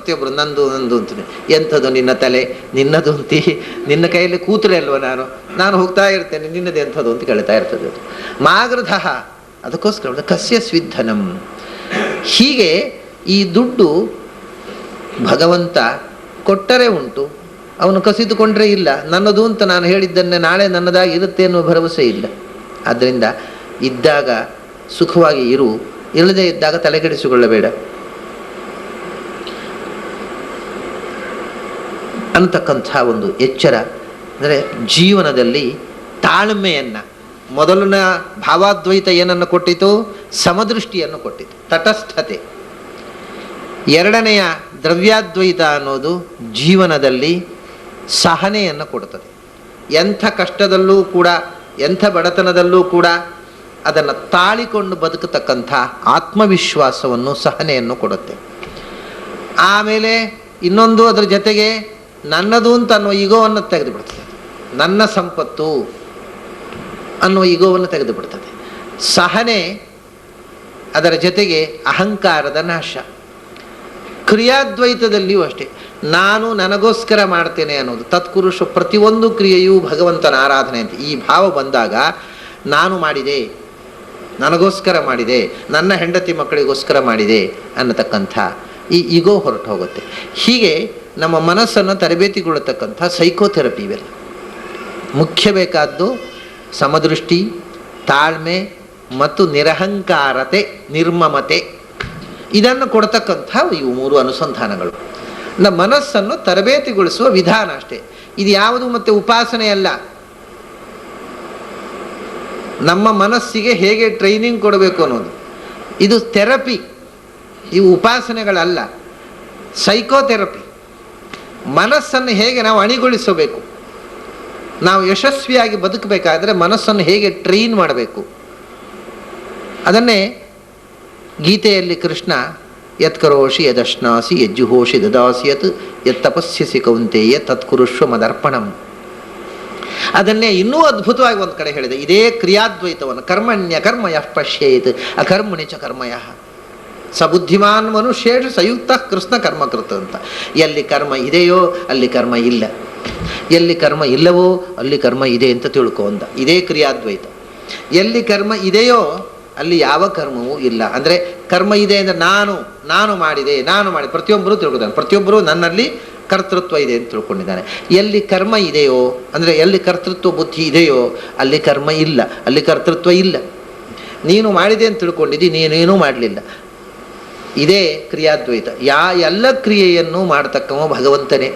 ಪ್ರತಿಯೊಬ್ಬರು ನಂದು ನಂದು ಅಂತೀನಿ. ಎಂಥದ್ದು ನಿನ್ನ ತಲೆ, ನಿನ್ನದು ಅಂತಿ, ನಿನ್ನ ಕೈಯಲ್ಲಿ ಕೂತರೆ ಅಲ್ವ ನಾನು ಹೋಗ್ತಾ ಇರ್ತೇನೆ, ನಿನ್ನದು ಎಂಥದ್ದು ಅಂತ ಕೇಳ್ತಾ ಇರ್ತದೆ. ಮಾಗೃಧ ಅದಕ್ಕೋಸ್ಕರ ಕಸ್ಯ ಸ್ವಿಧನಂ. ಹೀಗೆ ಈ ದುಡ್ಡು ಭಗವಂತ ಕೊಟ್ಟರೆ ಉಂಟು, ಅವನು ಕಸಿದುಕೊಂಡ್ರೆ ಇಲ್ಲ. ನನ್ನದು ಅಂತ ನಾನು ಹೇಳಿದ್ದನ್ನೇ ನಾಳೆ ನನ್ನದಾಗಿ ಇರುತ್ತೆ ಅನ್ನೋ ಭರವಸೆ ಇಲ್ಲ. ಆದ್ದರಿಂದ ಇದ್ದಾಗ ಸುಖವಾಗಿ ಇರು, ಇಲ್ಲದೆ ಇದ್ದಾಗ ತಲೆಕೆಡಿಸಿಕೊಳ್ಳಬೇಡ ಅನ್ನತಕ್ಕಂಥ ಒಂದು ಎಚ್ಚರ. ಅಂದರೆ ಜೀವನದಲ್ಲಿ ತಾಳ್ಮೆಯನ್ನು, ಮೊದಲನ ಭಾವಾದ್ವೈತ ಏನನ್ನು ಕೊಟ್ಟಿತು? ಸಮದೃಷ್ಟಿಯನ್ನು ಕೊಟ್ಟಿತು, ತಟಸ್ಥತೆ. ಎರಡನೆಯ ದ್ರವ್ಯಾದ್ವೈತ ಅನ್ನೋದು ಜೀವನದಲ್ಲಿ ಸಹನೆಯನ್ನು ಕೊಡುತ್ತದೆ. ಎಂಥ ಕಷ್ಟದಲ್ಲೂ ಕೂಡ, ಎಂಥ ಬಡತನದಲ್ಲೂ ಕೂಡ ಅದನ್ನು ತಾಳಿಕೊಂಡು ಬದುಕತಕ್ಕಂಥ ಆತ್ಮವಿಶ್ವಾಸವನ್ನು, ಸಹನೆಯನ್ನು ಕೊಡುತ್ತೆ. ಆಮೇಲೆ ಇನ್ನೊಂದು, ಅದರ ಜೊತೆಗೆ ನನ್ನದು ಅಂತ ಅನ್ನೋ ಈಗೋವನ್ನು ತೆಗೆದುಬಿಡ್ತದೆ. ನನ್ನ ಸಂಪತ್ತು ಅನ್ನೋ ಈಗೋವನ್ನು ತೆಗೆದುಬಿಡ್ತದೆ. ಸಹನೆ ಅದರ ಜೊತೆಗೆ ಅಹಂಕಾರದ ನಾಶ. ಕ್ರಿಯಾದ್ವೈತದಲ್ಲಿಯೂ ಅಷ್ಟೇ, ನಾನು ನನಗೋಸ್ಕರ ಮಾಡ್ತೇನೆ ಅನ್ನೋದು ತತ್ಪುರುಷ. ಪ್ರತಿಯೊಂದು ಕ್ರಿಯೆಯೂ ಭಗವಂತನ ಆರಾಧನೆ ಅಂತ ಈ ಭಾವ ಬಂದಾಗ, ನಾನು ಮಾಡಿದೆ, ನನಗೋಸ್ಕರ ಮಾಡಿದೆ, ನನ್ನ ಹೆಂಡತಿ ಮಕ್ಕಳಿಗೋಸ್ಕರ ಮಾಡಿದೆ ಅನ್ನತಕ್ಕಂಥ ಈ ಈಗೋ ಹೊರಟು ಹೋಗುತ್ತೆ. ಹೀಗೆ ನಮ್ಮ ಮನಸ್ಸನ್ನು ತರಬೇತಿಗೊಳ್ಳತಕ್ಕಂಥ ಸೈಕೋಥೆರಪಿ ಇವೆಲ್ಲ. ಮುಖ್ಯ ಬೇಕಾದ್ದು ಸಮದೃಷ್ಟಿ, ತಾಳ್ಮೆ ಮತ್ತು ನಿರಹಂಕಾರತೆ, ನಿರ್ಮಮತೆ. ಇದನ್ನು ಕೊಡ್ತಕ್ಕಂಥ ಇವು ಮೂರು ಅನುಸಂಧಾನಗಳು ನಮ್ಮ ಮನಸ್ಸನ್ನು ತರಬೇತಿಗೊಳಿಸುವ ವಿಧಾನ ಅಷ್ಟೇ. ಇದು ಯಾವುದು ಮತ್ತೆ ಉಪಾಸನೆ ಅಲ್ಲ. ನಮ್ಮ ಮನಸ್ಸಿಗೆ ಹೇಗೆ ಟ್ರೈನಿಂಗ್ ಕೊಡಬೇಕು ಅನ್ನೋದು ಇದು ಥೆರಪಿ. ಇವು ಉಪಾಸನೆಗಳಲ್ಲ, ಸೈಕೋಥೆರಪಿ. ಮನಸ್ಸನ್ನು ಹೇಗೆ ನಾವು ಅಣಿಗೊಳಿಸಬೇಕು, ನಾವು ಯಶಸ್ವಿಯಾಗಿ ಬದುಕಬೇಕಾದ್ರೆ ಮನಸ್ಸನ್ನು ಹೇಗೆ ಟ್ರೈನ್ ಮಾಡಬೇಕು, ಅದನ್ನೇ ಗೀತೆಯಲ್ಲಿ ಕೃಷ್ಣ ಯತ್ಕರೋಷಿ ಯದಶ್ನಾಸಿ ಯಜ್ಜುಹೋಷಿ ದದಾಸಿ ಯತ್ ಯತ್ತಪಸ್ಯಸಿ ಕೌಂತೆಯ ತತ್ಕುರುಷ್ವ ಮದರ್ಪಣಂ. ಅದನ್ನೇ ಇನ್ನೂ ಅದ್ಭುತವಾಗಿ ಒಂದು ಕಡೆ ಹೇಳಿದೆ. ಇದೇ ಕ್ರಿಯಾದ್ವೈತವನ್ನು ಕರ್ಮಣ್ಯ ಕರ್ಮ ಯಃ ಪಶ್ಯೇತ್ ಅಕರ್ಮಣಿ ಚ ಕರ್ಮಯಃ ಸಬುದ್ಧಿಮಾನ್ ಮನುಷ್ಯೇಷು ಸಂಯುಕ್ತ ಕೃಷ್ಣ ಕರ್ಮಕೃತ ಅಂತ. ಎಲ್ಲಿ ಕರ್ಮ ಇದೆಯೋ ಅಲ್ಲಿ ಕರ್ಮ ಇಲ್ಲ, ಎಲ್ಲಿ ಕರ್ಮ ಇಲ್ಲವೋ ಅಲ್ಲಿ ಕರ್ಮ ಇದೆ ಅಂತ ತಿಳ್ಕೊ ಅಂದ. ಇದೇ ಕ್ರಿಯಾದ್ವೈತ. ಎಲ್ಲಿ ಕರ್ಮ ಇದೆಯೋ ಅಲ್ಲಿ ಯಾವ ಕರ್ಮವೂ ಇಲ್ಲ. ಅಂದರೆ ಕರ್ಮ ಇದೆ ಅಂದರೆ ನಾನು ಮಾಡಿದೆ, ಪ್ರತಿಯೊಬ್ಬರು ತಿಳ್ಕೊತಾನೆ. ಪ್ರತಿಯೊಬ್ಬರು ನನ್ನಲ್ಲಿ ಕರ್ತೃತ್ವ ಇದೆ ಅಂತ ತಿಳ್ಕೊಂಡಿದ್ದಾನೆ. ಎಲ್ಲಿ ಕರ್ಮ ಇದೆಯೋ ಅಂದರೆ ಎಲ್ಲಿ ಕರ್ತೃತ್ವ ಬುದ್ಧಿ ಇದೆಯೋ ಅಲ್ಲಿ ಕರ್ಮ ಇಲ್ಲ, ಅಲ್ಲಿ ಕರ್ತೃತ್ವ ಇಲ್ಲ. ನೀನು ಮಾಡಿದೆ ಅಂತ ತಿಳ್ಕೊಂಡಿದ್ದಿ, ನೀನೇನೂ ಮಾಡಲಿಲ್ಲ. ಇದೇ ಕ್ರಿಯಾದ್ವೈತ. ಎಲ್ಲ ಕ್ರಿಯೆಯನ್ನು ಮಾಡತಕ್ಕವ ಭಗವಂತನೇ.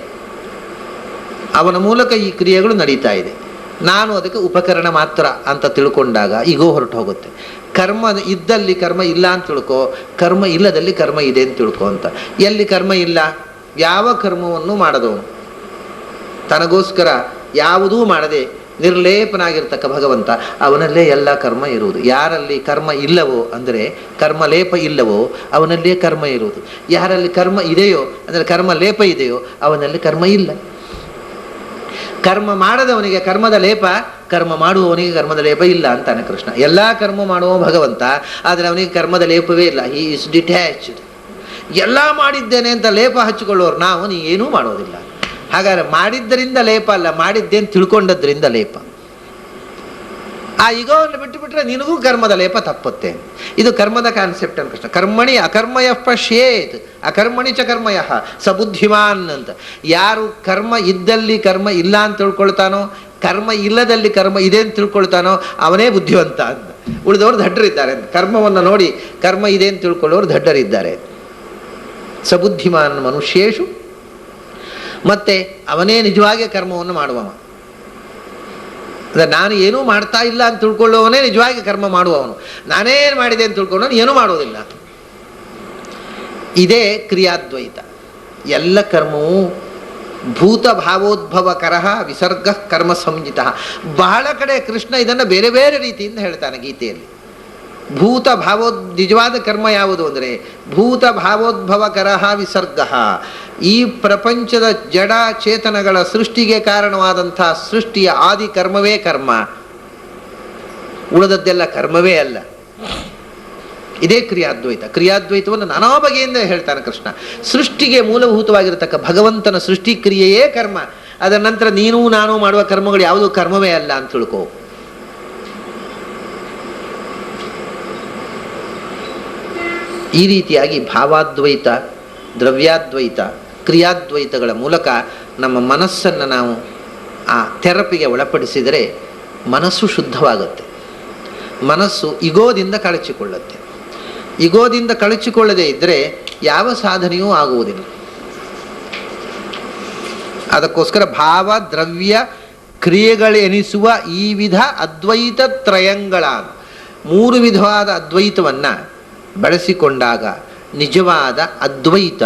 ಅವನ ಮೂಲಕ ಈ ಕ್ರಿಯೆಗಳು ನಡೀತಾ ಇದೆ. ನಾನು ಅದಕ್ಕೆ ಉಪಕರಣ ಮಾತ್ರ ಅಂತ ತಿಳ್ಕೊಂಡಾಗ ಈಗೋ ಹೊರಟು ಹೋಗುತ್ತೆ. ಕರ್ಮ ಇದ್ದಲ್ಲಿ ಕರ್ಮ ಇಲ್ಲ ಅಂತ ತಿಳ್ಕೊ, ಕರ್ಮ ಇಲ್ಲದಲ್ಲಿ ಕರ್ಮ ಇದೆ ಅಂತ ತಿಳ್ಕೊ ಅಂತ. ಎಲ್ಲಿ ಕರ್ಮ ಇಲ್ಲ, ಯಾವ ಕರ್ಮವನ್ನು ಮಾಡದವನು, ತನಗೋಸ್ಕರ ಯಾವುದೂ ಮಾಡದೆ ನಿರ್ಲೇಪನಾಗಿರ್ತಕ್ಕ ಭಗವಂತ, ಅವನಲ್ಲೇ ಎಲ್ಲ ಕರ್ಮ ಇರುವುದು. ಯಾರಲ್ಲಿ ಕರ್ಮ ಇಲ್ಲವೋ ಅಂದರೆ ಕರ್ಮಲೇಪ ಇಲ್ಲವೋ ಅವನಲ್ಲೇ ಕರ್ಮ ಇರುವುದು. ಯಾರಲ್ಲಿ ಕರ್ಮ ಇದೆಯೋ ಅಂದರೆ ಕರ್ಮಲೇಪ ಇದೆಯೋ ಅವನಲ್ಲಿ ಕರ್ಮ ಇಲ್ಲ. ಕರ್ಮ ಮಾಡದವನಿಗೆ ಕರ್ಮದ ಲೇಪ, ಕರ್ಮ ಮಾಡುವವನಿಗೆ ಕರ್ಮದ ಲೇಪ ಇಲ್ಲ ಅಂತಾನೆ ಕೃಷ್ಣ. ಎಲ್ಲ ಕರ್ಮ ಮಾಡುವ ಭಗವಂತ, ಆದರೆ ಅವನಿಗೆ ಕರ್ಮದ ಲೇಪವೇ ಇಲ್ಲ. He is detached. ಎಲ್ಲ ಮಾಡಿದ್ದೇನೆ ಅಂತ ಲೇಪ ಹಚ್ಚಿಕೊಳ್ಳೋರು ನಾವು, ನೀ ಏನೂ ಮಾಡೋದಿಲ್ಲ. ಹಾಗಾದರೆ ಮಾಡಿದ್ದರಿಂದ ಲೇಪ ಅಲ್ಲ, ಮಾಡಿದ್ದೇನೆ ತಿಳ್ಕೊಂಡದ್ರಿಂದ ಲೇಪ. ಆ ಈಗೋವನ್ನು ಬಿಟ್ಟುಬಿಟ್ರೆ ನಿನಗೂ ಕರ್ಮದ ಲೇಪ ತಪ್ಪುತ್ತೆ. ಇದು ಕರ್ಮದ ಕಾನ್ಸೆಪ್ಟ್ ಅಂತ ಕೃಷ್ಣ. ಕರ್ಮಣಿ ಅಕರ್ಮಯ ಪಶ್ಯೇತ್ ಅಕರ್ಮಣಿ ಚ ಕರ್ಮಯ ಸಬುದ್ಧಿಮಾನ್ ಅಂತ. ಯಾರು ಕರ್ಮ ಇದ್ದಲ್ಲಿ ಕರ್ಮ ಇಲ್ಲ ಅಂತ ತಿಳ್ಕೊಳ್ತಾನೋ, ಕರ್ಮ ಇಲ್ಲದಲ್ಲಿ ಕರ್ಮ ಇದೆ ಅಂತ ತಿಳ್ಕೊಳ್ತಾನೋ ಅವನೇ ಬುದ್ಧಿವಂತ ಅಂತ. ಉಳಿದವರು ದಡ್ಡರಿದ್ದಾರೆ ಅಂತ. ಕರ್ಮವನ್ನು ನೋಡಿ ಕರ್ಮ ಇದೆ ಅಂತ ತಿಳ್ಕೊಳ್ಳೋರು ದಡ್ಡರಿದ್ದಾರೆ. ಸಬುದ್ಧಿಮಾನ್ ಮನುಷ್ಯೇಷು. ಮತ್ತೆ ಅವನೇ ನಿಜವಾಗಿ ಕರ್ಮವನ್ನು ಮಾಡುವವ. ಅಂದರೆ ನಾನು ಏನೂ ಮಾಡ್ತಾ ಇಲ್ಲ ಅಂತ ತಿಳ್ಕೊಳ್ಳೋವನೇ ನಿಜವಾಗಿ ಕರ್ಮ ಮಾಡುವವನು. ನಾನೇನು ಮಾಡಿದೆ ಅಂತ ತಿಳ್ಕೊಂಡವನು ಏನೂ ಮಾಡೋದಿಲ್ಲ. ಇದೇ ಕ್ರಿಯಾದ್ವೈತ. ಎಲ್ಲ ಕರ್ಮವೂ ಭೂತ ಭಾವೋದ್ಭವಕರ ವಿಸರ್ಗ ಕರ್ಮ ಸಂಹಿತ. ಬಹಳ ಕಡೆ ಕೃಷ್ಣ ಇದನ್ನು ಬೇರೆ ಬೇರೆ ರೀತಿಯಿಂದ ಹೇಳ್ತಾನೆ ಗೀತೆಯಲ್ಲಿ. ಭೂತ ನಿಜವಾದ ಕರ್ಮ ಯಾವುದು ಅಂದರೆ ಭೂತ ಭಾವೋದ್ಭವಕರ ವಿಸರ್ಗ. ಈ ಪ್ರಪಂಚದ ಜಡ ಚೇತನಗಳ ಸೃಷ್ಟಿಗೆ ಕಾರಣವಾದಂಥ ಸೃಷ್ಟಿಯ ಆದಿ ಕರ್ಮವೇ ಕರ್ಮ, ಉಳಿದದ್ದೆಲ್ಲ ಕರ್ಮವೇ ಅಲ್ಲ. ಇದೇ ಕ್ರಿಯಾದ್ವೈತ. ಕ್ರಿಯಾದ್ವೈತವನ್ನು ನಾನಾ ಬಗೆಯಿಂದ ಹೇಳ್ತಾನೆ ಕೃಷ್ಣ. ಸೃಷ್ಟಿಗೆ ಮೂಲಭೂತವಾಗಿರತಕ್ಕ ಭಗವಂತನ ಸೃಷ್ಟಿ ಕ್ರಿಯೆಯೇ ಕರ್ಮ. ಅದರ ನಂತರ ನೀನು ನಾನು ಮಾಡುವ ಕರ್ಮಗಳು ಯಾವುದೂ ಕರ್ಮವೇ ಅಲ್ಲ ಅಂತ ತಿಳ್ಕೋ. ಈ ರೀತಿಯಾಗಿ ಭಾವಾದ್ವೈತ, ದ್ರವ್ಯಾದ್ವೈತ, ಕ್ರಿಯಾದ್ವೈತಗಳ ಮೂಲಕ ನಮ್ಮ ಮನಸ್ಸನ್ನು ನಾವು ಆ ಥೆರಪಿಗೆ ಒಳಪಡಿಸಿದರೆ ಮನಸ್ಸು ಶುದ್ಧವಾಗುತ್ತೆ. ಮನಸ್ಸು ಇಗೋದಿಂದ ಕಳಚಿಕೊಳ್ಳುತ್ತೆ. ಇಗೋದಿಂದ ಕಳಚಿಕೊಳ್ಳದೆ ಇದ್ದರೆ ಯಾವ ಸಾಧನೆಯೂ ಆಗುವುದಿಲ್ಲ. ಅದಕ್ಕೋಸ್ಕರ ಭಾವ, ದ್ರವ್ಯ, ಕ್ರಿಯೆಗಳೆನಿಸುವ ಈ ವಿಧ ಅದ್ವೈತ ತ್ರಯಂಗಳ 3 ವಿಧವಾದ ಅದ್ವೈತವನ್ನು ಬಳಸಿಕೊಂಡಾಗ ನಿಜವಾದ ಅದ್ವೈತ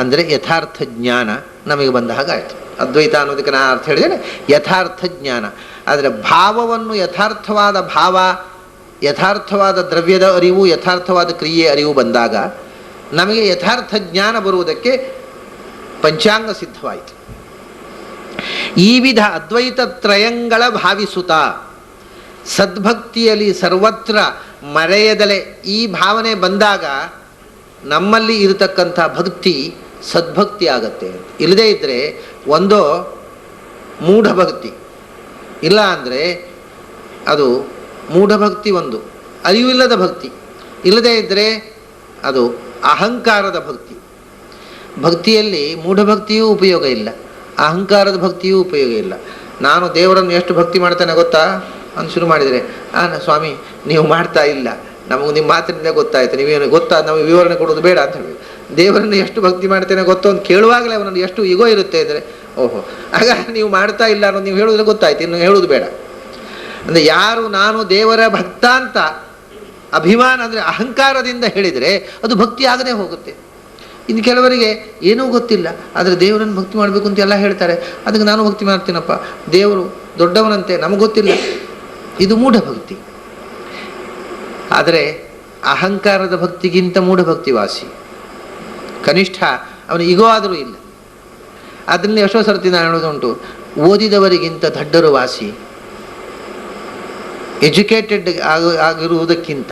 ಅಂದರೆ ಯಥಾರ್ಥ ಜ್ಞಾನ ನಮಗೆ ಬಂದ ಹಾಗಾಯಿತು. ಅದ್ವೈತ ಅನ್ನೋದಕ್ಕೆ ನಾನು ಅರ್ಥ ಹೇಳಿದ್ದೇನೆ ಯಥಾರ್ಥ ಜ್ಞಾನ. ಆದರೆ ಭಾವವನ್ನು ಯಥಾರ್ಥವಾದ ಭಾವ, ಯಥಾರ್ಥವಾದ ದ್ರವ್ಯದ ಅರಿವು, ಯಥಾರ್ಥವಾದ ಕ್ರಿಯೆ ಅರಿವು ಬಂದಾಗ ನಮಗೆ ಯಥಾರ್ಥ ಜ್ಞಾನ ಬರುವುದಕ್ಕೆ ಪಂಚಾಂಗ ಸಿದ್ಧವಾಯಿತು. ಈ ವಿಧ ಅದ್ವೈತ ತ್ರಯಂಗಳ ಭಾವಿಸುತ್ತ ಸದ್ಭಕ್ತಿಯಲ್ಲಿ ಸರ್ವತ್ರ ಮರೆಯದಲೆ ಈ ಭಾವನೆ ಬಂದಾಗ ನಮ್ಮಲ್ಲಿ ಇರತಕ್ಕಂಥ ಭಕ್ತಿ ಸದ್ಭಕ್ತಿ ಆಗತ್ತೆ. ಇಲ್ಲದೇ ಇದ್ದರೆ ಒಂದೋ ಮೂಢಭಕ್ತಿ, ಇಲ್ಲ ಅಂದರೆ ಅದು ಮೂಢಭಕ್ತಿ, ಒಂದು ಅರಿವಿಲ್ಲದ ಭಕ್ತಿ. ಇಲ್ಲದೇ ಇದ್ದರೆ ಅದು ಅಹಂಕಾರದ ಭಕ್ತಿ. ಭಕ್ತಿಯಲ್ಲಿ ಮೂಢಭಕ್ತಿಯೂ ಉಪಯೋಗ ಇಲ್ಲ, ಅಹಂಕಾರದ ಭಕ್ತಿಯೂ ಉಪಯೋಗ ಇಲ್ಲ. ನಾನು ದೇವರನ್ನು ಎಷ್ಟು ಭಕ್ತಿ ಮಾಡ್ತಾನೆ ಗೊತ್ತಾ ಅಂತ ಶುರು ಮಾಡಿದರೆ, ಸ್ವಾಮಿ ನೀವು ಮಾಡ್ತಾ ಇಲ್ಲ, ನಮಗೆ ನಿಮ್ಮ ಮಾತಿನಿಂದ ಗೊತ್ತಾಯ್ತು, ನೀವೇನು ಗೊತ್ತಾ, ನಮಗೆ ವಿವರಣೆ ಕೊಡೋದು ಬೇಡ ಅಂತ ಹೇಳಿ. ದೇವರನ್ನು ಎಷ್ಟು ಭಕ್ತಿ ಮಾಡ್ತೇನೆ ಗೊತ್ತೋ ಅಂತ ಕೇಳುವಾಗಲೇ ಅವನಲ್ಲಿ ಎಷ್ಟು ಈಗೋ ಇರುತ್ತೆ ಅಂದರೆ, ಓಹೋ ಆಗ ನೀವು ಮಾಡ್ತಾ ಇಲ್ಲ ಅನ್ನೋದು ನೀವು ಹೇಳೋದ್ರೆ ಗೊತ್ತಾಯ್ತು, ಇನ್ನು ಹೇಳೋದು ಬೇಡ. ಅಂದರೆ ಯಾರು ನಾನು ದೇವರ ಭಕ್ತ ಅಂತ ಅಭಿಮಾನ ಅಂದರೆ ಅಹಂಕಾರದಿಂದ ಹೇಳಿದರೆ ಅದು ಭಕ್ತಿ ಆಗದೆ ಹೋಗುತ್ತೆ. ಇನ್ನು ಕೆಲವರಿಗೆ ಏನೂ ಗೊತ್ತಿಲ್ಲ, ಆದರೆ ದೇವರನ್ನು ಭಕ್ತಿ ಮಾಡಬೇಕು ಅಂತ ಎಲ್ಲ ಹೇಳ್ತಾರೆ, ಅದಕ್ಕೆ ನಾನು ಭಕ್ತಿ ಮಾಡ್ತೀನಪ್ಪ, ದೇವರು ದೊಡ್ಡವನಂತೆ, ನಮಗೆ ಗೊತ್ತಿಲ್ಲ. ಇದು ಮೂಢಭಕ್ತಿ. ಆದರೆ ಅಹಂಕಾರದ ಭಕ್ತಿಗಿಂತ ಮೂಢಭಕ್ತಿ ವಾಸಿ. ಕನಿಷ್ಠ ಅವನು ಈಗೋ ಆದರೂ ಇಲ್ಲ. ಅದರಲ್ಲಿ ಎಷ್ಟೋ ಸರ್ತಿ ನಾನು ಹೇಳೋದುಂಟು, ಓದಿದವರಿಗಿಂತ ದಡ್ಡರು ವಾಸಿ. ಎಜುಕೇಟೆಡ್ ಆಗಿರುವುದಕ್ಕಿಂತ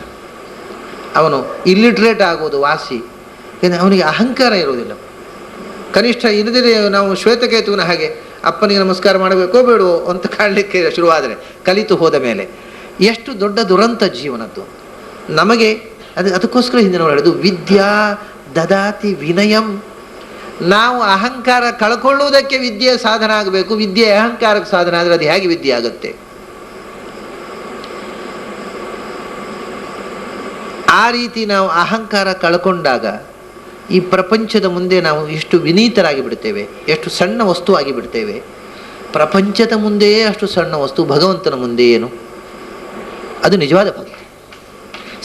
ಅವನು ಇಲ್ಲಿಟ್ರೇಟ್ ಆಗೋದು ವಾಸಿ. ಏಕೆಂದರೆ ಅವನಿಗೆ ಅಹಂಕಾರ ಇರುವುದಿಲ್ಲ. ಕನಿಷ್ಠ ಇಲ್ಲದೇ ನಾವು ಶ್ವೇತಕೇತುವಿನ ಹಾಗೆ ಅಪ್ಪನಿಗೆ ನಮಸ್ಕಾರ ಮಾಡಬೇಕೋ ಬೇಡವೋ ಅಂತ ಕಾಣಲಿಕ್ಕೆ ಶುರುವಾದರೆ, ಕಲಿತು ಹೋದ ಮೇಲೆ ಎಷ್ಟು ದೊಡ್ಡ ದುರಂತ ಜೀವನದ್ದು ನಮಗೆ. ಅದಕ್ಕೋಸ್ಕರ ಹಿಂದೆ ನಾವು ಹೇಳೋದು ವಿದ್ಯಾ ದದಾತಿ ವಿನಯಂ. ನಾವು ಅಹಂಕಾರ ಕಳ್ಕೊಳ್ಳುವುದಕ್ಕೆ ವಿದ್ಯೆ ಸಾಧನ ಆಗಬೇಕು. ವಿದ್ಯೆ ಅಹಂಕಾರಕ್ಕೆ ಸಾಧನ ಆದರೆ ಅದು ಹೇಗೆ ವಿದ್ಯೆ ಆಗುತ್ತೆ? ಆ ರೀತಿ ನಾವು ಅಹಂಕಾರ ಕಳ್ಕೊಂಡಾಗ ಈ ಪ್ರಪಂಚದ ಮುಂದೆ ನಾವು ಎಷ್ಟು ವಿನೀತರಾಗಿ ಬಿಡ್ತೇವೆ, ಎಷ್ಟು ಸಣ್ಣ ವಸ್ತು ಆಗಿ ಬಿಡ್ತೇವೆ. ಪ್ರಪಂಚದ ಮುಂದೆಯೇ ಅಷ್ಟು ಸಣ್ಣ ವಸ್ತು, ಭಗವಂತನ ಮುಂದೆ ಏನು? ಅದು ನಿಜವಾದ ಭಕ್ತಿ.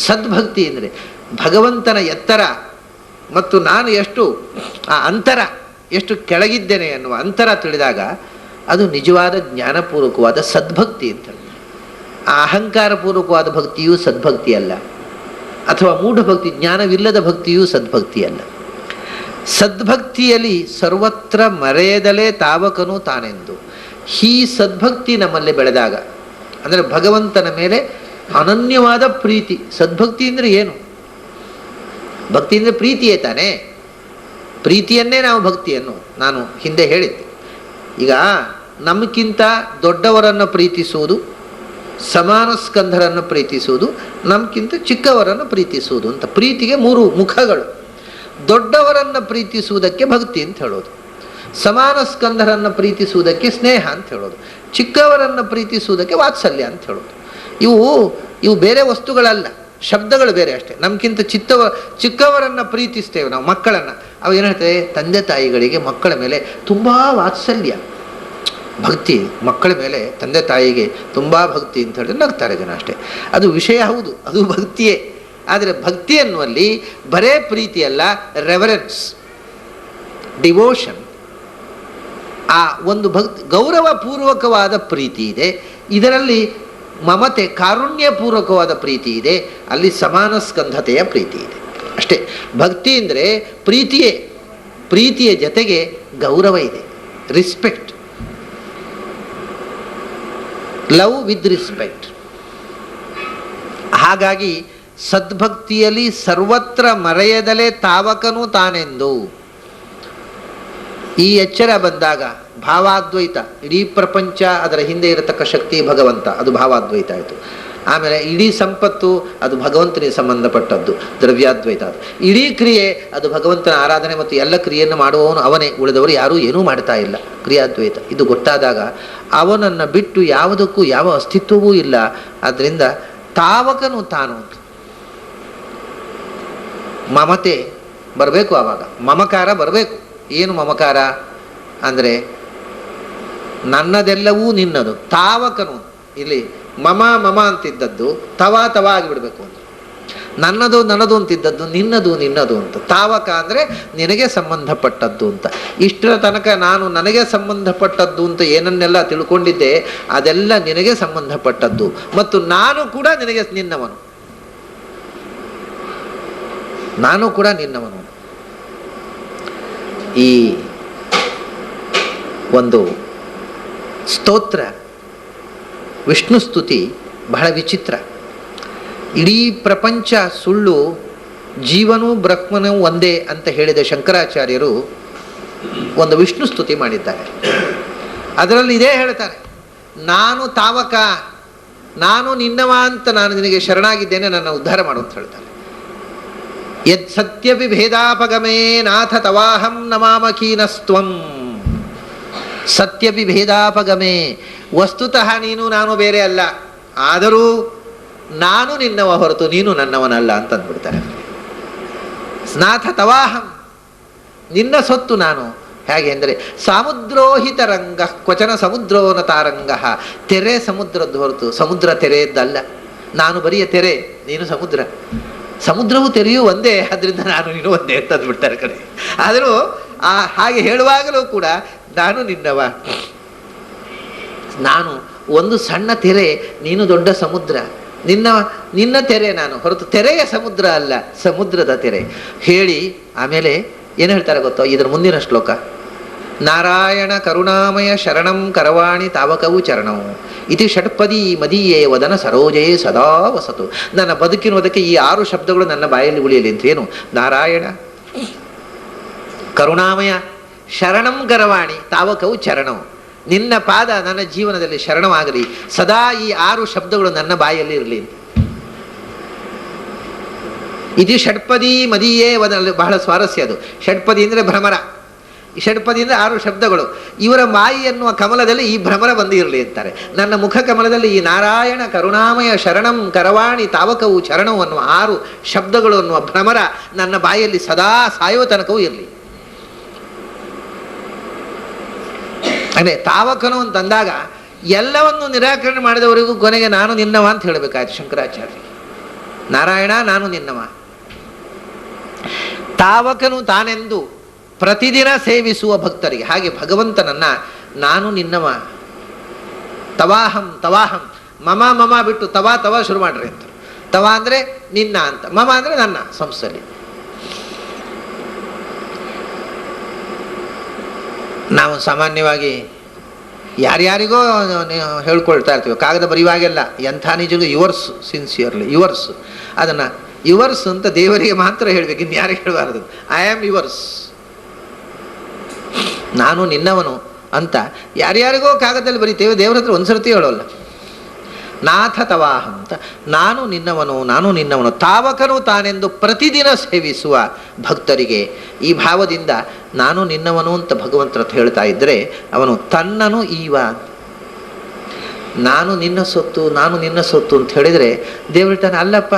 ಸದ್ಭಕ್ತಿ ಅಂದರೆ ಭಗವಂತನ ಎತ್ತರ ಮತ್ತು ನಾನು ಎಷ್ಟು ಆ ಅಂತರ, ಎಷ್ಟು ಕೆಳಗಿದ್ದೇನೆ ಅನ್ನುವ ಅಂತರ ತಿಳಿದಾಗ ಅದು ನಿಜವಾದ ಜ್ಞಾನಪೂರ್ವಕವಾದ ಸದ್ಭಕ್ತಿ ಅಂತ. ಆ ಅಹಂಕಾರಪೂರ್ವಕವಾದ ಭಕ್ತಿಯೂ ಸದ್ಭಕ್ತಿ ಅಲ್ಲ, ಅಥವಾ ಮೂಢಭಕ್ತಿ, ಜ್ಞಾನವಿಲ್ಲದ ಭಕ್ತಿಯೂ ಸದ್ಭಕ್ತಿ ಅಲ್ಲ. ಸದ್ಭಕ್ತಿಯಲ್ಲಿ ಸರ್ವತ್ರ ಮರೆಯದಲೇ ತಾವಕನು ತಾನೆಂದು. ಈ ಸದ್ಭಕ್ತಿ ನಮ್ಮಲ್ಲಿ ಬೆಳೆದಾಗ, ಅಂದರೆ ಭಗವಂತನ ಮೇಲೆ ಅನನ್ಯವಾದ ಪ್ರೀತಿ. ಸದ್ಭಕ್ತಿ ಅಂದರೆ ಏನು? ಭಕ್ತಿ ಅಂದರೆ ಪ್ರೀತಿಯೇ ತಾನೇ. ಪ್ರೀತಿಯನ್ನೇ ನಾವು ಭಕ್ತಿಯನ್ನು ನಾನು ಹಿಂದೆ ಹೇಳಿದ್ದೆ. ಈಗ ನಮಗಿಂತ ದೊಡ್ಡವರನ್ನು ಪ್ರೀತಿಸುವುದು, ಸಮಾನ ಸ್ಕಂಧರನ್ನು ಪ್ರೀತಿಸುವುದು, ನಮಗಿಂತ ಚಿಕ್ಕವರನ್ನು ಪ್ರೀತಿಸುವುದು ಅಂತ. ಪ್ರೀತಿಗೆ 3 ಮುಖಗಳು. ದೊಡ್ಡವರನ್ನು ಪ್ರೀತಿಸುವುದಕ್ಕೆ ಭಕ್ತಿ ಅಂತ ಹೇಳೋದು, ಸಮಾನ ಸ್ಕಂಧರನ್ನು ಪ್ರೀತಿಸುವುದಕ್ಕೆ ಸ್ನೇಹ ಅಂತ ಹೇಳೋದು, ಚಿಕ್ಕವರನ್ನು ಪ್ರೀತಿಸುವುದಕ್ಕೆ ವಾತ್ಸಲ್ಯ ಅಂತ ಹೇಳೋದು. ಇವು ಬೇರೆ ವಸ್ತುಗಳಲ್ಲ, ಶಬ್ದಗಳು ಬೇರೆ ಅಷ್ಟೇ. ನಮಗಿಂತ ಚಿಕ್ಕವರನ್ನು ಪ್ರೀತಿಸ್ತೇವೆ ನಾವು, ಮಕ್ಕಳನ್ನು. ಅವು ಏನು ಹೇಳ್ತೇವೆ? ತಂದೆ ತಾಯಿಗಳಿಗೆ ಮಕ್ಕಳ ಮೇಲೆ ತುಂಬ ವಾತ್ಸಲ್ಯ, ಭಕ್ತಿ. ಮಕ್ಕಳ ಮೇಲೆ ತಂದೆ ತಾಯಿಗೆ ತುಂಬ ಭಕ್ತಿ ಅಂತ ಹೇಳಿದ್ರೆ ನಗ್ತಾರೆ ಜನ ಅಷ್ಟೇ. ಅದು ವಿಷಯ ಹೌದು, ಅದು ಭಕ್ತಿಯೇ. ಆದರೆ ಭಕ್ತಿ ಅನ್ನುವಲ್ಲಿ ಬರೇ ಪ್ರೀತಿಯಲ್ಲ, ರೆವರೆನ್ಸ್, ಡಿವೋಷನ್. ಆ ಒಂದು ಗೌರವಪೂರ್ವಕವಾದ ಪ್ರೀತಿ ಇದೆ, ಇದರಲ್ಲಿ ಮಮತೆ, ಕಾರುಣ್ಯಪೂರ್ವಕವಾದ ಪ್ರೀತಿ ಇದೆ, ಅಲ್ಲಿ ಸಮಾನ ಸ್ಕಂಧತೆಯ ಪ್ರೀತಿ ಇದೆ ಅಷ್ಟೇ. ಭಕ್ತಿ ಅಂದರೆ ಪ್ರೀತಿಯೇ, ಪ್ರೀತಿಯ ಜೊತೆಗೆ ಗೌರವ ಇದೆ, ರಿಸ್ಪೆಕ್ಟ್, ಲವ್ ವಿತ್ ರಿಸ್ಪೆಕ್ಟ್. ಹಾಗಾಗಿ ಸದ್ಭಕ್ತಿಯಲ್ಲಿ ಸರ್ವತ್ರ ಮರೆಯದಲೇ ತಾವಕನು ತಾನೆಂದು ಈ ಎಚ್ಚರ ಬಂದಾಗ ಭಾವಾದ್ವೈತ, ಇಡೀ ಪ್ರಪಂಚ ಅದರ ಹಿಂದೆ ಇರತಕ್ಕ ಶಕ್ತಿ ಭಗವಂತ, ಅದು ಭಾವಾದ್ವೈತ ಆಯಿತು. ಆಮೇಲೆ ಇಡೀ ಸಂಪತ್ತು ಅದು ಭಗವಂತನಿಗೆ ಸಂಬಂಧಪಟ್ಟದ್ದು, ದ್ರವ್ಯಾದ್ವೈತ. ಅದು ಇಡೀ ಕ್ರಿಯೆ ಅದು ಭಗವಂತನ ಆರಾಧನೆ ಮತ್ತು ಎಲ್ಲ ಕ್ರಿಯೆಯನ್ನು ಮಾಡುವವನು ಅವನೇ, ಉಳಿದವರು ಯಾರೂ ಏನೂ ಮಾಡ್ತಾ ಇಲ್ಲ, ಕ್ರಿಯಾದ್ವೈತ. ಇದು ಗೊತ್ತಾದಾಗ ಅವನನ್ನು ಬಿಟ್ಟು ಯಾವುದಕ್ಕೂ ಯಾವ ಅಸ್ತಿತ್ವವೂ ಇಲ್ಲ. ಆದ್ದರಿಂದ ತಾವಕನು ತಾನು ಮಮತೆ ಬರಬೇಕು. ಆವಾಗ ಮಮಕಾರ ಬರಬೇಕು. ಏನು ಮಮಕಾರ ಅಂದರೆ ನನ್ನದೆಲ್ಲವೂ ನಿನ್ನದು. ತಾವಕನು ಇಲ್ಲಿ ಮಮ ಮಮ ಅಂತಿದ್ದದ್ದು ತವಾ ತವಾ ಆಗಿಬಿಡ್ಬೇಕು ಅಂತ. ನನ್ನದು ನನ್ನದು ಅಂತಿದ್ದದ್ದು ನಿನ್ನದು ನಿನ್ನದು ಅಂತ. ತಾವಕ ಅಂದರೆ ನಿನಗೆ ಸಂಬಂಧಪಟ್ಟದ್ದು ಅಂತ. ಇಷ್ಟರ ತನಕ ನಾನು ನನಗೆ ಸಂಬಂಧಪಟ್ಟದ್ದು ಅಂತ ಏನನ್ನೆಲ್ಲ ತಿಳ್ಕೊಂಡಿದ್ದೆ ಅದೆಲ್ಲ ನಿನಗೆ ಸಂಬಂಧಪಟ್ಟದ್ದು, ಮತ್ತು ನಾನು ಕೂಡ ನಿನಗೆ ನಿನ್ನವನು, ನಾನು ಕೂಡ ನಿನ್ನವನು. ಈ ಒಂದು ಸ್ತೋತ್ರ ವಿಷ್ಣು ಸ್ತುತಿ ಬಹಳ ವಿಚಿತ್ರ. ಇಡೀ ಪ್ರಪಂಚ ಸುಳ್ಳು, ಜೀವನೂ ಬ್ರಹ್ಮನೂ ಒಂದೇ ಅಂತ ಹೇಳಿದ ಶಂಕರಾಚಾರ್ಯರು ಒಂದು ವಿಷ್ಣು ಸ್ತುತಿ ಮಾಡಿದ್ದಾರೆ. ಅದರಲ್ಲಿ ಇದೇ ಹೇಳ್ತಾರೆ, ನಾನು ತಾವಕ, ನಾನು ನಿನ್ನವ ಅಂತ ನಾನು ನಿನಗೆ ಶರಣಾಗಿದ್ದೇನೆ, ನನ್ನ ಉದ್ಧಾರ ಮಾಡು ಅಂತ ಹೇಳ್ತಾರೆ. ಯತ್ ಸತ್ಯಪಿ ಭೇದಾಪಗಮೇ ನಾಥ ತವಾಹಂ ನಮಾಮಕೀನಸ್ತ್ವಂ. ಸತ್ಯಪಿ ಭೇದಾಪಗಮೇ, ವಸ್ತುತಃ ನೀನು ನಾನು ಬೇರೆ ಅಲ್ಲ, ಆದರೂ ನಾನು ನಿನ್ನವ ಹೊರತು ನೀನು ನನ್ನವನಲ್ಲ ಅಂತ ಅಂದ್ಬಿಡ್ತಾರೆ. ನಾಥ ತವಾಹಂ, ನಿನ್ನ ಸೊತ್ತು ನಾನು. ಹೇಗೆ ಅಂದರೆ ಸಮುದ್ರೋಹಿತ ರಂಗ ಕ್ವಚನ ಸಮುದ್ರೋನ ತಾರಂಗ. ತೆರೆ ಸಮುದ್ರದ್ದು ಹೊರತು ಸಮುದ್ರ ತೆರೆಯದ್ದಲ್ಲ. ನಾನು ಬರಿಯ ತೆರೆ, ನೀನು ಸಮುದ್ರ. ಸಮುದ್ರವು ತೆರೆಯೂ ಒಂದೇ, ಅದರಿಂದ ನಾನು ನೀನು ಒಂದೇ ಅಂತ ಅಂದ್ಬಿಡ್ತಾರೆ ಕಡೆ. ಆದರೂ ಹಾಗೆ ಹೇಳುವಾಗಲೂ ಕೂಡ ನಾನು ನಿನ್ನವ, ನಾನು ಒಂದು ಸಣ್ಣ ತೆರೆ, ನೀನು ದೊಡ್ಡ ಸಮುದ್ರ. ನಿನ್ನ ತೆರೆ ನಾನು ಹೊರತು ತೆರೆಯ ಸಮುದ್ರ ಅಲ್ಲ, ಸಮುದ್ರದ ತೆರೆ ಹೇಳಿ ಆಮೇಲೆ ಏನು ಹೇಳ್ತಾರೆ ಗೊತ್ತೋ ಇದರ ಮುಂದಿನ ಶ್ಲೋಕ. ನಾರಾಯಣ ಕರುಣಾಮಯ ಶರಣಂ ಕರವಾಣಿ ತಾವಕವು ಚರಣವು ಇತಿ ಷಟ್ಪದಿ ಮದೀಯೇ ವದನ ಸರೋಜೇ ಸದಾ ವಸತು. ನನ್ನ ಬದುಕಿನೋದಕ್ಕೆ ಈ 6 ಶಬ್ದಗಳು ನನ್ನ ಬಾಯಲ್ಲಿ ಉಳಿಯಲಿ ಅಂತ. ಏನು? ನಾರಾಯಣ ಕರುಣಾಮಯ ಶರಣಂ ಕರವಾಣಿ ತಾವಕವು ಚರಣವು. ನಿನ್ನ ಪಾದ ನನ್ನ ಜೀವನದಲ್ಲಿ ಶರಣವಾಗಲಿ, ಸದಾ ಈ 6 ಶಬ್ದಗಳು ನನ್ನ ಬಾಯಲ್ಲಿ ಇರಲಿ. ಇದು ಷಟ್ಪದಿ ಮದೀಯೇ ವದನ. ಬಹಳ ಸ್ವಾರಸ್ಯ ಅದು. ಷಟ್ಪದಿ ಅಂದರೆ ಭ್ರಮರ, ಷಟ್ಪದಿ ಅಂದರೆ 6 ಶಬ್ದಗಳು. ಇವರ ಮಾಯಿ ಎನ್ನುವ ಕಮಲದಲ್ಲಿ ಈ ಭ್ರಮರ ಬಂದು ಇರಲಿ ಅಂತಾರೆ. ನನ್ನ ಮುಖ ಕಮಲದಲ್ಲಿ ಈ ನಾರಾಯಣ ಕರುಣಾಮಯ ಶರಣಂ ಕರವಾಣಿ ತಾವಕವು ಚರಣವು ಅನ್ನುವ 6 ಶಬ್ದಗಳು ಅನ್ನುವ ಭ್ರಮರ ನನ್ನ ಬಾಯಲ್ಲಿ ಸದಾ ಸಾಯುವ ತನಕವೂ ಇರಲಿ. ಅದೇ ತಾವಕನು ಅಂತಂದಾಗ ಎಲ್ಲವನ್ನು ನಿರಾಕರಣೆ ಮಾಡಿದವರಿಗೂ ಕೊನೆಗೆ ನಾನು ನಿನ್ನವ ಅಂತ ಹೇಳಬೇಕಾಯ್ತು ಶಂಕರಾಚಾರ್ಯ. ನಾರಾಯಣ ನಾನು ನಿನ್ನವ, ತಾವಕನು ತಾನೆಂದು ಪ್ರತಿದಿನ ಸೇವಿಸುವ ಭಕ್ತರಿಗೆ. ಹಾಗೆ ಭಗವಂತನನ್ನ ನಾನು ನಿನ್ನವ, ತವಾಹಂ ತವಾಹಂ, ಮಮ ಮಮ ಬಿಟ್ಟು ತವಾ ತವಾ ಶುರು ಮಾಡ್ರಿ ಅಂತ. ತವಾ ಅಂದರೆ ನಿನ್ನ ಅಂತ, ಮಮ ಅಂದರೆ ನನ್ನ ಸಂಸ್ಥೆಯಲ್ಲಿ. ನಾವು ಸಾಮಾನ್ಯವಾಗಿ ಯಾರ್ಯಾರಿಗೋ ಹೇಳ್ಕೊಳ್ತಾ ಇರ್ತೀವಿ, ಕಾಗದ ಬರೆಯುವಾಗೆಲ್ಲ ಎಂಥ ನಿಜಗೂ ಯುವರ್ಸ್ ಸಿನ್ಸಿಯರ್ಲಿ ಯುವರ್ಸ್. ಅದನ್ನು ಯುವರ್ಸ್ ಅಂತ ದೇವರಿಗೆ ಮಾತ್ರ ಹೇಳಬೇಕು, ಇನ್ನು ಯಾರಿಗೆ ಹೇಳಬಾರದು. ಐ ಆಮ್ ಯುವರ್ಸ್, ನಾನು ನಿನ್ನವನು ಅಂತ ಯಾರ್ಯಾರಿಗೋ ಕಾಗದದಲ್ಲಿ ಬರೀತೇವೆ, ದೇವರ ಹತ್ರ ಒಂದ್ಸರ್ತಿ ಹೇಳೋಲ್ಲ. ನಾಥ ತವಾಹಂ ಅಂತ, ನಾನು ನಿನ್ನವನು ನಾನು ನಿನ್ನವನು. ತಾವಕನು ತಾನೆಂದು ಪ್ರತಿದಿನ ಸೇವಿಸುವ ಭಕ್ತರಿಗೆ ಈ ಭಾವದಿಂದ ನಾನು ನಿನ್ನವನು ಅಂತ ಭಗವಂತರ ಹೇಳ್ತಾ ಇದ್ದರೆ ಅವನು ತನ್ನನು ಈವ. ನಾನು ನಿನ್ನ ಸೊತ್ತು ನಾನು ನಿನ್ನ ಸೊತ್ತು ಅಂತ ಹೇಳಿದರೆ ದೇವರಿತಾನೆ, ಅಲ್ಲಪ್ಪ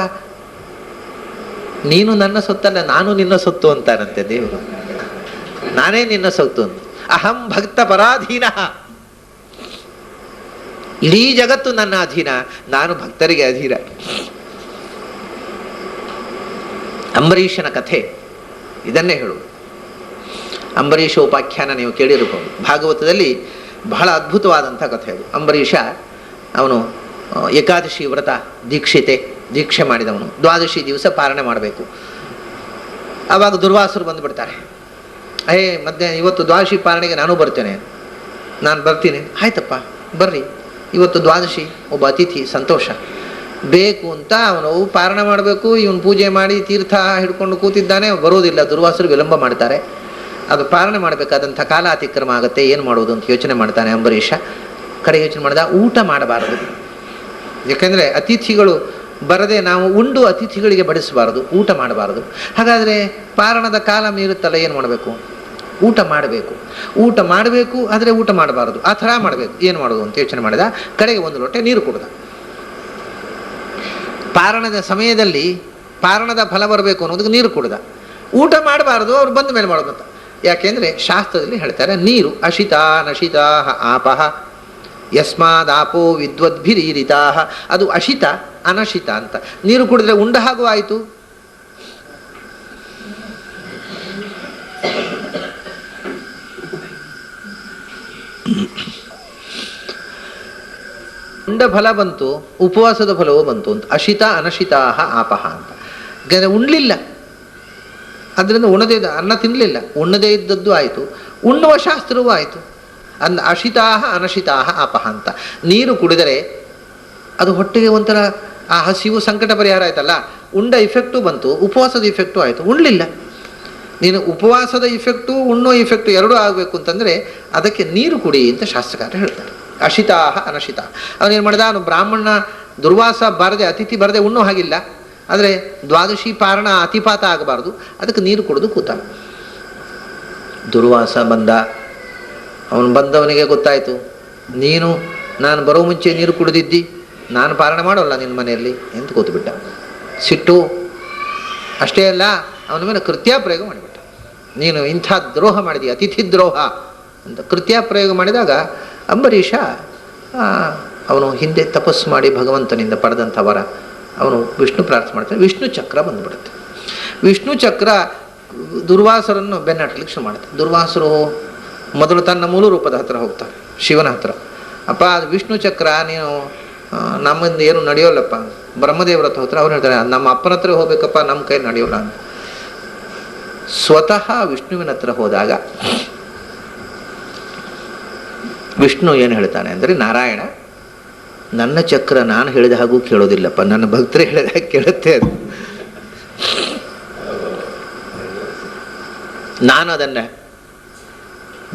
ನೀನು ನನ್ನ ಸೊತ್ತಲ್ಲ ನಾನು ನಿನ್ನ ಸೊತ್ತು ಅಂತಾನಂತೆ ದೇವರು. ನಾನೇ ನಿನ್ನ ಸೊತ್ತು ಅಂತ. ಅಹಂ ಭಕ್ತ ಪರಾಧೀನ, ಇಡೀ ಜಗತ್ತು ನನ್ನ ಅಧೀನ, ನಾನು ಭಕ್ತರಿಗೆ ಅಧೀನ. ಅಂಬರೀಷನ ಕಥೆ ಇದನ್ನೇ ಹೇಳುವುದು. ಅಂಬರೀಷ ಉಪಾಖ್ಯಾನ ನೀವು ಕೇಳಿರಬಹುದು, ಭಾಗವತದಲ್ಲಿ ಬಹಳ ಅದ್ಭುತವಾದಂಥ ಕಥೆ ಅದು. ಅಂಬರೀಷ ಅವನು ಏಕಾದಶಿ ವ್ರತ ದೀಕ್ಷೆ ಮಾಡಿದವನು. ದ್ವಾದಶಿ ದಿವಸ ಪಾರಣೆ ಮಾಡಬೇಕು. ಆವಾಗ ದುರ್ವಾಸರು ಬಂದುಬಿಡ್ತಾರೆ. ಮಧ್ಯಾಹ್ನ ಇವತ್ತು ದ್ವಾದಶಿ ಪಾರಣೆಗೆ ನಾನು ಬರ್ತೇನೆ. ನಾನು ಬರ್ತೀನಿ. ಆಯ್ತಪ್ಪ ಬರ್ರಿ, ಇವತ್ತು ದ್ವಾದಶಿ, ಒಬ್ಬ ಅತಿಥಿ ಸಂತೋಷ. ಬೇಕು ಅಂತ ಅವನು ಪಾರಣ ಮಾಡಬೇಕು, ಇವನು ಪೂಜೆ ಮಾಡಿ ತೀರ್ಥ ಹಿಡ್ಕೊಂಡು ಕೂತಿದ್ದಾನೆ, ಬರೋದಿಲ್ಲ. ದುರ್ವಾಸರು ವಿಳಂಬ ಮಾಡ್ತಾರೆ. ಅದು ಪಾಲನೆ ಮಾಡಬೇಕಾದಂಥ ಕಾಲ ಅತಿಕ್ರಮ ಆಗುತ್ತೆ, ಏನು ಮಾಡೋದು ಅಂತ ಯೋಚನೆ ಮಾಡ್ತಾನೆ ಅಂಬರೀಷ. ಕಡೆ ಯೋಚನೆ ಮಾಡಿದ, ಊಟ ಮಾಡಬಾರದು. ಯಾಕೆಂದರೆ ಅತಿಥಿಗಳು ಬರದೆ ನಾವು ಉಂಡು ಅತಿಥಿಗಳಿಗೆ ಬಡಿಸಬಾರದು, ಊಟ ಮಾಡಬಾರದು. ಹಾಗಾದರೆ ಪಾರಣದ ಕಾಲ ಮೀರುತ್ತಲ್ಲ, ಏನು ಮಾಡಬೇಕು? ಊಟ ಮಾಡಬೇಕು. ಊಟ ಮಾಡಬೇಕು, ಆದರೆ ಊಟ ಮಾಡಬಾರದು, ಆ ಥರ ಮಾಡಬೇಕು. ಏನು ಮಾಡೋದು ಅಂತ ಯೋಚನೆ ಮಾಡಿದ. ಕಡೆಗೆ ಒಂದು ಲೋಟ ನೀರು ಕುಡ್ದ. ಪಾರಣದ ಸಮಯದಲ್ಲಿ ಪಾರಣದ ಫಲ ಬರಬೇಕು ಅನ್ನೋದಕ್ಕೆ ನೀರು ಕುಡ್ದ. ಊಟ ಮಾಡಬಾರದು, ಅವ್ರು ಬಂದ ಮೇಲೆ ಮಾಡೋದಂತ. ಯಾಕೆಂದರೆ ಶಾಸ್ತ್ರದಲ್ಲಿ ಹೇಳ್ತಾರೆ, ನೀರು ಅಶಿತಾ ನಶಿತಾ ಆಪಹ ಯಸ್ಮಾದಾಪೋ ವಿದ್ವದ್ಭಿರೀರಿತಾ. ಅದು ಅಶಿತ ಅನಶಿತ ಅಂತ. ನೀರು ಕುಡಿದ್ರೆ ಉಂಡ ಹಾಗೂ ಆಯಿತು, ಉಂಡ ಫಲ ಬಂತು, ಉಪವಾಸದ ಫಲವೂ ಬಂತು ಅಂತ. ಅಶಿತ ಅನಶಿತಾ ಆಪಹ ಅಂತ. ಉಣ್ಲಿಲ್ಲ, ಅದರಿಂದ ಉಣ್ಣದೇ ಅನ್ನ ತಿನ್ನಲಿಲ್ಲ, ಉಣ್ಣದೇ ಇದ್ದದ್ದು ಆಯಿತು, ಉಣ್ಣುವ ಶಾಸ್ತ್ರವೂ ಆಯಿತು. ಅಶಿತಾ ಅನಶಿತಾ ಆಪಹ ಅಂತ. ನೀರು ಕುಡಿದರೆ ಅದು ಹೊಟ್ಟೆಗೆ ಒಂಥರ ಆ ಹಸಿವು ಸಂಕಟ ಪರಿಹಾರ ಆಯ್ತಲ್ಲ, ಉಂಡ ಇಫೆಕ್ಟು ಬಂತು, ಉಪವಾಸದ ಇಫೆಕ್ಟು ಆಯಿತು. ಉಣ್ಲಿಲ್ಲ, ನೀನು ಉಪವಾಸದ ಇಫೆಕ್ಟು ಉಣ್ಣೋ ಇಫೆಕ್ಟು ಎರಡೂ ಆಗಬೇಕು ಅಂತಂದರೆ ಅದಕ್ಕೆ ನೀರು ಕುಡಿ ಅಂತ ಶಾಸ್ತ್ರಕಾರ ಹೇಳ್ತಾರೆ. ಅಶಿತಾ ಅನಶಿತ. ಅವನೇನು ಮಾಡಿದ, ಅವನು ಬ್ರಾಹ್ಮಣ ದುರ್ವಾಸ ಬಾರದೆ, ಅತಿಥಿ ಬರದೆ ಉಣ್ಣೋ ಹಾಗಿಲ್ಲ, ಆದರೆ ದ್ವಾದಶಿ ಪಾರಣ ಅತಿಪಾತ ಆಗಬಾರ್ದು, ಅದಕ್ಕೆ ನೀರು ಕುಡಿದು ಕೂತ. ದುರ್ವಾಸ ಬಂದ. ಅವನು ಬಂದವನಿಗೆ ಗೊತ್ತಾಯಿತು, ನೀನು ನಾನು ಬರೋ ಮುಂಚೆ ನೀರು ಕುಡಿದಿದ್ದಿ, ನಾನು ಪಾರಣ ಮಾಡೋಲ್ಲ ನಿನ್ನ ಮನೆಯಲ್ಲಿ ಅಂತ ಕೂತ್ಬಿಟ್ಟ. ಸಿಟ್ಟು ಅಷ್ಟೇ ಅಲ್ಲ, ಅವನ ಮೇಲೆ ಕೃತ್ಯಾಪ್ರಯೋಗ ಮಾಡಿಬಿಟ್ಟ. ನೀನು ಇಂಥ ದ್ರೋಹ ಮಾಡಿದೀಯ, ಅತಿಥಿ ದ್ರೋಹ ಅಂತ ಕೃತ್ಯಾಪ್ರಯೋಗ ಮಾಡಿದಾಗ ಅಂಬರೀಷ ಅವನು ಹಿಂದೆ ತಪಸ್ಸು ಮಾಡಿ ಭಗವಂತನಿಂದ ಪಡೆದಂಥ ವರ, ಅವನು ವಿಷ್ಣು ಪ್ರಾರ್ಥನೆ ಮಾಡ್ತಾನೆ. ವಿಷ್ಣು ಚಕ್ರ ಬಂದುಬಿಡುತ್ತೆ. ವಿಷ್ಣು ಚಕ್ರ ದುರ್ವಾಸರನ್ನು ಬೆನ್ನಟ್ಟಲಿಕ್ಕೆ ಶುರು ಮಾಡುತ್ತೆ. ದುರ್ವಾಸರು ಮೊದಲು ತನ್ನ ಮೂಲ ರೂಪದ ಹತ್ರ ಹೋಗ್ತಾರೆ, ಶಿವನ ಹತ್ರ. ಅಪ್ಪ ಅದು ವಿಷ್ಣು ಚಕ್ರ ನೀನು ನಮ್ಮಿಂದ ಏನು ನಡೆಯೋಲ್ಲಪ್ಪ. ಬ್ರಹ್ಮದೇವರ ಹತ್ರ ಅವ್ರು ಹೇಳ್ತಾರೆ, ನಮ್ಮ ಅಪ್ಪನ ಹತ್ರ ಹೋಗ್ಬೇಕಪ್ಪ, ನಮ್ಮ ಕೈ ನಡೆಯೋಲ್ಲ ಅಂತ. ಸ್ವತಃ ವಿಷ್ಣುವಿನ ಹತ್ರ ಹೋದಾಗ ವಿಷ್ಣು ಏನು ಹೇಳ್ತಾನೆ ಅಂದರೆ, ನಾರಾಯಣ ನನ್ನ ಚಕ್ರ ನಾನು ಹೇಳಿದ ಹಾಗೂ ಕೇಳೋದಿಲ್ಲಪ್ಪ, ನನ್ನ ಭಕ್ತರು ಹೇಳಿದ ಹಾಗೆ ಕೇಳುತ್ತೆ ಅದು. ನಾನು ಅದನ್ನು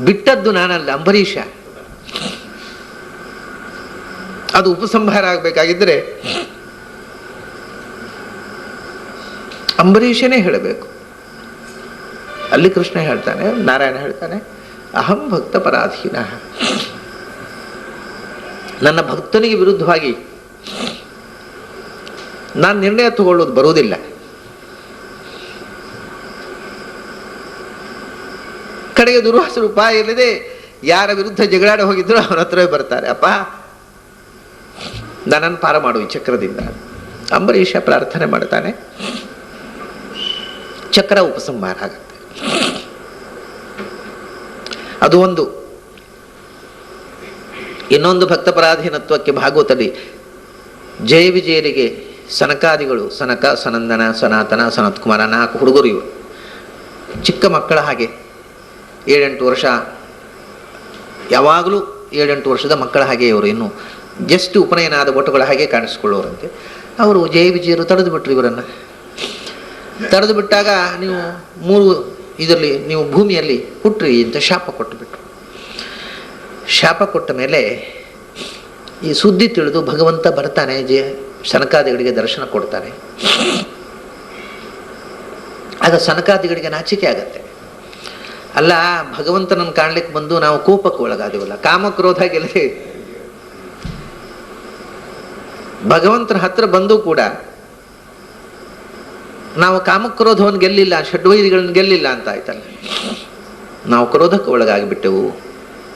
ಬಿಟ್ಟದ್ದು ನಾನಲ್ಲ, ಅಂಬರೀಷ. ಅದು ಉಪಸಂಹಾರ ಆಗಬೇಕಾಗಿದ್ದರೆ ಅಂಬರೀಷನೇ ಹೇಳಬೇಕು. ಅಲ್ಲಿ ಕೃಷ್ಣ ಹೇಳ್ತಾನೆ, ನಾರಾಯಣ ಹೇಳ್ತಾನೆ, ಅಹಂ ಭಕ್ತ ಪರಾಧೀನ. ನನ್ನ ಭಕ್ತನಿಗೆ ವಿರುದ್ಧವಾಗಿ ನಾನು ನಿರ್ಣಯ ತಗೊಳ್ಳೋದು ಬರುವುದಿಲ್ಲ. ಕಡೆಗೆ ದುರ್ವಾಸರು ಉಪಾಯ ಇಲ್ಲದೆ ಯಾರ ವಿರುದ್ಧ ಜಗಳಾಡಿ ಹೋಗಿದ್ರು ಅವನ ಹತ್ರವೇ ಬರ್ತಾರೆ, ಅಪ್ಪ ನನ್ನನ್ನು ಪಾರ ಮಾಡು ಈ ಚಕ್ರದಿಂದ. ಅಂಬರೀಷ ಪ್ರಾರ್ಥನೆ ಮಾಡ್ತಾನೆ, ಚಕ್ರ ಉಪಸಂಹಾರ ಆಗುತ್ತೆ. ಅದು ಒಂದು. ಇನ್ನೊಂದು ಭಕ್ತ ಪರಾಧೀನತ್ವಕ್ಕೆ ಭಾಗವತಲ್ಲಿ ಜಯ ವಿಜಯರಿಗೆ ಸನಕಾದಿಗಳು, ಸನಕ, ಸನಂದನ, ಸನಾತನ, ಸನತ್ಕುಮಾರ 4 ಹುಡುಗರು. ಇವರು ಚಿಕ್ಕ ಮಕ್ಕಳ ಹಾಗೆ 7-8 ವರ್ಷ, ಯಾವಾಗಲೂ 7-8 ವರ್ಷದ ಮಕ್ಕಳ ಹಾಗೆ ಇವರು, ಇನ್ನು ಜಸ್ಟ್ ಉಪನಯನ ಆದ ಒಟ್ಟುಗಳ ಹಾಗೆ ಕಾಣಿಸ್ಕೊಳ್ಳೋರಂತೆ. ಅವರು ಜಯ ವಿಜಯರು ತಡೆದು ಬಿಟ್ರು ಇವರನ್ನು. ತಡೆದು ಬಿಟ್ಟಾಗ ನೀವು 3 ಇದರಲ್ಲಿ ನೀವು ಭೂಮಿಯಲ್ಲಿ ಹುಟ್ಟ್ರಿ ಅಂತ ಶಾಪ ಕೊಟ್ಟುಬಿಟ್ರು. ಶಾಪ ಕೊಟ್ಟ ಮೇಲೆ ಈ ಸುದ್ದಿ ತಿಳಿದು ಭಗವಂತ ಬರ್ತಾನೆ, ಸನಕಾದಿಗಳಿಗೆ ದರ್ಶನ ಕೊಡ್ತಾನೆ. ಆಗ ಸನಕಾದಿಗಳಿಗೆ ನಾಚಿಕೆ ಆಗತ್ತೆ. ಅಲ್ಲ, ಭಗವಂತನನ್ನು ಕಾಣ್ಲಿಕ್ಕೆ ಬಂದು ನಾವು ಕೋಪಕ್ಕೆ ಒಳಗಾದಿವಲ್ಲ, ಕಾಮಕ್ರೋಧ ಗೆಲ್ಲದೆ ಭಗವಂತನ ಹತ್ರ ಬಂದು ಕೂಡ ನಾವು ಕಾಮಕ್ರೋಧವನ್ನು ಗೆಲ್ಲಿಲ್ಲ, ಷಡ್ವೈರಿಗಳನ್ನು ಗೆಲ್ಲಿಲ್ಲ ಅಂತ ಆಯ್ತಲ್ಲ. ನಾವು ಕ್ರೋಧಕ್ಕೆ ಒಳಗಾಗಿಬಿಟ್ಟೆವು,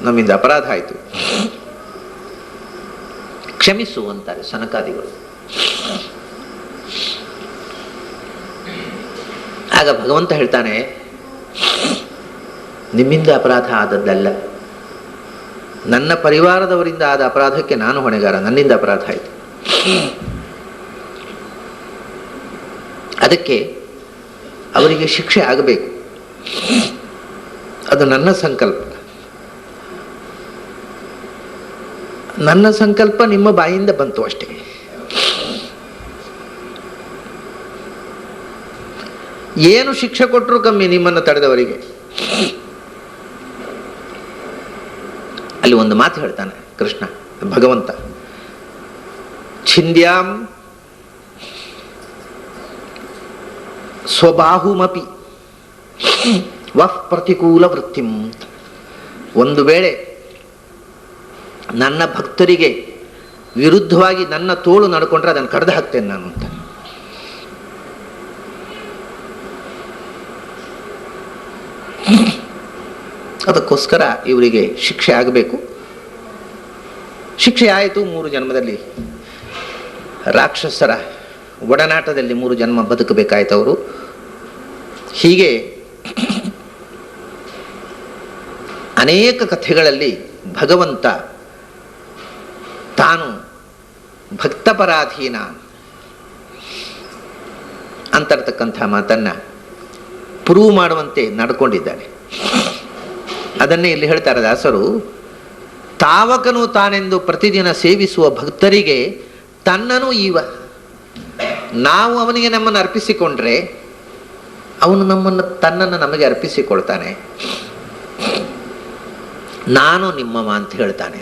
ನಮ್ಮಿಂದ ಅಪರಾಧ ಆಯಿತು, ಕ್ಷಮಿಸು ಅಂತಾರೆ ಸನಕಾದಿಗಳು. ಆಗ ಭಗವಂತ ಹೇಳ್ತಾನೆ, ನಿಮ್ಮಿಂದ ಅಪರಾಧ ಆದದ್ದಲ್ಲ, ನನ್ನ ಪರಿವಾರದವರಿಂದ ಆದ ಅಪರಾಧಕ್ಕೆ ನಾನು ಹೊಣೆಗಾರ, ನನ್ನಿಂದ ಅಪರಾಧ ಆಯಿತು. ಅದಕ್ಕೆ ಅವರಿಗೆ ಶಿಕ್ಷೆ ಆಗಬೇಕು, ಅದು ನನ್ನ ಸಂಕಲ್ಪ. ನನ್ನ ಸಂಕಲ್ಪ ನಿಮ್ಮ ಬಾಯಿಂದ ಬಂತು ಅಷ್ಟೇ. ಏನು ಶಿಕ್ಷೆ ಕೊಟ್ಟರು ಕಮ್ಮಿ ನಿಮ್ಮನ್ನು ತಡೆದವರಿಗೆ. ಅಲ್ಲಿ ಒಂದು ಮಾತು ಹೇಳ್ತಾನೆ ಕೃಷ್ಣ ಭಗವಂತ, ಛಿಂದ್ಯಾಂ ಸ್ವಬಾಹುಮಪಿ ವಃ ಪ್ರತಿಕೂಲ ವೃತ್ತಿಂ. ಒಂದು ವೇಳೆ ನನ್ನ ಭಕ್ತರಿಗೆ ವಿರುದ್ಧವಾಗಿ ನನ್ನ ತೋಳು ನಡ್ಕೊಂಡ್ರೆ ಅದನ್ನು ಕಡ್ದು ಹಾಕ್ತೇನೆ ನಾನು ಅಂತ. ಅದಕ್ಕೋಸ್ಕರ ಇವರಿಗೆ ಶಿಕ್ಷೆ ಆಗಬೇಕು. ಶಿಕ್ಷೆ ಆಯಿತು. 3 ಜನ್ಮದಲ್ಲಿ ರಾಕ್ಷಸರ ಒಡನಾಟದಲ್ಲಿ 3 ಜನ್ಮ ಬದುಕಬೇಕಾಯ್ತು ಅವರು. ಹೀಗೆ ಅನೇಕ ಕಥೆಗಳಲ್ಲಿ ಭಗವಂತ ತಾನು ಭಕ್ತಪರಾಧೀನ ಅಂತರ್ತಕ್ಕಂಥ ಮಾತನ್ನ ಪ್ರೂವ್ ಮಾಡುವಂತೆ ನಡ್ಕೊಂಡಿದ್ದಾನೆ. ಅದನ್ನೇ ಇಲ್ಲಿ ಹೇಳ್ತಾರೆ ದಾಸರು, ತಾವಕನು ತಾನೆಂದು ಪ್ರತಿದಿನ ಸೇವಿಸುವ ಭಕ್ತರಿಗೆ ತನ್ನನು ಈವ. ನಾವು ಅವನಿಗೆ ನಮ್ಮನ್ನು ಅರ್ಪಿಸಿಕೊಂಡ್ರೆ ಅವನು ತನ್ನನ್ನು ನಮಗೆ ಅರ್ಪಿಸಿಕೊಳ್ತಾನೆ. ನಾನು ನಿಮ್ಮವ ಅಂತ ಹೇಳ್ತಾನೆ.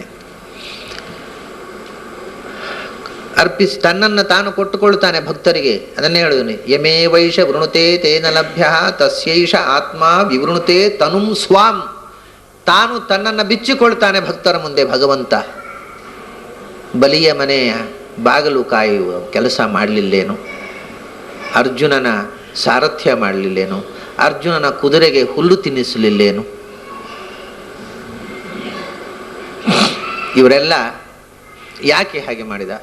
ತನ್ನನ್ನು ತಾನು ಕೊಟ್ಟುಕೊಳ್ತಾನೆ ಭಕ್ತರಿಗೆ. ಅದನ್ನೇ ಹೇಳಿದನು, ಯಮೇ ವೈಷ ವೃಣುತೆ ತೇನ ಲಭ್ಯ ತಸ್ಯೈಷ ಆತ್ಮ ವಿವೃಣುತೆ ತನುಂ ಸ್ವಾಂ. ತಾನು ತನ್ನನ್ನು ಬಿಚ್ಚಿಕೊಳ್ತಾನೆ ಭಕ್ತರ ಮುಂದೆ ಭಗವಂತ. ಬಲಿಯ ಮನೆಯ ಬಾಗಿಲು ಕಾಯುವ ಕೆಲಸ ಮಾಡಲಿಲ್ಲೇನು, ಅರ್ಜುನನ ಸಾರಥ್ಯ ಮಾಡಲಿಲ್ಲೇನು, ಅರ್ಜುನನ ಕುದುರೆಗೆ ಹುಲ್ಲು ತಿನ್ನಿಸಲಿಲ್ಲೇನು. ಇವರೆಲ್ಲ ಯಾಕೆ ಹಾಗೆ ಮಾಡಿದ?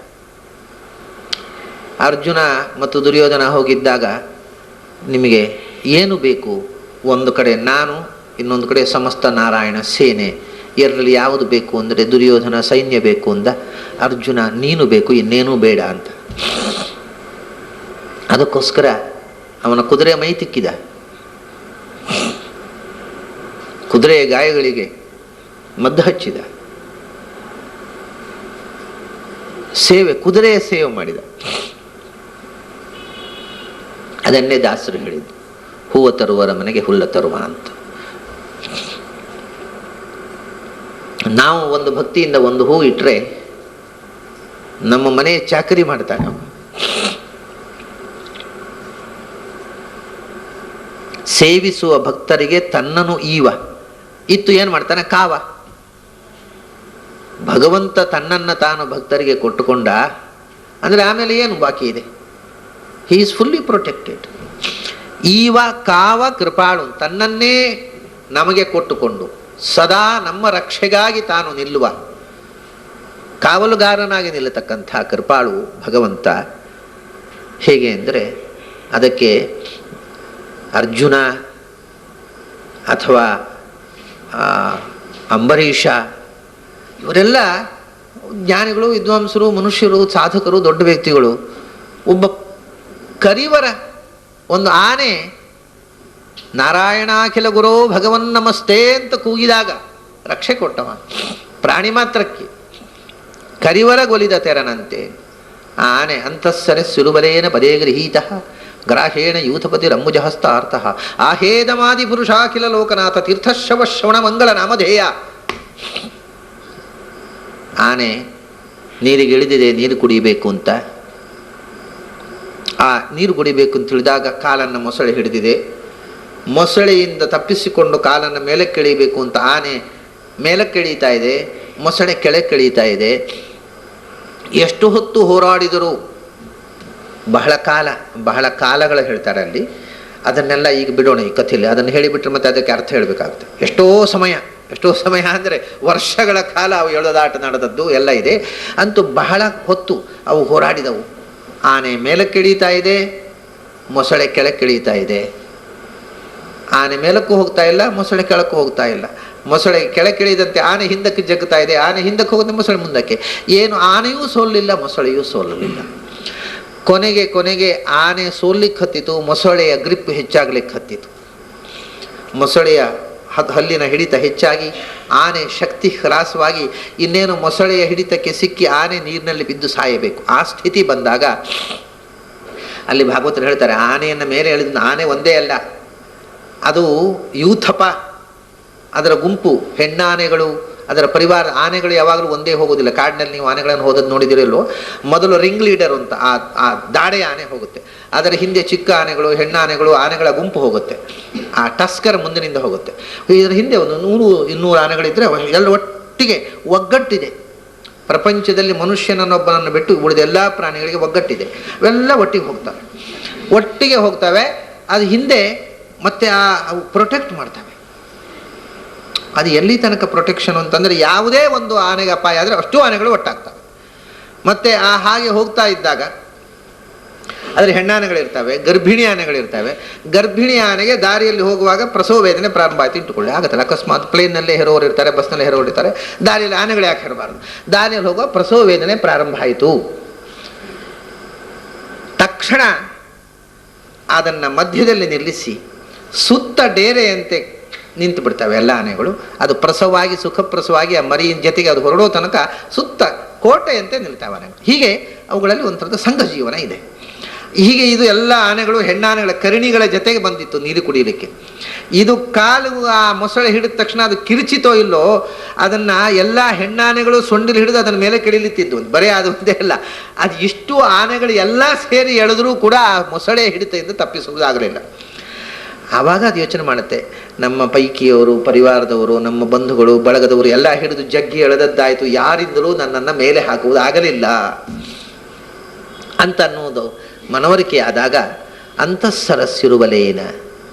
ಅರ್ಜುನ ಮತ್ತು ದುರ್ಯೋಧನ ಹೋಗಿದ್ದಾಗ ನಿಮಗೆ ಏನು ಬೇಕು? ಒಂದು ಕಡೆ ನಾನು, ಇನ್ನೊಂದು ಕಡೆ ಸಮಸ್ತ ನಾರಾಯಣ ಸೇನೆ. ಎರಡರಲ್ಲಿ ಯಾವುದು ಬೇಕು ಅಂದರೆ ದುರ್ಯೋಧನ ಸೈನ್ಯ ಬೇಕು ಅಂದ, ಅರ್ಜುನ ನೀನು ಬೇಕು ಇನ್ನೇನೂ ಬೇಡ ಅಂತ. ಅದಕ್ಕೋಸ್ಕರ ಅವನ ಕುದುರೆ ಮೈ ತಿಕ್ಕಿದ. ಕುದುರೆಯ ಗಾಯಗಳಿಗೆ ಮದ್ದು ಹಚ್ಚಿದ. ಕುದುರೆಯ ಸೇವೆ ಮಾಡಿದ. ಅದನ್ನೇ ದಾಸರು ಹೇಳಿದ್ದು, ಹೂವ ತರುವರ ಮನೆಗೆ ಹುಲ್ಲ ತರುವ ಅಂತ. ನಾವು ಒಂದು ಭಕ್ತಿಯಿಂದ ಒಂದು ಹೂ ಇಟ್ಟರೆ ನಮ್ಮ ಮನೆ ಚಾಕರಿ ಮಾಡ್ತಾನೆ. ಸೇವಿಸುವ ಭಕ್ತರಿಗೆ ತನ್ನನು ಈವ ಇತ್ತು ಏನು ಮಾಡ್ತಾನೆ? ಕಾವ. ಭಗವಂತ ತನ್ನನ್ನು ತಾನು ಭಕ್ತರಿಗೆ ಕೊಟ್ಟುಕೊಂಡ ಅಂದರೆ ಆಮೇಲೆ ಏನು ಬಾಕಿ ಇದೆ? He is fully protected. ಈವ ಕಾವ ಕೃಪಾಳು, ತನ್ನನ್ನೇ ನಮಗೆ ಕೊಟ್ಟುಕೊಂಡು ಸದಾ ನಮ್ಮ ರಕ್ಷೆಗಾಗಿ ತಾನು ನಿಲ್ಲುವ ಕಾವಲುಗಾರನಾಗಿ ನಿಲ್ಲತಕ್ಕಂಥ ಕೃಪಾಳು ಭಗವಂತ. ಹೇಗೆ ಅಂದರೆ ಅದಕ್ಕೆ ಅರ್ಜುನ ಅಥವಾ ಅಂಬರೀಷ ಇವರೆಲ್ಲ ಜ್ಞಾನಿಗಳು, ವಿದ್ವಾಂಸರು, ಮನುಷ್ಯರು, ಸಾಧಕರು, ದೊಡ್ಡ ವ್ಯಕ್ತಿಗಳು. ಒಬ್ಬ ಕರಿವರ ಒಂದು ಆನೆ ನಾರಾಯಣಾಖಿಲ ಗುರೋ ಭಗವನ್ ನಮಸ್ತೆ ಅಂತ ಕೂಗಿದಾಗ ರಕ್ಷೆ ಕೊಟ್ಟವ. ಪ್ರಾಣಿ ಮಾತ್ರಕ್ಕೆ ಕರಿವರ ಗೊಲಿದ ತೆರನಂತೆ ಆ ಆನೆ ಅಂತಸ್ಸರೆ ಸುರುಬಲೇನ ಪದೇ ಗೃಹೀತ ಗ್ರಾಹೇಣ ಯೂಥಪತಿ ರಂಬುಜಹಸ್ತಾರ್ಥ ಆಹೇದಮಾದಿ ಪುರುಷಾಖಿಲ ಲೋಕನಾಥ ತೀರ್ಥಶವ ಶ್ರವಣ ಮಂಗಳ ನಾಮಧೇಯ. ಆನೆ ನೀರಿಗೆ ಇಳಿದಿದೆ, ನೀರು ಕುಡಿಯಬೇಕು ಅಂತ. ಆ ನೀರು ಕುಡಿಬೇಕು ಅಂತ ತಿಳಿದಾಗ ಕಾಲನ್ನು ಮೊಸಳೆ ಹಿಡಿದಿದೆ. ಮೊಸಳೆಯಿಂದ ತಪ್ಪಿಸಿಕೊಂಡು ಕಾಲನ್ನು ಮೇಲಕ್ಕೆ ಎಳೀಬೇಕು ಅಂತ ಆನೆ ಮೇಲಕ್ಕೆ ಎಳೀತಾ ಇದೆ, ಮೊಸಳೆ ಕೆಳಕ್ಕೆ ಎಳೀತಾ ಇದೆ. ಎಷ್ಟು ಹೊತ್ತು ಹೋರಾಡಿದರೂ ಬಹಳ ಕಾಲಗಳು ಹೇಳ್ತಾರೆ ಅಲ್ಲಿ. ಅದನ್ನೆಲ್ಲ ಈಗ ಬಿಡೋಣ ಈ ಕಥೆಯಲ್ಲಿ. ಅದನ್ನು ಹೇಳಿಬಿಟ್ರೆ ಮತ್ತೆ ಅದಕ್ಕೆ ಅರ್ಥ ಹೇಳಬೇಕಾಗುತ್ತೆ. ಎಷ್ಟೋ ಸಮಯ ಅಂದರೆ ವರ್ಷಗಳ ಕಾಲ ಅವು ಎಳೆದಾಟ ನಡೆದದ್ದು ಎಲ್ಲ ಇದೆ. ಅಂತೂ ಬಹಳ ಹೊತ್ತು ಅವು ಹೋರಾಡಿದವು. ಆನೆ ಮೇಲಕ್ಕೆ ಇಳೀತಾ ಇದೆ, ಮೊಸಳೆ ಕೆಳಕ್ಕೆ ಇಳೀತಾ ಇದೆ. ಆನೆ ಮೇಲಕ್ಕೂ ಹೋಗ್ತಾ ಇಲ್ಲ, ಮೊಸಳೆ ಕೆಳಕ್ಕೂ ಹೋಗ್ತಾ ಇಲ್ಲ. ಮೊಸಳೆ ಕೆಳಕ್ಕೆ ಇಳಿದಂತೆ ಆನೆ ಹಿಂದಕ್ಕೆ ಜಗ್ತಾ ಇದೆ, ಆನೆ ಹಿಂದಕ್ಕೆ ಹೋಗುತ್ತೆ, ಮೊಸಳೆ ಮುಂದಕ್ಕೆ. ಏನು ಆನೆಯೂ ಸೋಲಿಲ್ಲ, ಮೊಸಳೆಯೂ ಸೋಲಲಿಲ್ಲ. ಕೊನೆಗೆ ಆನೆ ಸೋಲಿಕ್ಕೆ ಹತ್ತಿತು, ಮೊಸಳೆಯ ಗ್ರಿಪ್ ಹೆಚ್ಚಾಗ್ಲಿಕ್ಕೆ ಹತ್ತಿತು. ಮೊಸಳೆಯ ಹಲ್ಲಿನ ಹಿಡಿತ ಹೆಚ್ಚಾಗಿ ಆನೆ ಶಕ್ತಿ ಹ್ರಾಸವಾಗಿ ಇನ್ನೇನು ಮೊಸಳೆಯ ಹಿಡಿತಕ್ಕೆ ಸಿಕ್ಕಿ ಆನೆ ನೀರಿನಲ್ಲಿ ಬಿದ್ದು ಸಾಯಬೇಕು. ಆ ಸ್ಥಿತಿ ಬಂದಾಗ ಅಲ್ಲಿ ಭಾಗವತರು ಹೇಳ್ತಾರೆ, ಆನೆಯನ್ನು ಮೇಲೆ ಎಳೆದ ಆನೆ ಒಂದೇ ಅಲ್ಲ, ಅದು ಯೂಥಪ, ಅದರ ಗುಂಪು, ಹೆಣ್ಣಾನೆಗಳು, ಅದರ ಪರಿವಾರ. ಆನೆಗಳು ಯಾವಾಗಲೂ ಒಂದೇ ಹೋಗೋದಿಲ್ಲ. ಕಾಡಿನಲ್ಲಿ ನೀವು ಆನೆಗಳನ್ನು ಹೋದದ್ದು ನೋಡಿದಿರಲ್ಲೋ, ಮೊದಲು ರಿಂಗ್ ಲೀಡರ್ ಅಂತ ಆ ದಾಡೆ ಆನೆ ಹೋಗುತ್ತೆ, ಅದರ ಹಿಂದೆ ಚಿಕ್ಕ ಆನೆಗಳು, ಹೆಣ್ಣಾನೆಗಳು, ಆನೆಗಳ ಗುಂಪು ಹೋಗುತ್ತೆ, ಆ ಟಸ್ಕರ್ ಮುಂದಿನಿಂದ ಹೋಗುತ್ತೆ. ಇದರ ಹಿಂದೆ ಒಂದು 100-200 ಆನೆಗಳಿದ್ದರೆ ಎಲ್ಲ ಒಟ್ಟಿಗೆ ಒಗ್ಗಟ್ಟಿದೆ. ಪ್ರಪಂಚದಲ್ಲಿ ಮನುಷ್ಯನನ್ನೊಬ್ಬನನ್ನು ಬಿಟ್ಟು ಉಳಿದ ಎಲ್ಲ ಪ್ರಾಣಿಗಳಿಗೆ ಒಗ್ಗಟ್ಟಿದೆ. ಅವೆಲ್ಲ ಒಟ್ಟಿಗೆ ಹೋಗ್ತವೆ. ಅದು ಹಿಂದೆ ಮತ್ತೆ ಅವು ಪ್ರೊಟೆಕ್ಟ್ ಮಾಡ್ತವೆ. ಅದು ಎಲ್ಲಿ ತನಕ ಪ್ರೊಟೆಕ್ಷನ್ ಅಂತಂದರೆ, ಯಾವುದೇ ಒಂದು ಆನೆಗೆ ಅಪಾಯ ಆದರೆ ಅಷ್ಟು ಆನೆಗಳು ಒಟ್ಟಾಗ್ತವೆ. ಮತ್ತು ಹಾಗೆ ಹೋಗ್ತಾ ಇದ್ದಾಗ ಅದರ ಹೆಣ್ಣಾನೆಗಳಿರ್ತವೆ, ಗರ್ಭಿಣಿ ಆನೆಗಳಿರ್ತವೆ. ಗರ್ಭಿಣಿ ಆನೆಗೆ ದಾರಿಯಲ್ಲಿ ಹೋಗುವಾಗ ಪ್ರಸವ ವೇದನೆ ಪ್ರಾರಂಭ ಆಯಿತು ಇಟ್ಟುಕೊಳ್ಳಿ, ಆಗುತ್ತಲ್ಲ. ಅಕಸ್ಮಾತ್ ಪ್ಲೇನ್ನಲ್ಲೇ ಹೆರೋರು ಇರ್ತಾರೆ, ಬಸ್ನಲ್ಲಿ ಹೆರೋರು ಇರ್ತಾರೆ, ದಾರಿಯಲ್ಲಿ ಆನೆಗಳು ಯಾಕೆ ಹೆರಬಾರ್ದು? ದಾರಿಯಲ್ಲಿ ಹೋಗುವ ಪ್ರಸವ ವೇದನೆ ಪ್ರಾರಂಭ ಆಯಿತು. ತಕ್ಷಣ ಅದನ್ನು ಮಧ್ಯದಲ್ಲಿ ನಿಲ್ಲಿಸಿ ಸುತ್ತ ಡೇರೆಯಂತೆ ನಿಂತು ಬಿಡ್ತವೆ ಎಲ್ಲ ಆನೆಗಳು. ಅದು ಪ್ರಸವವಾಗಿ, ಸುಖಪ್ರಸವಾಗಿ ಆ ಮರಿಯ ಜೊತೆಗೆ ಅದು ಹೊರಡೋ ತನಕ ಸುತ್ತ ಕೋಟೆಯಂತೆ ನಿಲ್ತಾವೆ ಆನೆಗಳು. ಹೀಗೆ ಅವುಗಳಲ್ಲಿ ಒಂಥರದ ಸಂಘ ಜೀವನ ಇದೆ. ಹೀಗೆ ಇದು ಎಲ್ಲ ಆನೆಗಳು ಹೆಣ್ಣಾನೆಗಳ ಕರಿಣಿಗಳ ಜೊತೆಗೆ ಬಂದಿತ್ತು ನೀರು ಕುಡಿಯಲಿಕ್ಕೆ. ಇದು ಕಾಲು ಆ ಮೊಸಳೆ ಹಿಡಿದ ತಕ್ಷಣ ಅದು ಕಿರಿಚಿತೋ ಇಲ್ಲೋ, ಅದನ್ನು ಎಲ್ಲ ಹೆಣ್ಣಾನೆಗಳು ಸೊಂಡಿಲು ಹಿಡಿದು ಅದನ್ನ ಮೇಲೆ ಕೆಳಿಲಿತ್ತಿದ್ದು. ಬರೀ ಅದು ಒಂದೇ ಅಲ್ಲ, ಅದು ಇಷ್ಟು ಆನೆಗಳು ಎಲ್ಲ ಸೇರಿ ಎಳೆದರೂ ಕೂಡ ಆ ಮೊಸಳೆ ಹಿಡಿತದಿಂದ ತಪ್ಪಿಸುವುದಾಗಲಿಲ್ಲ. ಆವಾಗ ಅದು ಯೋಚನೆ ಮಾಡುತ್ತೆ, ನಮ್ಮ ಪೈಕಿಯವರು, ಪರಿವಾರದವರು, ನಮ್ಮ ಬಂಧುಗಳು, ಬಳಗದವರು ಎಲ್ಲ ಹಿಡಿದು ಜಗ್ಗಿ ಎಳೆದದ್ದಾಯಿತು, ಯಾರಿಂದಲೂ ನನ್ನನ್ನು ಮೇಲೆ ಹಾಕುವುದಾಗಲಿಲ್ಲ ಅಂತ ಅನ್ನೋದು ಮನವರಿಕೆ ಆದಾಗ, ಅಂತಃಸರಸ್ಸಿರುವಲೇನ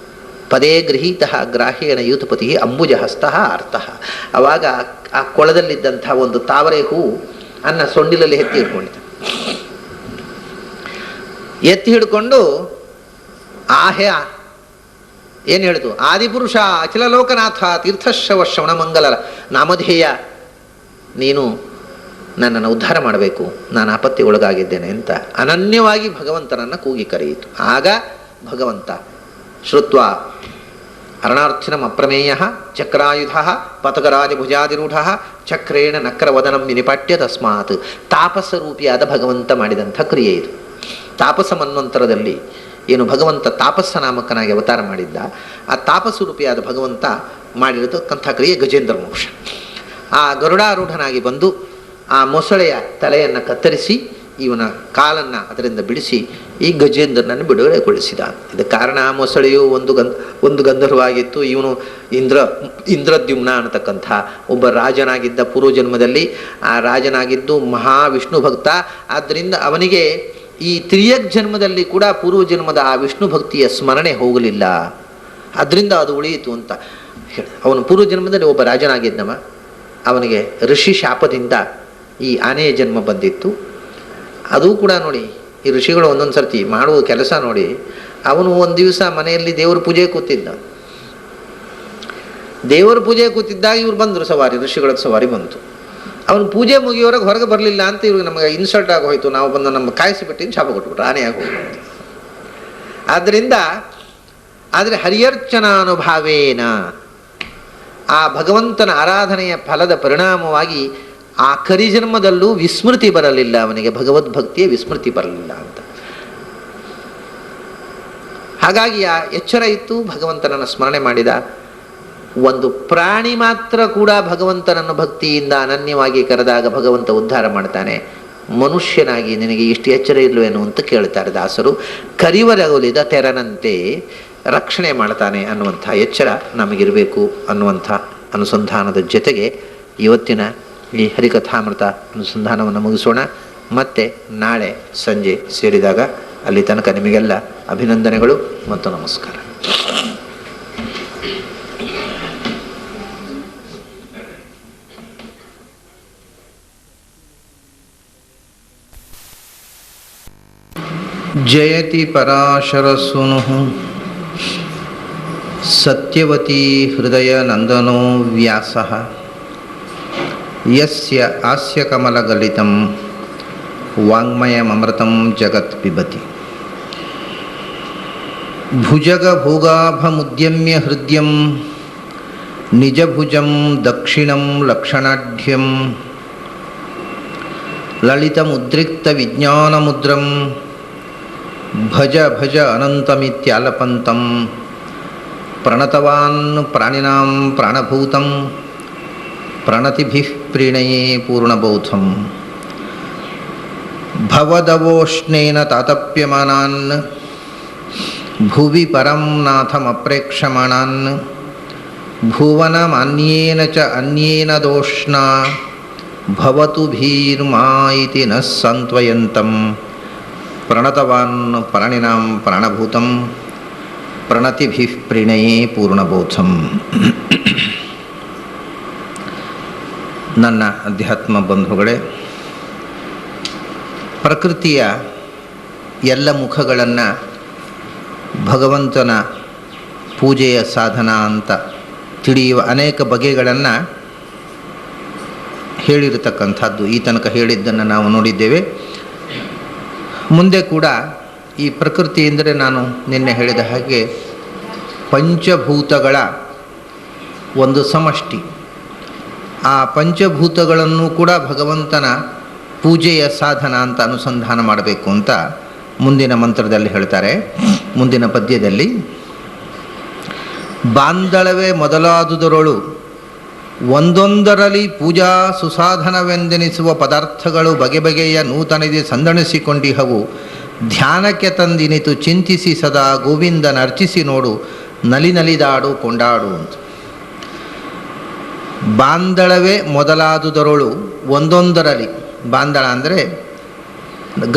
ಪದೇ ಗೃಹೀತ ಗ್ರಾಹ್ಯೇಣ ಯೂಥಪತಿ ಅಂಬುಜಹಸ್ತ ಅರ್ಥಃ. ಆವಾಗ ಆ ಕೊಳದಲ್ಲಿದ್ದಂಥ ಒಂದು ತಾವರೆ ಹೂ ಅನ್ನ ಸೊಂಡಿಲಲ್ಲಿ ಎತ್ತಿ ಹಿಡ್ಕೊಂಡು ಏನು ಹೇಳಿತು? ಆದಿಪುರುಷ ಅಖಿಲ ಲೋಕನಾಥ ತೀರ್ಥಶವ ಶ್ರವಣ ಮಂಗಲ ನಾಮಧೇಯ, ನೀನು ನನ್ನನ್ನು ಉದ್ಧಾರ ಮಾಡಬೇಕು, ನಾನು ಆಪತ್ತಿಗೆ ಒಳಗಾಗಿದ್ದೇನೆ ಅಂತ ಅನನ್ಯವಾಗಿ ಭಗವಂತನನ್ನು ಕೂಗಿ ಕರೆಯಿತು. ಆಗ ಭಗವಂತ ಶ್ರುತ್ವ ಅರಣಾರ್ಥಿನಂ ಅಪ್ರಮೇಯ ಚಕ್ರಾಯುಧ ಪತಕರಾಜಭುಜಾದಿರೂಢ ಚಕ್ರೇಣ ನಕ್ರವದನಂ ವಿನಿಪಾಟ್ಯ ತಸ್ಮಾತ್. ತಾಪಸ್ಸರೂಪಿಯಾದ ಭಗವಂತ ಮಾಡಿದಂಥ ಕ್ರಿಯೆ ಇದು. ತಾಪಸ ಮನ್ವಂತರದಲ್ಲಿ ಏನು ಭಗವಂತ ತಾಪಸ್ಸ ನಾಮಕನಾಗಿ ಅವತಾರ ಮಾಡಿದ್ದ, ಆ ತಾಪಸ್ವರೂಪಿಯಾದ ಭಗವಂತ ಮಾಡಿರತಕ್ಕಂಥ ಕ್ರಿಯೆ ಗಜೇಂದ್ರ ಮೋಕ್ಷ. ಆ ಗರುಡಾರೂಢನಾಗಿ ಬಂದು ಆ ಮೊಸಳೆಯ ತಲೆಯನ್ನು ಕತ್ತರಿಸಿ ಇವನ ಕಾಲನ್ನು ಅದರಿಂದ ಬಿಡಿಸಿ ಈ ಗಜೇಂದ್ರನನ್ನು ಬಿಡುಗಡೆಗೊಳಿಸಿದ. ಇದಕ್ಕೆ ಕಾರಣ ಆ ಮೊಸಳೆಯು ಒಂದು ಗಂಧರ್ವಾಗಿತ್ತು. ಇವನು ಇಂದ್ರದ್ಯುಮ್ನ ಅನ್ನತಕ್ಕಂಥ ಒಬ್ಬ ರಾಜನಾಗಿದ್ದ ಪೂರ್ವಜನ್ಮದಲ್ಲಿ. ಆ ರಾಜನಾಗಿದ್ದು ಮಹಾವಿಷ್ಣು ಭಕ್ತ. ಆದ್ದರಿಂದ ಅವನಿಗೆ ಈ ತಿರ್ಯಕ್ ಜನ್ಮದಲ್ಲಿ ಕೂಡ ಪೂರ್ವಜನ್ಮದ ಆ ವಿಷ್ಣು ಭಕ್ತಿಯ ಸ್ಮರಣೆ ಹೋಗಲಿಲ್ಲ, ಅದರಿಂದ ಅದು ಉಳಿಯಿತು ಅಂತ ಹೇಳಿ. ಅವನು ಪೂರ್ವಜನ್ಮದಲ್ಲಿ ಒಬ್ಬ ರಾಜನಾಗಿದ್ದವ, ಅವನಿಗೆ ಋಷಿ ಶಾಪದಿಂದ ಈ ಆನೆಯ ಜನ್ಮ ಬಂದಿತ್ತು. ಅದು ಕೂಡ ನೋಡಿ, ಈ ಋಷಿಗಳು ಒಂದೊಂದು ಸರ್ತಿ ಮಾಡುವ ಕೆಲಸ ನೋಡಿ. ಅವನು ಒಂದು ದಿವಸ ಮನೆಯಲ್ಲಿ ದೇವರ ಪೂಜೆ ಕೂತಿದ್ದ. ದೇವರ ಪೂಜೆ ಕೂತಿದ್ದಾಗ ಇವ್ರು ಬಂದರು, ಸವಾರಿ, ಋಷಿಗಳ ಸವಾರಿ ಬಂತು. ಅವನು ಪೂಜೆ ಮುಗಿಯೋವರೆಗೆ ಹೊರಗೆ ಬರಲಿಲ್ಲ ಅಂತ ಇವ್ರಿಗೆ ನಮಗೆ ಇನ್ಸಲ್ಟ್ ಆಗಿ ಹೋಯ್ತು. ನಾವು ಬಂದು ನಮ್ಮ ಕಾಯಿಸಿಬಿಟ್ಟು ಶಾಪ ಕೊಟ್ಬಿಟ್ರು, ಆನೆಯಾಗಿ ಹೋಗ್ಬಿಟ್ಟು. ಆದ್ದರಿಂದ ಆದರೆ ಹರಿಯರ್ಚನಾನುಭಾವೇನ ಆ ಭಗವಂತನ ಆರಾಧನೆಯ ಫಲದ ಪರಿಣಾಮವಾಗಿ ಆ ಕರಿಜನ್ಮದಲ್ಲೂ ವಿಸ್ಮೃತಿ ಬರಲಿಲ್ಲ ಅವನಿಗೆ, ಭಗವದ್ಭಕ್ತಿಯ ವಿಸ್ಮೃತಿ ಬರಲಿಲ್ಲ ಅಂತ. ಹಾಗಾಗಿ ಆ ಎಚ್ಚರ ಇತ್ತು, ಭಗವಂತನನ್ನು ಸ್ಮರಣೆ ಮಾಡಿದ. ಒಂದು ಪ್ರಾಣಿ ಮಾತ್ರ ಕೂಡ ಭಗವಂತನನ್ನು ಭಕ್ತಿಯಿಂದ ಅನನ್ಯವಾಗಿ ಕರೆದಾಗ ಭಗವಂತ ಉದ್ಧಾರ ಮಾಡ್ತಾನೆ. ಮನುಷ್ಯನಾಗಿ ನಿನಗೆ ಇಷ್ಟು ಎಚ್ಚರ ಇಲ್ಲವೇನು ಅಂತ ಕೇಳ್ತಾರೆ ದಾಸರು. ಕರಿವರಗೊಲಿದ ತೆರನಂತೆ ರಕ್ಷಣೆ ಮಾಡ್ತಾನೆ ಅನ್ನುವಂಥ ಎಚ್ಚರ ನಮಗಿರಬೇಕು ಅನ್ನುವಂಥ ಅನುಸಂಧಾನದ ಜೊತೆಗೆ ಇವತ್ತಿನ ಈ ಹರಿಕಥಾಮೃತ ಅನುಸಂಧಾನವನ್ನು ಮುಗಿಸೋಣ. ಮತ್ತೆ ನಾಳೆ ಸಂಜೆ ಸೇರಿದಾಗ ಅಲ್ಲಿ ತನಕ ನಿಮಗೆಲ್ಲ ಅಭಿನಂದನೆಗಳು ಮತ್ತು ನಮಸ್ಕಾರ. ಜಯತಿ ಪರಾಶರಸೂನು ಸತ್ಯವತಿ ಹೃದಯ ನಂದನೋ ವ್ಯಾಸಃ ಯಸ್ಯ ಹಾಸ್ಯಕಮಲಗಲಿತಂ ವಾಂಗ್ಮಯಮೃತಂ ಜಗತ್ ಪಿಬತಿ. ಭುಜಗಭೋಗಾಭಮುದ್ಯಮ್ಯ ಹೃದ್ಯಂ ನಿಜಭುಜಂ ದಕ್ಷಿಣಂ ಲಕ್ಷಣಾಢ್ಯಂ ಲಲಿತಮುದ್ರಿಕ್ತ ವಿಜ್ಞಾನಮುದ್ರಂ ಭಜ ಭಜ ಅನಂತಮಿತ್ಯಾಲಪಂತಂ ಪ್ರಣತವಾನ್ ಪ್ರಾಣಿನಾಂ ಪ್ರಾಣಭೂತಂ ಪ್ರಣತಿಭಿಃ ಪ್ರೀಣಯೇ ಪೂರ್ಣಬೋಧಂ ಭವದವೋಷ್ಣೇನ ತಾತಪ್ಯಮಾನಾನ್ ಭುವಿ ಪರಂ ನಾಥಮಪ್ರೇಕ್ಷಮಾಣಾನ್ ಭುವನಮನ್ಯೇನ ಚ ಅನ್ಯೇನ ದೋಷ್ಣಾ ಭವತು ಭೀರ್ಮಾ ಇತಿ ನ ಸಾಂತ್ವಯಂತಂ ಪ್ರಣತವಾನ್ ಪ್ರಾಣಿನಾಂ ಪ್ರಾಣಭೂತಂ ಪ್ರಣತಿಭಿಃ ಪ್ರೀಣಯೇ ಪೂರ್ಣಬೋಧಂ. ನನ್ನ ಅಧ್ಯಾತ್ಮ ಬಂಧುಗಳೇ, ಪ್ರಕೃತಿಯ ಎಲ್ಲ ಮುಖಗಳನ್ನು ಭಗವಂತನ ಪೂಜೆಯ ಸಾಧನ ಅಂತ ತಿಳಿಯುವ ಅನೇಕ ಬಗೆಗಳನ್ನು ಹೇಳಿರತಕ್ಕಂಥದ್ದು ಈ ತನಕ ಹೇಳಿದ್ದನ್ನು ನಾವು ನೋಡಿದ್ದೇವೆ. ಮುಂದೆ ಕೂಡ ಈ ಪ್ರಕೃತಿ ಎಂದರೆ ನಾನು ನಿನ್ನೆ ಹೇಳಿದ ಹಾಗೆ ಪಂಚಭೂತಗಳ ಒಂದು ಸಮಷ್ಟಿ. ಆ ಪಂಚಭೂತಗಳನ್ನು ಕೂಡ ಭಗವಂತನ ಪೂಜೆಯ ಸಾಧನ ಅಂತ ಅನುಸಂಧಾನ ಮಾಡಬೇಕು ಅಂತ ಮುಂದಿನ ಮಂತ್ರದಲ್ಲಿ ಹೇಳ್ತಾರೆ. ಮುಂದಿನ ಪದ್ಯದಲ್ಲಿ ಬಾಂದಳವೇ ಮೊದಲಾದುದರೊಳು ಒಂದೊಂದರಲ್ಲಿ ಪೂಜಾ ಸುಸಾಧನವೆಂದೆನಿಸುವ ಪದಾರ್ಥಗಳು ಬಗೆ ಬಗೆಯ ನೂತನದಿ ಸಂದಣಿಸಿಕೊಂಡಿಹವು. ಧ್ಯಾನಕ್ಕೆ ತಂದಿನಿತು ಚಿಂತಿಸಿ ಸದಾ ಗೋವಿಂದನ ಅರ್ಚಿಸಿ ನೋಡು, ನಲಿ ನಲಿದಾಡು ಕೊಂಡಾಡು ಅಂತ. ಬಾಂದಳವೇ ಮೊದಲಾದುದರೊಳು ಒಂದೊಂದರಲ್ಲಿ, ಬಾಂದಳ ಅಂದರೆ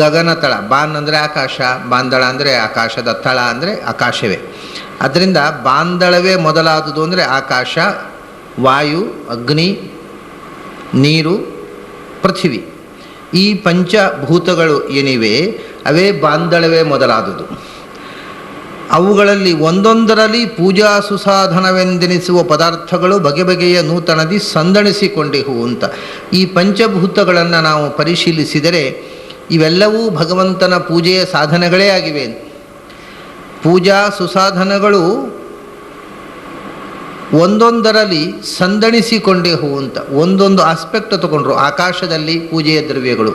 ಗಗನತಳ, ಬಾನ್ ಅಂದರೆ ಆಕಾಶ, ಬಾಂದಳ ಅಂದರೆ ಆಕಾಶದ ತಳ ಅಂದರೆ ಆಕಾಶವೇ. ಅದರಿಂದ ಬಾಂದಳವೇ ಮೊದಲಾದುದು ಅಂದರೆ ಆಕಾಶ, ವಾಯು, ಅಗ್ನಿ, ನೀರು, ಪೃಥ್ವಿ. ಈ ಪಂಚಭೂತಗಳು ಏನಿವೆ ಅವೇ ಬಾಂದಳವೇ ಮೊದಲಾದುದು. ಅವುಗಳಲ್ಲಿ ಒಂದೊಂದರಲ್ಲಿ ಪೂಜಾ ಸುಸಾಧನವೆಂದೆನಿಸುವ ಪದಾರ್ಥಗಳು ಬಗೆ ಬಗೆಯ ನೂತನದಿ ಸಂದಣಿಸಿಕೊಂಡಿಹು ಅಂತ. ಈ ಪಂಚಭೂತಗಳನ್ನು ನಾವು ಪರಿಶೀಲಿಸಿದರೆ ಇವೆಲ್ಲವೂ ಭಗವಂತನ ಪೂಜೆಯ ಸಾಧನಗಳೇ ಆಗಿವೆ. ಪೂಜಾ ಸುಸಾಧನಗಳು ಒಂದೊಂದರಲ್ಲಿ ಸಂದಣಿಸಿಕೊಂಡಿಹು ಅಂತ. ಒಂದೊಂದು ಆಸ್ಪೆಕ್ಟ್ ತಗೊಂಡ್ರು. ಆಕಾಶದಲ್ಲಿ ಪೂಜೆಯ ದ್ರವ್ಯಗಳು,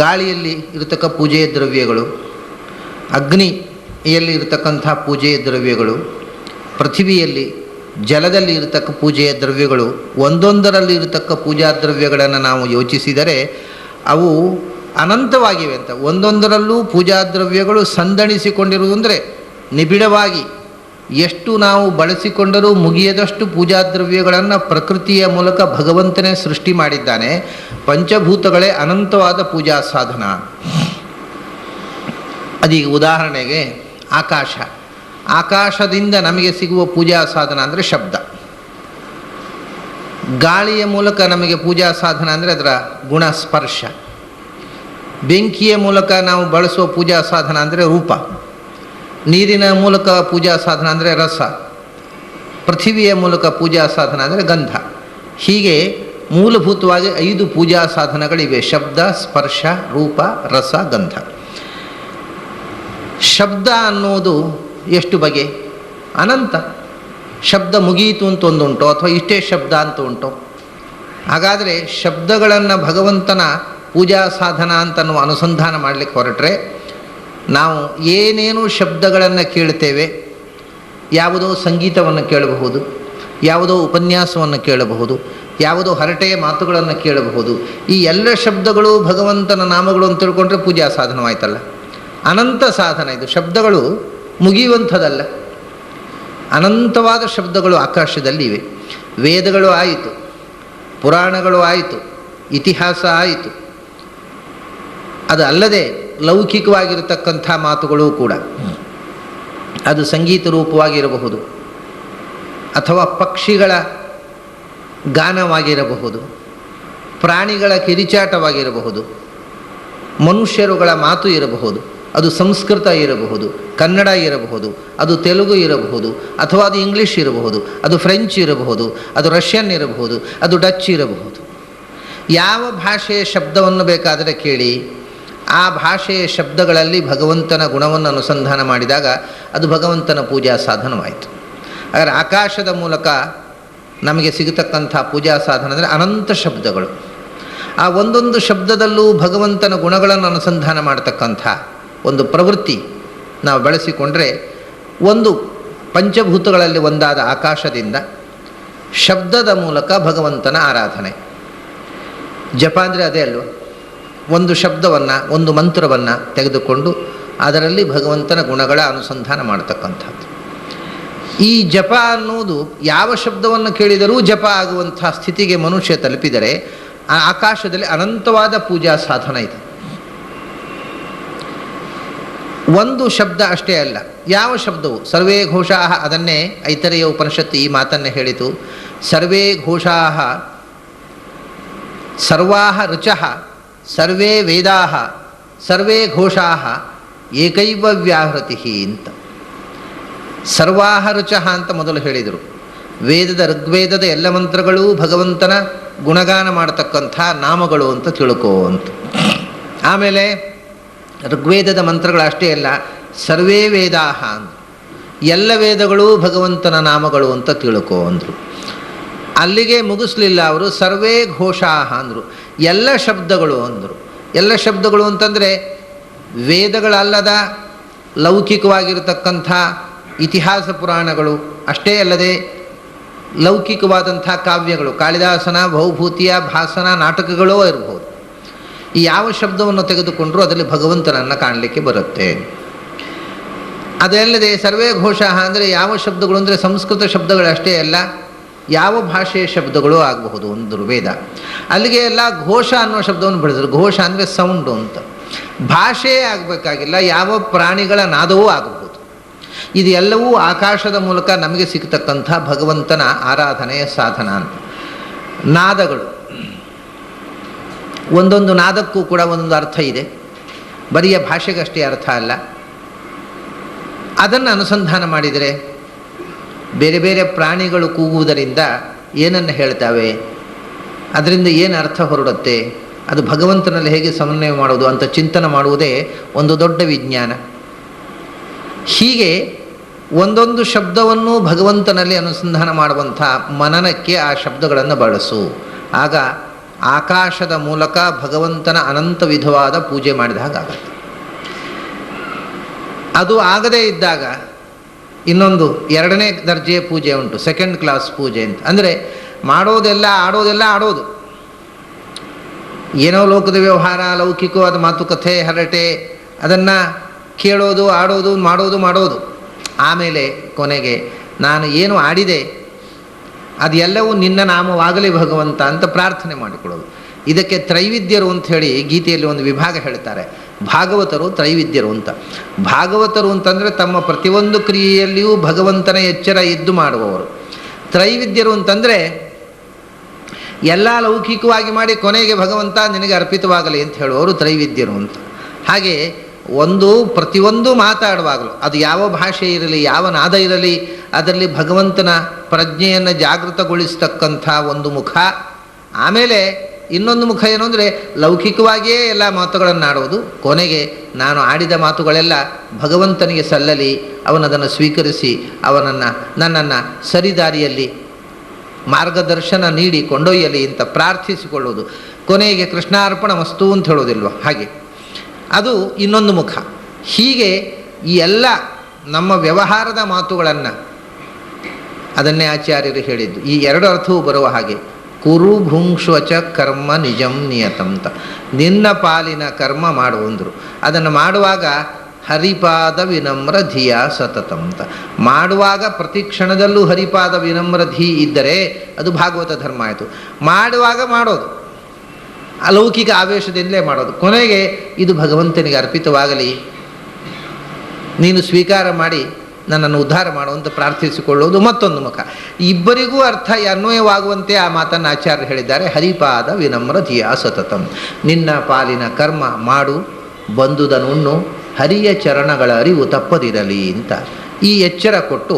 ಗಾಳಿಯಲ್ಲಿ ಇರತಕ್ಕ ಪೂಜೆಯ ದ್ರವ್ಯಗಳು, ಅಗ್ನಿಯಲ್ಲಿ ಇರತಕ್ಕಂಥ ಪೂಜೆಯ ದ್ರವ್ಯಗಳು, ಪೃಥ್ವಿಯಲ್ಲಿ ಜಲದಲ್ಲಿ ಇರತಕ್ಕ ಪೂಜೆಯ ದ್ರವ್ಯಗಳು, ಒಂದೊಂದರಲ್ಲಿ ಇರತಕ್ಕ ಪೂಜಾ ದ್ರವ್ಯಗಳನ್ನು ನಾವು ಯೋಚಿಸಿದರೆ ಅವು ಅನಂತವಾಗಿವೆ ಅಂತ. ಒಂದೊಂದರಲ್ಲೂ ಪೂಜಾ ದ್ರವ್ಯಗಳು ಸಂದಣಿಸಿಕೊಂಡಿರುವುದು ಅಂದರೆ ನಿಬಿಡವಾಗಿ ಎಷ್ಟು ನಾವು ಬಳಸಿಕೊಂಡರೂ ಮುಗಿಯದಷ್ಟು ಪೂಜಾ ದ್ರವ್ಯಗಳನ್ನು ಪ್ರಕೃತಿಯ ಮೂಲಕ ಭಗವಂತನೇ ಸೃಷ್ಟಿ ಮಾಡಿದ್ದಾನೆ. ಪಂಚಭೂತಗಳೇ ಅನಂತವಾದ ಪೂಜಾ ಸಾಧನ. ಅದೀಗ ಉದಾಹರಣೆಗೆ ಆಕಾಶ. ಆಕಾಶದಿಂದ ನಮಗೆ ಸಿಗುವ ಪೂಜಾ ಸಾಧನ ಅಂದರೆ ಶಬ್ದ. ಗಾಳಿಯ ಮೂಲಕ ನಮಗೆ ಪೂಜಾ ಸಾಧನ ಅಂದರೆ ಅದರ ಗುಣ ಸ್ಪರ್ಶ. ಬೆಂಕಿಯ ಮೂಲಕ ನಾವು ಬಳಸುವ ಪೂಜಾ ಸಾಧನ ಅಂದರೆ ರೂಪ. ನೀರಿನ ಮೂಲಕ ಪೂಜಾ ಸಾಧನ ಅಂದರೆ ರಸ. ಪೃಥ್ವಿಯ ಮೂಲಕ ಪೂಜಾ ಸಾಧನ ಅಂದರೆ ಗಂಧ. ಹೀಗೆ ಮೂಲಭೂತವಾಗಿ 5 ಪೂಜಾ ಸಾಧನಗಳಿವೆ: ಶಬ್ದ, ಸ್ಪರ್ಶ, ರೂಪ, ರಸ, ಗಂಧ. ಶಬ್ದ ಅನ್ನೋದು ಎಷ್ಟು ಬಗೆ? ಅನಂತ. ಶಬ್ದ ಮುಗಿಯಿತು ಅಂತ ಒಂದುಂಟು, ಅಥವಾ ಇಷ್ಟೇ ಶಬ್ದ ಅಂತ ಉಂಟು. ಹಾಗಾದರೆ ಶಬ್ದಗಳನ್ನು ಭಗವಂತನ ಪೂಜಾ ಸಾಧನ ಅಂತ ನಾವು ಅನುಸಂಧಾನ ಮಾಡಲಿಕ್ಕೆ ಹೊರಟ್ರೆ ನಾವು ಏನೇನು ಶಬ್ದಗಳನ್ನು ಕೇಳ್ತೇವೆ, ಯಾವುದೋ ಸಂಗೀತವನ್ನು ಕೇಳಬಹುದು, ಯಾವುದೋ ಉಪನ್ಯಾಸವನ್ನು ಕೇಳಬಹುದು, ಯಾವುದೋ ಹರಟೆಯ ಮಾತುಗಳನ್ನು ಕೇಳಬಹುದು. ಈ ಎಲ್ಲ ಶಬ್ದಗಳು ಭಗವಂತನ ನಾಮಗಳು ಅಂತ ತಿಳ್ಕೊಂಡ್ರೆ ಪೂಜಾ ಸಾಧನವಾಯ್ತಲ್ಲ. ಅನಂತ ಸಾಧನ ಇದು. ಶಬ್ದಗಳು ಮುಗಿಯುವಂಥದ್ದಲ್ಲ. ಅನಂತವಾದ ಶಬ್ದಗಳು ಆಕಾಶದಲ್ಲಿ ಇವೆ. ವೇದಗಳು ಆಯಿತು, ಪುರಾಣಗಳು ಆಯಿತು, ಇತಿಹಾಸ ಆಯಿತು. ಅದು ಅಲ್ಲದೆ ಲೌಕಿಕವಾಗಿರತಕ್ಕಂಥ ಮಾತುಗಳು ಕೂಡ. ಅದು ಸಂಗೀತ ರೂಪವಾಗಿರಬಹುದು, ಅಥವಾ ಪಕ್ಷಿಗಳ ಗಾನವಾಗಿರಬಹುದು, ಪ್ರಾಣಿಗಳ ಕಿರಿಚಾಟವಾಗಿರಬಹುದು, ಮನುಷ್ಯರುಗಳ ಮಾತು ಇರಬಹುದು. ಅದು ಸಂಸ್ಕೃತ ಇರಬಹುದು, ಕನ್ನಡ ಇರಬಹುದು, ಅದು ತೆಲುಗು ಇರಬಹುದು, ಅಥವಾ ಅದು ಇಂಗ್ಲೀಷ್ ಇರಬಹುದು, ಅದು ಫ್ರೆಂಚ್ ಇರಬಹುದು, ಅದು ರಷ್ಯನ್ ಇರಬಹುದು, ಅದು ಡಚ್ ಇರಬಹುದು. ಯಾವ ಭಾಷೆಯ ಶಬ್ದವನ್ನು ಬೇಕಾದರೆ ಕೇಳಿ, ಆ ಭಾಷೆಯ ಶಬ್ದಗಳಲ್ಲಿ ಭಗವಂತನ ಗುಣವನ್ನು ಅನುಸಂಧಾನ ಮಾಡಿದಾಗ ಅದು ಭಗವಂತನ ಪೂಜಾ ಸಾಧನವಾಯಿತು. ಹಾಗಾದರೆ ಆಕಾಶದ ಮೂಲಕ ನಮಗೆ ಸಿಗತಕ್ಕಂಥ ಪೂಜಾ ಸಾಧನ ಅಂದರೆ ಅನಂತ ಶಬ್ದಗಳು. ಆ ಒಂದೊಂದು ಶಬ್ದದಲ್ಲೂ ಭಗವಂತನ ಗುಣಗಳನ್ನು ಅನುಸಂಧಾನ ಮಾಡತಕ್ಕಂಥ ಒಂದು ಪ್ರವೃತ್ತಿ ನಾವು ಬೆಳೆಸಿಕೊಂಡ್ರೆ ಒಂದು ಪಂಚಭೂತಗಳಲ್ಲಿ ಒಂದಾದ ಆಕಾಶದಿಂದ ಶಬ್ದದ ಮೂಲಕ ಭಗವಂತನ ಆರಾಧನೆ. ಜಪ ಅಂದರೆ ಅದೇ ಅಲ್ವ, ಒಂದು ಶಬ್ದವನ್ನು, ಒಂದು ಮಂತ್ರವನ್ನು ತೆಗೆದುಕೊಂಡು ಅದರಲ್ಲಿ ಭಗವಂತನ ಗುಣಗಳ ಅನುಸಂಧಾನ ಮಾಡತಕ್ಕಂಥದ್ದು. ಈ ಜಪ ಅನ್ನುವುದು ಯಾವ ಶಬ್ದವನ್ನು ಕೇಳಿದರೂ ಜಪ ಆಗುವಂಥ ಸ್ಥಿತಿಗೆ ಮನುಷ್ಯ ತಲುಪಿದರೆ ಆ ಆಕಾಶದಲ್ಲಿ ಅನಂತವಾದ ಪೂಜಾ ಸಾಧನ ಇದೆ. ಒಂದು ಶಬ್ದ ಅಷ್ಟೇ ಅಲ್ಲ, ಯಾವ ಶಬ್ದವು ಸರ್ವೇ ಘೋಷಾಹ, ಅದನ್ನೇ ಐತರೇಯ ಉಪನಿಷತ್ತು ಈ ಮಾತನ್ನೇ ಹೇಳಿತು. ಸರ್ವೇ ಘೋಷಾಹ ಸರ್ವಾಹ ರುಚಃ ಸರ್ವೇ ವೇದಾಹ ಸರ್ವೇ ಘೋಷಾಹ ಏಕೈವ ವ್ಯಾಹೃತಿ ಅಂತ. ಸರ್ವಾಹ ರುಚಃ ಅಂತ ಮೊದಲು ಹೇಳಿದರು. ಋಗ್ವೇದದ ಎಲ್ಲ ಮಂತ್ರಗಳೂ ಭಗವಂತನ ಗುಣಗಾನ ಮಾಡತಕ್ಕಂಥ ನಾಮಗಳು ಅಂತ ತಿಳ್ಕೋ ಅಂತ. ಆಮೇಲೆ ಋಗ್ವೇದದ ಮಂತ್ರಗಳು ಅಷ್ಟೇ ಅಲ್ಲ, ಸರ್ವೇ ವೇದಾಹ ಅಂದರು. ಎಲ್ಲ ವೇದಗಳೂ ಭಗವಂತನ ನಾಮಗಳು ಅಂತ ತಿಳ್ಕೋ ಅಂದರು. ಅಲ್ಲಿಗೆ ಮುಗಿಸ್ಲಿಲ್ಲ ಅವರು, ಸರ್ವೇ ಘೋಷಾಹ ಅಂದರು. ಎಲ್ಲ ಶಬ್ದಗಳು ಅಂದರು. ಎಲ್ಲ ಶಬ್ದಗಳು ಅಂತಂದರೆ ವೇದಗಳಲ್ಲದ ಲೌಕಿಕವಾಗಿರತಕ್ಕಂಥ ಇತಿಹಾಸ ಪುರಾಣಗಳು ಅಷ್ಟೇ ಅಲ್ಲದೆ ಲೌಕಿಕವಾದಂಥ ಕಾವ್ಯಗಳು, ಕಾಳಿದಾಸನ ಭೌಭೂತಿಯ ಭಾಸನ ನಾಟಕಗಳೂ ಇರಬಹುದು. ಈ ಯಾವ ಶಬ್ದವನ್ನು ತೆಗೆದುಕೊಂಡರೂ ಅದರಲ್ಲಿ ಭಗವಂತನನ್ನು ಕಾಣಲಿಕ್ಕೆ ಬರುತ್ತೆ. ಅದಲ್ಲದೆ ಸರ್ವೇ ಘೋಷಾಹ ಅಂದರೆ ಯಾವ ಶಬ್ದಗಳು ಅಂದರೆ ಸಂಸ್ಕೃತ ಶಬ್ದಗಳಷ್ಟೇ ಅಲ್ಲ, ಯಾವ ಭಾಷೆಯ ಶಬ್ದಗಳು ಆಗಬಹುದು ಒಂದು ವೇದ. ಅಲ್ಲಿಗೆ ಎಲ್ಲ ಘೋಷ ಅನ್ನೋ ಶಬ್ದವನ್ನು ಬಳಸಿದ್ರು. ಘೋಷ ಅಂದರೆ ಸೌಂಡು ಅಂತ. ಭಾಷೆಯೇ ಆಗಬೇಕಾಗಿಲ್ಲ, ಯಾವ ಪ್ರಾಣಿಗಳ ನಾದವೂ ಆಗಬಹುದು. ಇದು ಎಲ್ಲವೂ ಆಕಾಶದ ಮೂಲಕ ನಮಗೆ ಸಿಗ್ತಕ್ಕಂಥ ಭಗವಂತನ ಆರಾಧನೆಯ ಸಾಧನ ಅಂತ. ನಾದಗಳು, ಒಂದೊಂದು ನಾದಕ್ಕೂ ಕೂಡ ಒಂದೊಂದು ಅರ್ಥ ಇದೆ, ಬರಿಯ ಭಾಷೆಗಷ್ಟೇ ಅರ್ಥ ಅಲ್ಲ. ಅದನ್ನು ಅನುಸಂಧಾನ ಮಾಡಿದರೆ ಬೇರೆ ಬೇರೆ ಪ್ರಾಣಿಗಳು ಕೂಗುವುದರಿಂದ ಏನನ್ನು ಹೇಳ್ತಾವೆ, ಅದರಿಂದ ಏನು ಅರ್ಥ ಹೊರಡುತ್ತೆ, ಅದು ಭಗವಂತನಲ್ಲಿ ಹೇಗೆ ಸಮನ್ವಯ ಮಾಡೋದು ಅಂತ ಚಿಂತನೆ ಮಾಡುವುದೇ ಒಂದು ದೊಡ್ಡ ವಿಜ್ಞಾನ. ಹೀಗೆ ಒಂದೊಂದು ಶಬ್ದವನ್ನು ಭಗವಂತನಲ್ಲಿ ಅನುಸಂಧಾನ ಮಾಡುವಂಥ ಮನನಕ್ಕೆ ಆ ಶಬ್ದಗಳನ್ನು ಬಳಸು. ಆಗ ಆಕಾಶದ ಮೂಲಕ ಭಗವಂತನ ಅನಂತ ವಿಧವಾದ ಪೂಜೆ ಮಾಡಿದ ಹಾಗಾಗತ್ತೆ. ಅದು ಆಗದೇ ಇದ್ದಾಗ ಇನ್ನೊಂದು ಎರಡನೇ ದರ್ಜೆಯ ಪೂಜೆ ಉಂಟು, ಸೆಕೆಂಡ್ ಕ್ಲಾಸ್ ಪೂಜೆ ಅಂತ. ಅಂದರೆ ಮಾಡೋದೆಲ್ಲ ಆಡೋದು, ಏನೋ ಲೋಕದ ವ್ಯವಹಾರ, ಲೌಕಿಕವಾದ ಮಾತುಕತೆ, ಹರಟೆ, ಅದನ್ನು ಕೇಳೋದು, ಆಡೋದು, ಮಾಡೋದು. ಆಮೇಲೆ ಕೊನೆಗೆ ನಾನು ಏನು ಆಡಿದೆ ಅದು ಎಲ್ಲವೂ ನಿನ್ನ ನಾಮವಾಗಲಿ ಭಗವಂತ ಅಂತ ಪ್ರಾರ್ಥನೆ ಮಾಡಿಕೊಳ್ಳೋದು. ಇದಕ್ಕೆ ತ್ರೈವಿದ್ಯರು ಅಂತ ಹೇಳಿ ಗೀತೆಯಲ್ಲಿ ಒಂದು ವಿಭಾಗ ಹೇಳ್ತಾರೆ. ಭಾಗವತರು ತ್ರೈವಿದ್ಯರು ಅಂತ. ಭಾಗವತರು ಅಂತಂದರೆ ತಮ್ಮ ಪ್ರತಿಯೊಂದು ಕ್ರಿಯೆಯಲ್ಲಿಯೂ ಭಗವಂತನ ಎಚ್ಚರ ಇದ್ದು ಮಾಡುವವರು. ತ್ರೈವಿದ್ಯರು ಅಂತಂದರೆ ಎಲ್ಲ ಲೌಕಿಕವಾಗಿ ಮಾಡಿ ಕೊನೆಗೆ ಭಗವಂತ ನಿನಗೆ ಅರ್ಪಿತವಾಗಲಿ ಅಂತ ಹೇಳುವವರು ತ್ರೈವಿದ್ಯರು ಅಂತ. ಹಾಗೆ ಪ್ರತಿಯೊಂದು ಮಾತಾಡುವಾಗಲೂ ಅದು ಯಾವ ಭಾಷೆ ಇರಲಿ, ಯಾವ ನಾದ ಇರಲಿ, ಅದರಲ್ಲಿ ಭಗವಂತನ ಪ್ರಜ್ಞೆಯನ್ನು ಜಾಗೃತಗೊಳಿಸ್ತಕ್ಕಂಥ ಒಂದು ಮುಖ. ಆಮೇಲೆ ಇನ್ನೊಂದು ಮುಖ ಏನು ಅಂದರೆ ಲೌಕಿಕವಾಗಿಯೇ ಎಲ್ಲ ಮಾತುಗಳನ್ನು ಆಡೋದು. ಕೊನೆಗೆ ನಾನು ಆಡಿದ ಮಾತುಗಳೆಲ್ಲ ಭಗವಂತನಿಗೆ ಸಲ್ಲಲಿ, ಅವನದನ್ನು ಸ್ವೀಕರಿಸಿ ನನ್ನನ್ನು ಸರಿದಾರಿಯಲ್ಲಿ ಮಾರ್ಗದರ್ಶನ ನೀಡಿ ಕೊಂಡೊಯ್ಯಲಿ ಅಂತ ಪ್ರಾರ್ಥಿಸಿಕೊಳ್ಳುವುದು. ಕೊನೆಗೆ ಕೃಷ್ಣಾರ್ಪಣ ಮಸ್ತು ಅಂತ ಹೇಳೋದಿಲ್ವ, ಹಾಗೆ ಅದು ಇನ್ನೊಂದು ಮುಖ. ಹೀಗೆ ಈ ಎಲ್ಲ ನಮ್ಮ ವ್ಯವಹಾರದ ಮಾತುಗಳನ್ನು ಅದನ್ನೇ ಆಚಾರ್ಯರು ಹೇಳಿದ್ದು. ಈ ಎರಡು ಅರ್ಥವೂ ಬರುವ ಹಾಗೆ ಕುರು ಭುಂಕ್ಷ್ವಚ ಕರ್ಮ ನಿಜಂ ನಿಯತಂತ, ನಿನ್ನ ಪಾಲಿನ ಕರ್ಮ ಮಾಡುವಂದರು. ಅದನ್ನು ಮಾಡುವಾಗ ಹರಿಪಾದ ವಿನಮ್ರ ಧಿಯ ಸತತಂತ, ಮಾಡುವಾಗ ಪ್ರತಿ ಕ್ಷಣದಲ್ಲೂ ಹರಿಪಾದ ವಿನಮ್ರ ಧಿ ಇದ್ದರೆ ಅದು ಭಾಗವತ ಧರ್ಮ ಆಯಿತು. ಮಾಡುವಾಗ ಮಾಡೋದು ಅಲೌಕಿಕ ಆವೇಶದಿಂದಲೇ ಮಾಡೋದು. ಕೊನೆಗೆ ಇದು ಭಗವಂತನಿಗೆ ಅರ್ಪಿತವಾಗಲಿ, ನೀನು ಸ್ವೀಕಾರ ಮಾಡಿ ನನ್ನನ್ನು ಉದ್ಧಾರ ಮಾಡುವಂತ ಪ್ರಾರ್ಥಿಸಿಕೊಳ್ಳುವುದು ಮತ್ತೊಂದು ಮುಖ. ಇಬ್ಬರಿಗೂ ಅರ್ಥ ಅನ್ವಯವಾಗುವಂತೆ ಆ ಮಾತನ್ನು ಆಚಾರ್ಯರು ಹೇಳಿದ್ದಾರೆ. ಹರಿಪಾದ ವಿನಮ್ರ ಧಿಯಾ ಸತತಂ, ನಿನ್ನ ಪಾಲಿನ ಕರ್ಮ ಮಾಡು, ಬಂದುದನುಣ್ಣು, ಹರಿಯ ಚರಣಗಳ ಅರಿವು ತಪ್ಪದಿರಲಿ ಅಂತ ಈ ಎಚ್ಚರ ಕೊಟ್ಟು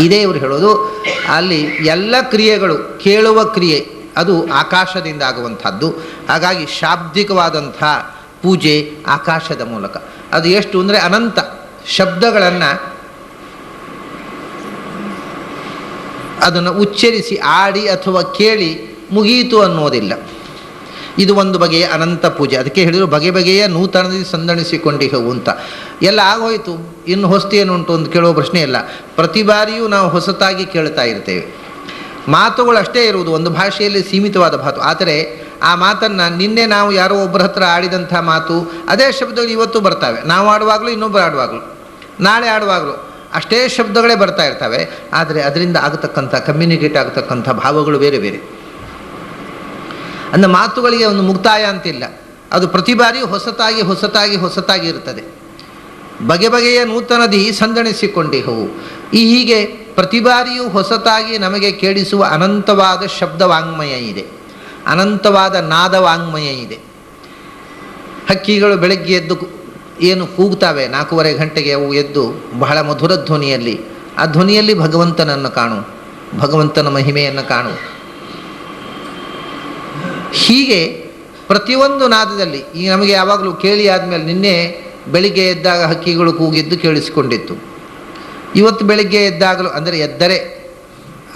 ಇದೇ ಇವರು ಹೇಳೋದು. ಅಲ್ಲಿ ಎಲ್ಲ ಕ್ರಿಯೆಗಳು, ಕೇಳುವ ಕ್ರಿಯೆ ಅದು ಆಕಾಶದಿಂದ ಆಗುವಂಥದ್ದು. ಹಾಗಾಗಿ ಶಾಬ್ದಿಕವಾದಂಥ ಪೂಜೆ ಆಕಾಶದ ಮೂಲಕ. ಅದು ಎಷ್ಟು ಅಂದರೆ ಅನಂತ ಶಬ್ದಗಳನ್ನು ಅದನ್ನು ಉಚ್ಚರಿಸಿ ಆಡಿ ಅಥವಾ ಕೇಳಿ ಮುಗಿಯಿತು ಅನ್ನೋದಿಲ್ಲ. ಇದು ಒಂದು ಬಗೆಯ ಅನಂತ ಪೂಜೆ. ಅದಕ್ಕೆ ಹೇಳಿದರು ಬಗೆ ಬಗೆಯ ನೂತನದಿ ಸಂದಣಿಸಿಕೊಂಡಿಹವು ಅಂತ. ಎಲ್ಲ ಆಗೋಯ್ತು, ಇನ್ನು ಹೊಸ್ತು ಏನುಂಟು ಅಂತ ಕೇಳುವ ಪ್ರಶ್ನೆ ಇಲ್ಲ. ಪ್ರತಿ ಬಾರಿಯೂ ನಾವು ಹೊಸತಾಗಿ ಕೇಳ್ತಾ ಇರ್ತೇವೆ. ಮಾತುಗಳು ಅಷ್ಟೇ ಇರುವುದು, ಒಂದು ಭಾಷೆಯಲ್ಲಿ ಸೀಮಿತವಾದ ಮಾತು. ಆದರೆ ಆ ಮಾತನ್ನು ನಿನ್ನೆ ನಾವು ಯಾರೋ ಒಬ್ಬರ ಹತ್ರ ಆಡಿದಂಥ ಮಾತು, ಅದೇ ಶಬ್ದಗಳು ಇವತ್ತು ಬರ್ತವೆ. ನಾವು ಆಡುವಾಗಲೂ ಇನ್ನೊಬ್ಬರು ಆಡುವಾಗಲೂ, ನಾಳೆ ಆಡುವಾಗಲೂ ಅಷ್ಟೇ ಶಬ್ದಗಳೇ ಬರ್ತಾ ಇರ್ತವೆ. ಆದರೆ ಅದರಿಂದ ಆಗತಕ್ಕಂಥ ಕಮ್ಯುನಿಕೇಟ್ ಆಗತಕ್ಕಂಥ ಭಾವಗಳು ಬೇರೆ ಬೇರೆ. ಅಂದ ಮಾತುಗಳಿಗೆ ಒಂದು ಮುಕ್ತಾಯ ಅಂತಿಲ್ಲ. ಅದು ಪ್ರತಿ ಬಾರಿಯೂ ಹೊಸತಾಗಿ ಹೊಸತಾಗಿ ಹೊಸತಾಗಿ ಇರ್ತದೆ. ಬಗೆ ಬಗೆಯ ನೂತನದಿ ಸಂದಣಿಸಿಕೊಂಡಿಹವು. ಹೀಗೆ ಪ್ರತಿ ಬಾರಿಯೂ ಹೊಸತಾಗಿ ನಮಗೆ ಕೇಳಿಸುವ ಅನಂತವಾದ ಶಬ್ದ ವಾಂಗ್ಮಯ ಇದೆ, ಅನಂತವಾದ ನಾದ ವಾಂಗ್ಮಯ ಇದೆ. ಹಕ್ಕಿಗಳು ಬೆಳಗ್ಗೆ ಎದ್ದು ಏನು ಕೂಗ್ತಾವೆ, 4:15 ಗಂಟೆಗೆ ಅವು ಎದ್ದು ಬಹಳ ಮಧುರ ಧ್ವನಿಯಲ್ಲಿ, ಆ ಧ್ವನಿಯಲ್ಲಿ ಭಗವಂತನನ್ನು ಕಾಣು, ಭಗವಂತನ ಮಹಿಮೆಯನ್ನು ಕಾಣು. ಹೀಗೆ ಪ್ರತಿಯೊಂದು ನಾದದಲ್ಲಿ ಈಗ ನಮಗೆ ಯಾವಾಗಲೂ ಕೇಳಿ ಆದಮೇಲೆ, ನಿನ್ನೆ ಬೆಳಿಗ್ಗೆ ಎದ್ದಾಗ ಹಕ್ಕಿಗಳು ಕೂಗಿದ್ದು ಕೇಳಿಸಿಕೊಂಡಿತ್ತು. ಇವತ್ತು ಬೆಳಿಗ್ಗೆ ಎದ್ದಾಗಲೂ, ಅಂದರೆ ಎದ್ದರೆ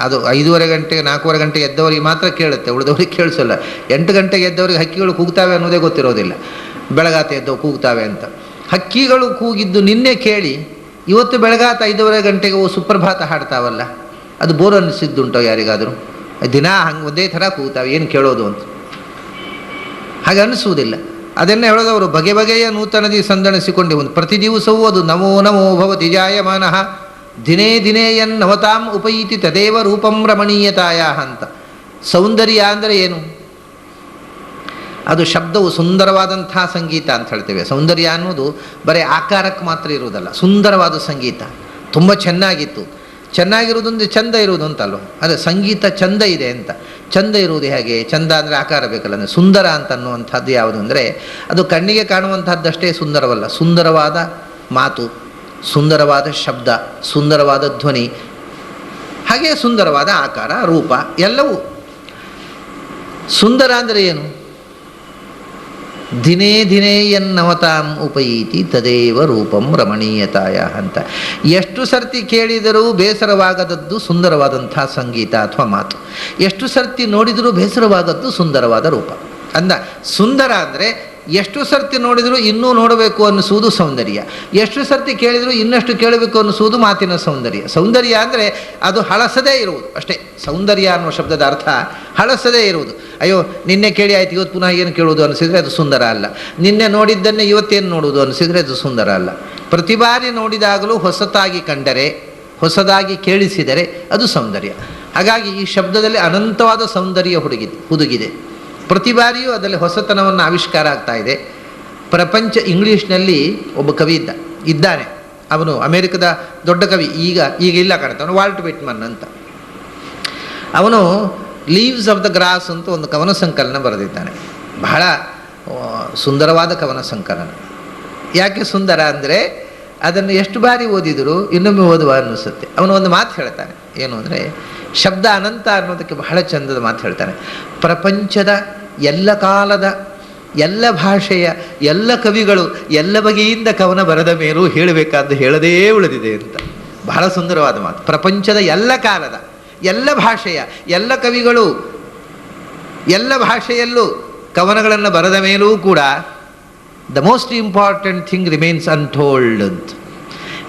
ಅದು 5:15 ಗಂಟೆಗೆ 4:15 ಗಂಟೆಗೆ ಎದ್ದವರಿಗೆ ಮಾತ್ರ ಕೇಳುತ್ತೆ, ಉಳಿದವ್ರಿಗೆ ಕೇಳಿಸಲ್ಲ. 8 ಗಂಟೆಗೆ ಎದ್ದವರಿಗೆ ಹಕ್ಕಿಗಳು ಕೂಗ್ತಾವೆ ಅನ್ನೋದೇ ಗೊತ್ತಿರೋದಿಲ್ಲ, ಬೆಳಗಾತ ಎದ್ದವು ಕೂಗ್ತಾವೆ ಅಂತ. ಹಕ್ಕಿಗಳು ಕೂಗಿದ್ದು ನಿನ್ನೆ ಕೇಳಿ ಇವತ್ತು ಬೆಳಗಾತ 5:15 ಗಂಟೆಗೆ ಸುಪ್ರಭಾತ ಹಾಡ್ತಾವಲ್ಲ, ಅದು ಬೋರ್ ಅನ್ನಿಸಿದ್ದುಂಟೋ ಯಾರಿಗಾದರೂ? ದಿನ ಹಂಗೆ ಒಂದೇ ಥರ ಕೂಗ್ತಾವೆ, ಏನು ಕೇಳೋದು ಅಂತ ಹಾಗೆ ಅನ್ನಿಸುವುದಿಲ್ಲ. ಅದನ್ನೇ ಹೇಳೋದವರು ಬಗೆ ಬಗೆಯ ನೂತನದಿ ಸಂದಣಿಸಿಕೊಂಡೆ ಒಂದು ಪ್ರತಿ ದಿವಸವೂ ಅದು ನಮೋ ನಮೋ ಭವತಿ ಜಾಯಮಾನಃ ದಿನೇ ದಿನೇ ಯನ್ನವತಾಂ ಉಪೈತಿ ತದೇವ ರೂಪಂ ರಮಣೀಯತಾಯ ಅಂತ. ಸೌಂದರ್ಯ ಅಂದರೆ ಏನು? ಅದು ಶಬ್ದವು ಸುಂದರವಾದಂಥ ಸಂಗೀತ ಅಂತ ಹೇಳ್ತೇವೆ. ಸೌಂದರ್ಯ ಅನ್ನೋದು ಬರೀ ಆಕಾರಕ್ಕೆ ಮಾತ್ರ ಇರುವುದಲ್ಲ, ಸುಂದರವಾದ ಸಂಗೀತ ತುಂಬ ಚೆನ್ನಾಗಿತ್ತು. ಚೆನ್ನಾಗಿರುವುದೊಂದು ಚಂದ ಇರುವುದು ಅಂತಲ್ವ, ಅದೇ ಸಂಗೀತ ಚಂದ ಇದೆ ಅಂತ. ಚಂದ ಇರುವುದು ಹೇಗೆ? ಚಂದ ಅಂದರೆ ಆಕಾರ ಬೇಕಲ್ಲ. ಅಂದರೆ ಸುಂದರ ಅಂತ ಅನ್ನುವಂಥದ್ದು ಯಾವುದು ಅಂದರೆ ಅದು ಕಣ್ಣಿಗೆ ಕಾಣುವಂಥದ್ದಷ್ಟೇ ಸುಂದರವಲ್ಲ. ಸುಂದರವಾದ ಮಾತು, ಸುಂದರವಾದ ಶಬ್ದ, ಸುಂದರವಾದ ಧ್ವನಿ, ಹಾಗೆ ಸುಂದರವಾದ ಆಕಾರ, ರೂಪ, ಎಲ್ಲವೂ ಸುಂದರ ಅಂದರೆ ಏನು? ದಿನೇ ದಿನೇ ಯನ್ನವತಾಂ ಉಪೈತಿ ತದೇವ ರೂಪಂ ರಮಣೀಯತಾಯ ಅಂತ. ಎಷ್ಟು ಸರ್ತಿ ಕೇಳಿದರೂ ಬೇಸರವಾಗದದ್ದು ಸುಂದರವಾದಂಥ ಸಂಗೀತ ಅಥವಾ ಮಾತು, ಎಷ್ಟು ಸರ್ತಿ ನೋಡಿದರೂ ಬೇಸರವಾದದ್ದು ಸುಂದರವಾದ ರೂಪ. ಅಂದ ಸುಂದರ ಅಂದರೆ ಎಷ್ಟು ಸರ್ತಿ ನೋಡಿದರೂ ಇನ್ನೂ ನೋಡಬೇಕು ಅನ್ನಿಸುವುದು ಸೌಂದರ್ಯ, ಎಷ್ಟು ಸರ್ತಿ ಕೇಳಿದರೂ ಇನ್ನಷ್ಟು ಕೇಳಬೇಕು ಅನ್ನಿಸುವುದು ಮಾತಿನ ಸೌಂದರ್ಯ. ಸೌಂದರ್ಯ ಅಂದರೆ ಅದು ಹಳಸದೇ ಇರುವುದು ಅಷ್ಟೇ. ಸೌಂದರ್ಯ ಅನ್ನುವ ಶಬ್ದದ ಅರ್ಥ ಹಳಸದೇ ಇರುವುದು. ಅಯ್ಯೋ ನಿನ್ನೆ ಕೇಳಿ ಆಯ್ತು ಇವತ್ತು ಪುನಃ ಏನು ಕೇಳುವುದು ಅನಿಸಿದರೆ ಅದು ಸುಂದರ ಅಲ್ಲ. ನಿನ್ನೆ ನೋಡಿದ್ದನ್ನೇ ಇವತ್ತೇನು ನೋಡುವುದು ಅನಿಸಿದರೆ ಅದು ಸುಂದರ ಅಲ್ಲ. ಪ್ರತಿ ಬಾರಿ ನೋಡಿದಾಗಲೂ ಹೊಸತಾಗಿ ಕಂಡರೆ, ಹೊಸದಾಗಿ ಕೇಳಿಸಿದರೆ ಅದು ಸೌಂದರ್ಯ. ಹಾಗಾಗಿ ಈ ಶಬ್ದದಲ್ಲಿ ಅನಂತವಾದ ಸೌಂದರ್ಯ ಹುದುಗಿದೆ. ಪ್ರತಿ ಬಾರಿಯೂ ಅದರಲ್ಲಿ ಹೊಸತನವನ್ನು ಆವಿಷ್ಕಾರ ಆಗ್ತಾ ಇದೆ. ಪ್ರಪಂಚ ಇಂಗ್ಲೀಷ್ನಲ್ಲಿ ಒಬ್ಬ ಕವಿ ಇದ್ದಾನೆ. ಅವನು ಅಮೇರಿಕದ ದೊಡ್ಡ ಕವಿ, ಈಗ ಇಲ್ಲ ಕಾಣ್ತಾನೆ, ವಾಲ್ಟ್ ವಿಟ್ಮನ್ ಅಂತ. ಅವನು ಲೀವ್ಸ್ ಆಫ್ ದ ಗ್ರಾಸ್ ಅಂತ ಒಂದು ಕವನ ಸಂಕಲನ ಬರೆದಿದ್ದಾನೆ. ಬಹಳ ಸುಂದರವಾದ ಕವನ ಸಂಕಲನ. ಯಾಕೆ ಸುಂದರ ಅಂದರೆ ಅದನ್ನು ಎಷ್ಟು ಬಾರಿ ಓದಿದರೂ ಇನ್ನೊಮ್ಮೆ ಓದುವ ಅನ್ನಿಸುತ್ತೆ. ಅವನು ಒಂದು ಮಾತು ಹೇಳ್ತಾನೆ, ಏನು ಅಂದರೆ ಶಬ್ದ ಅನಂತ ಅನ್ನೋದಕ್ಕೆ ಬಹಳ ಚಂದದ ಮಾತು ಹೇಳ್ತಾನೆ. ಪ್ರಪಂಚದ ಎಲ್ಲ ಕಾಲದ ಎಲ್ಲ ಭಾಷೆಯ ಎಲ್ಲ ಕವಿಗಳು ಎಲ್ಲ ಬಗೆಯಿಂದ ಕವನ ಬರೆದ ಮೇಲೂ ಹೇಳಬೇಕಾದ್ದು ಹೇಳದೇ ಉಳಿದಿದೆ ಅಂತ. ಬಹಳ ಸುಂದರವಾದ ಮಾತು. ಪ್ರಪಂಚದ ಎಲ್ಲ ಕಾಲದ ಎಲ್ಲ ಭಾಷೆಯ ಎಲ್ಲ ಕವಿಗಳು ಎಲ್ಲ ಭಾಷೆಯಲ್ಲೂ ಕವನಗಳನ್ನು ಬರೆದ ಮೇಲೂ ಕೂಡ the most important thing remains untold ಅಂತ.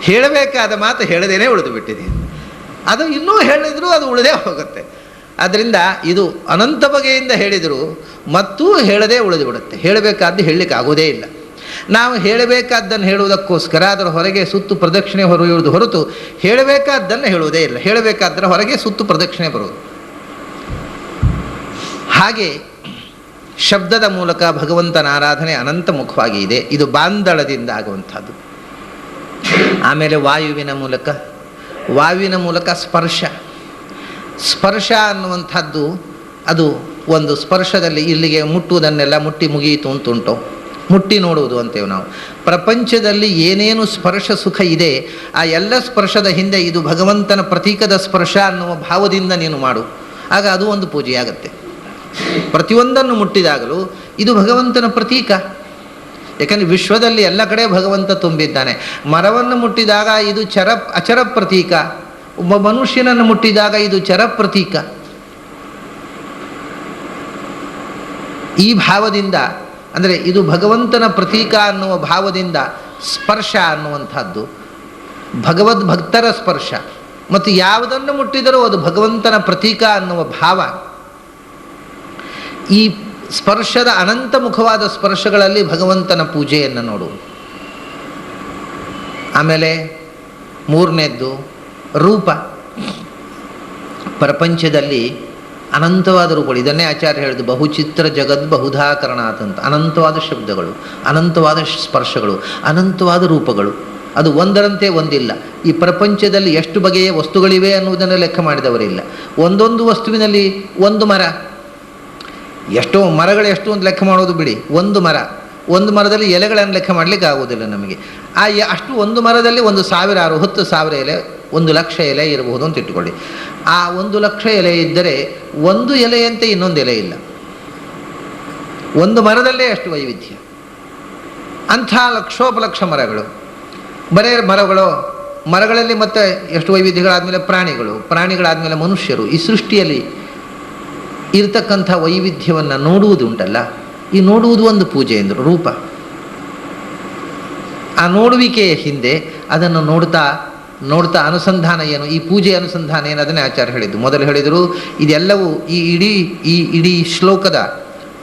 ಹೇಳಬೇಕಾದ ಮಾತು ಹೇಳದೇನೆ ಉಳಿದು ಬಿಟ್ಟಿದೆ. ಅದು ಇನ್ನೂ ಹೇಳಿದರೂ ಅದು ಉಳಿದೇ ಹೋಗುತ್ತೆ. ಆದ್ದರಿಂದ ಇದು ಅನಂತ ಬಗೆಯಿಂದ ಹೇಳಿದರೂ ಮತ್ತೂ ಹೇಳದೇ ಉಳಿದು ಬಿಡುತ್ತೆ. ಹೇಳಬೇಕಾದ್ದು ಹೇಳಲಿಕ್ಕೆ ಆಗೋದೇ ಇಲ್ಲ. ನಾವು ಹೇಳಬೇಕಾದ್ದನ್ನು ಹೇಳುವುದಕ್ಕೋಸ್ಕರ ಅದರ ಹೊರಗೆ ಸುತ್ತು ಪ್ರದಕ್ಷಿಣೆ ಹೊರೆಯುವುದು ಹೊರತು ಹೇಳಬೇಕಾದ್ದನ್ನು ಹೇಳುವುದೇ ಇಲ್ಲ. ಹೇಳಬೇಕಾದ್ದರ ಹೊರಗೆ ಸುತ್ತು ಪ್ರದಕ್ಷಿಣೆ ಬರುವುದು. ಹಾಗೆ ಶಬ್ದದ ಮೂಲಕ ಭಗವಂತನ ಆರಾಧನೆ ಅನಂತ ಮುಖವಾಗಿ ಇದೆ. ಇದು ಬಾಂಧಳದಿಂದ ಆಗುವಂಥದ್ದು. ಆಮೇಲೆ ವಾಯುವಿನ ಮೂಲಕ ಸ್ಪರ್ಶ ಅನ್ನುವಂಥದ್ದು ಅದು ಒಂದು ಸ್ಪರ್ಶದಲ್ಲಿ ಇಲ್ಲಿಗೆ ಮುಟ್ಟುವುದನ್ನೆಲ್ಲ ಮುಟ್ಟಿ ಮುಗಿಯಿತು ಅಂತುಂಟು, ಮುಟ್ಟಿ ನೋಡುವುದು ಅಂತೇವೆ ನಾವು. ಪ್ರಪಂಚದಲ್ಲಿ ಏನೇನು ಸ್ಪರ್ಶ ಸುಖ ಇದೆ ಆ ಎಲ್ಲ ಸ್ಪರ್ಶದ ಹಿಂದೆ ಇದು ಭಗವಂತನ ಪ್ರತೀಕದ ಸ್ಪರ್ಶ ಅನ್ನುವ ಭಾವದಿಂದ ನೀನು ಮಾಡು, ಆಗ ಅದು ಒಂದು ಪೂಜೆಯಾಗತ್ತೆ. ಪ್ರತಿಯೊಂದನ್ನು ಮುಟ್ಟಿದಾಗಲೂ ಇದು ಭಗವಂತನ ಪ್ರತೀಕ. ಯಾಕಂದರೆ ವಿಶ್ವದಲ್ಲಿ ಎಲ್ಲ ಕಡೆ ಭಗವಂತ ತುಂಬಿದ್ದಾನೆ. ಮರವನ್ನು ಮುಟ್ಟಿದಾಗ ಇದು ಅಚರ ಪ್ರತೀಕ, ಒಬ್ಬ ಮನುಷ್ಯನನ್ನು ಮುಟ್ಟಿದಾಗ ಇದು ಚರ ಪ್ರತೀಕ. ಈ ಭಾವದಿಂದ, ಅಂದರೆ ಇದು ಭಗವಂತನ ಪ್ರತೀಕ ಅನ್ನುವ ಭಾವದಿಂದ ಸ್ಪರ್ಶ ಅನ್ನುವಂಥದ್ದು ಭಗವದ್ಭಕ್ತರ ಸ್ಪರ್ಶ, ಮತ್ತು ಯಾವುದನ್ನು ಮುಟ್ಟಿದರೂ ಅದು ಭಗವಂತನ ಪ್ರತೀಕ ಅನ್ನುವ ಭಾವ. ಈ ಸ್ಪರ್ಶದ ಅನಂತ ಮುಖವಾದ ಸ್ಪರ್ಶಗಳಲ್ಲಿ ಭಗವಂತನ ಪೂಜೆಯನ್ನು ನೋಡುವುದು. ಆಮೇಲೆ ಮೂರನೇದ್ದು ರೂಪ. ಪ್ರಪಂಚದಲ್ಲಿ ಅನಂತವಾದ ರೂಪಗಳು, ಇದನ್ನೇ ಆಚಾರ್ಯ ಹೇಳಿದ್ದು ಬಹುಚಿತ್ರ ಜಗದ್ ಬಹುಧಾಕರಣಾತ್ ಅಂತ. ಅನಂತವಾದ ಶಬ್ದಗಳು, ಅನಂತವಾದ ಸ್ಪರ್ಶಗಳು, ಅನಂತವಾದ ರೂಪಗಳು, ಅದು ಒಂದರಂತೆ ಒಂದಿಲ್ಲ. ಈ ಪ್ರಪಂಚದಲ್ಲಿ ಎಷ್ಟು ಬಗೆಯ ವಸ್ತುಗಳಿವೆ ಅನ್ನುವುದನ್ನು ಲೆಕ್ಕ ಮಾಡಿದವರಿಲ್ಲ. ಒಂದೊಂದು ವಸ್ತುವಿನಲ್ಲಿ ಒಂದು ಮರ, ಎಷ್ಟೋ ಮರಗಳು ಎಷ್ಟು ಅಂತ ಲೆಕ್ಕ ಮಾಡೋದು ಬಿಡಿ, ಒಂದು ಮರದಲ್ಲಿ ಎಲೆಗಳನ್ನು ಲೆಕ್ಕ ಮಾಡಲಿಕ್ಕೆ ಆಗೋದಿಲ್ಲ ನಮಗೆ. ಅಷ್ಟು ಒಂದು ಮರದಲ್ಲಿ 1,000 10,000 ಎಲೆ, 1,00,000 ಎಲೆ ಇರಬಹುದು ಅಂತ ಇಟ್ಟುಕೊಳ್ಳಿ. ಆ 1,00,000 ಎಲೆ ಇದ್ದರೆ ಒಂದು ಎಲೆಯಂತೆ ಇನ್ನೊಂದು ಎಲೆ ಇಲ್ಲ. ಒಂದು ಮರದಲ್ಲೇ ಎಷ್ಟು ವೈವಿಧ್ಯ. ಅಂಥ ಲಕ್ಷೋಪಲಕ್ಷ ಮರಗಳು, ಬರೇ ಮರಗಳಲ್ಲಿ ಮತ್ತೆ ಎಷ್ಟು ವೈವಿಧ್ಯಗಳಾದಮೇಲೆ ಪ್ರಾಣಿಗಳಾದಮೇಲೆ ಮನುಷ್ಯರು. ಈ ಸೃಷ್ಟಿಯಲ್ಲಿ ಇರತಕ್ಕಂಥ ವೈವಿಧ್ಯವನ್ನು ನೋಡುವುದು ಉಂಟಲ್ಲ, ಈ ನೋಡುವುದು ಒಂದು ಪೂಜೆ ಎಂದರು, ರೂಪ. ಆ ನೋಡುವಿಕೆಯ ಹಿಂದೆ ಅದನ್ನು ನೋಡ್ತಾ ಅನುಸಂಧಾನ ಏನು, ಈ ಪೂಜೆಯ ಅನುಸಂಧಾನ ಏನು, ಅದನ್ನೇ ಆಚಾರ್ಯ ಹೇಳಿದ್ದು. ಮೊದಲು ಹೇಳಿದರು ಇದೆಲ್ಲವೂ ಈ ಇಡೀ ಶ್ಲೋಕದ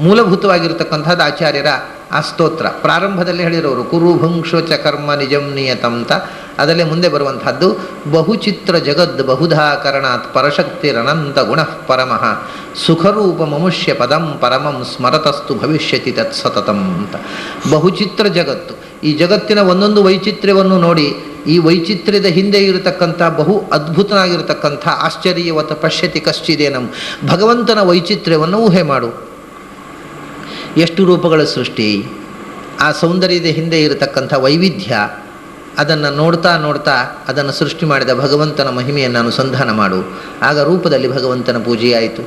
ಮೂಲಭೂತವಾಗಿರತಕ್ಕಂಥದ್ದು ಆಚಾರ್ಯರ ಆ ಸ್ತೋತ್ರ. ಪ್ರಾರಂಭದಲ್ಲಿ ಹೇಳಿರೋರು ಕುರು ಭುಂಕ್ಷೋಚ ಕರ್ಮ ನಿಜಂ ನಿಯತಂತ, ಅದರಲ್ಲೇ ಮುಂದೆ ಬರುವಂತಹದ್ದು ಬಹುಚಿತ್ರ ಜಗದ್ ಬಹುಧಾಕರಣಾತ್ ಪರಶಕ್ತಿರನಂತ ಗುಣ ಪರಮಃ ಸುಖರೂಪ ಮಮುಷ್ಯ ಪದಂ ಪರಮಂ ಸ್ಮರತಸ್ತು ಭವಿಷ್ಯತಿ ತತ್ಸತತಂ ಅಂತ. ಬಹುಚಿತ್ರ ಜಗತ್ತು, ಈ ಜಗತ್ತಿನ ಒಂದೊಂದು ವೈಚಿತ್ರ್ಯವನ್ನು ನೋಡಿ, ಈ ವೈಚಿತ್ರ್ಯದ ಹಿಂದೆ ಇರತಕ್ಕಂಥ ಬಹು ಅದ್ಭುತನಾಗಿರತಕ್ಕಂಥ ಆಶ್ಚರ್ಯವತ ಪಶ್ಯತಿ ಕಶ್ಚಿದೇನಂ, ಭಗವಂತನ ವೈಚಿತ್ರ್ಯವನ್ನು ಊಹೆ ಮಾಡು. ಎಷ್ಟು ರೂಪಗಳ ಸೃಷ್ಟಿ, ಆ ಸೌಂದರ್ಯದ ಹಿಂದೆ ಇರತಕ್ಕಂಥ ವೈವಿಧ್ಯ, ಅದನ್ನು ನೋಡ್ತಾ ಅದನ್ನು ಸೃಷ್ಟಿ ಮಾಡಿದ ಭಗವಂತನ ಮಹಿಮೆಯನ್ನು ಅನುಸಂಧಾನ ಮಾಡು. ಆಗ ರೂಪದಲ್ಲಿ ಭಗವಂತನ ಪೂಜೆಯಾಯಿತು.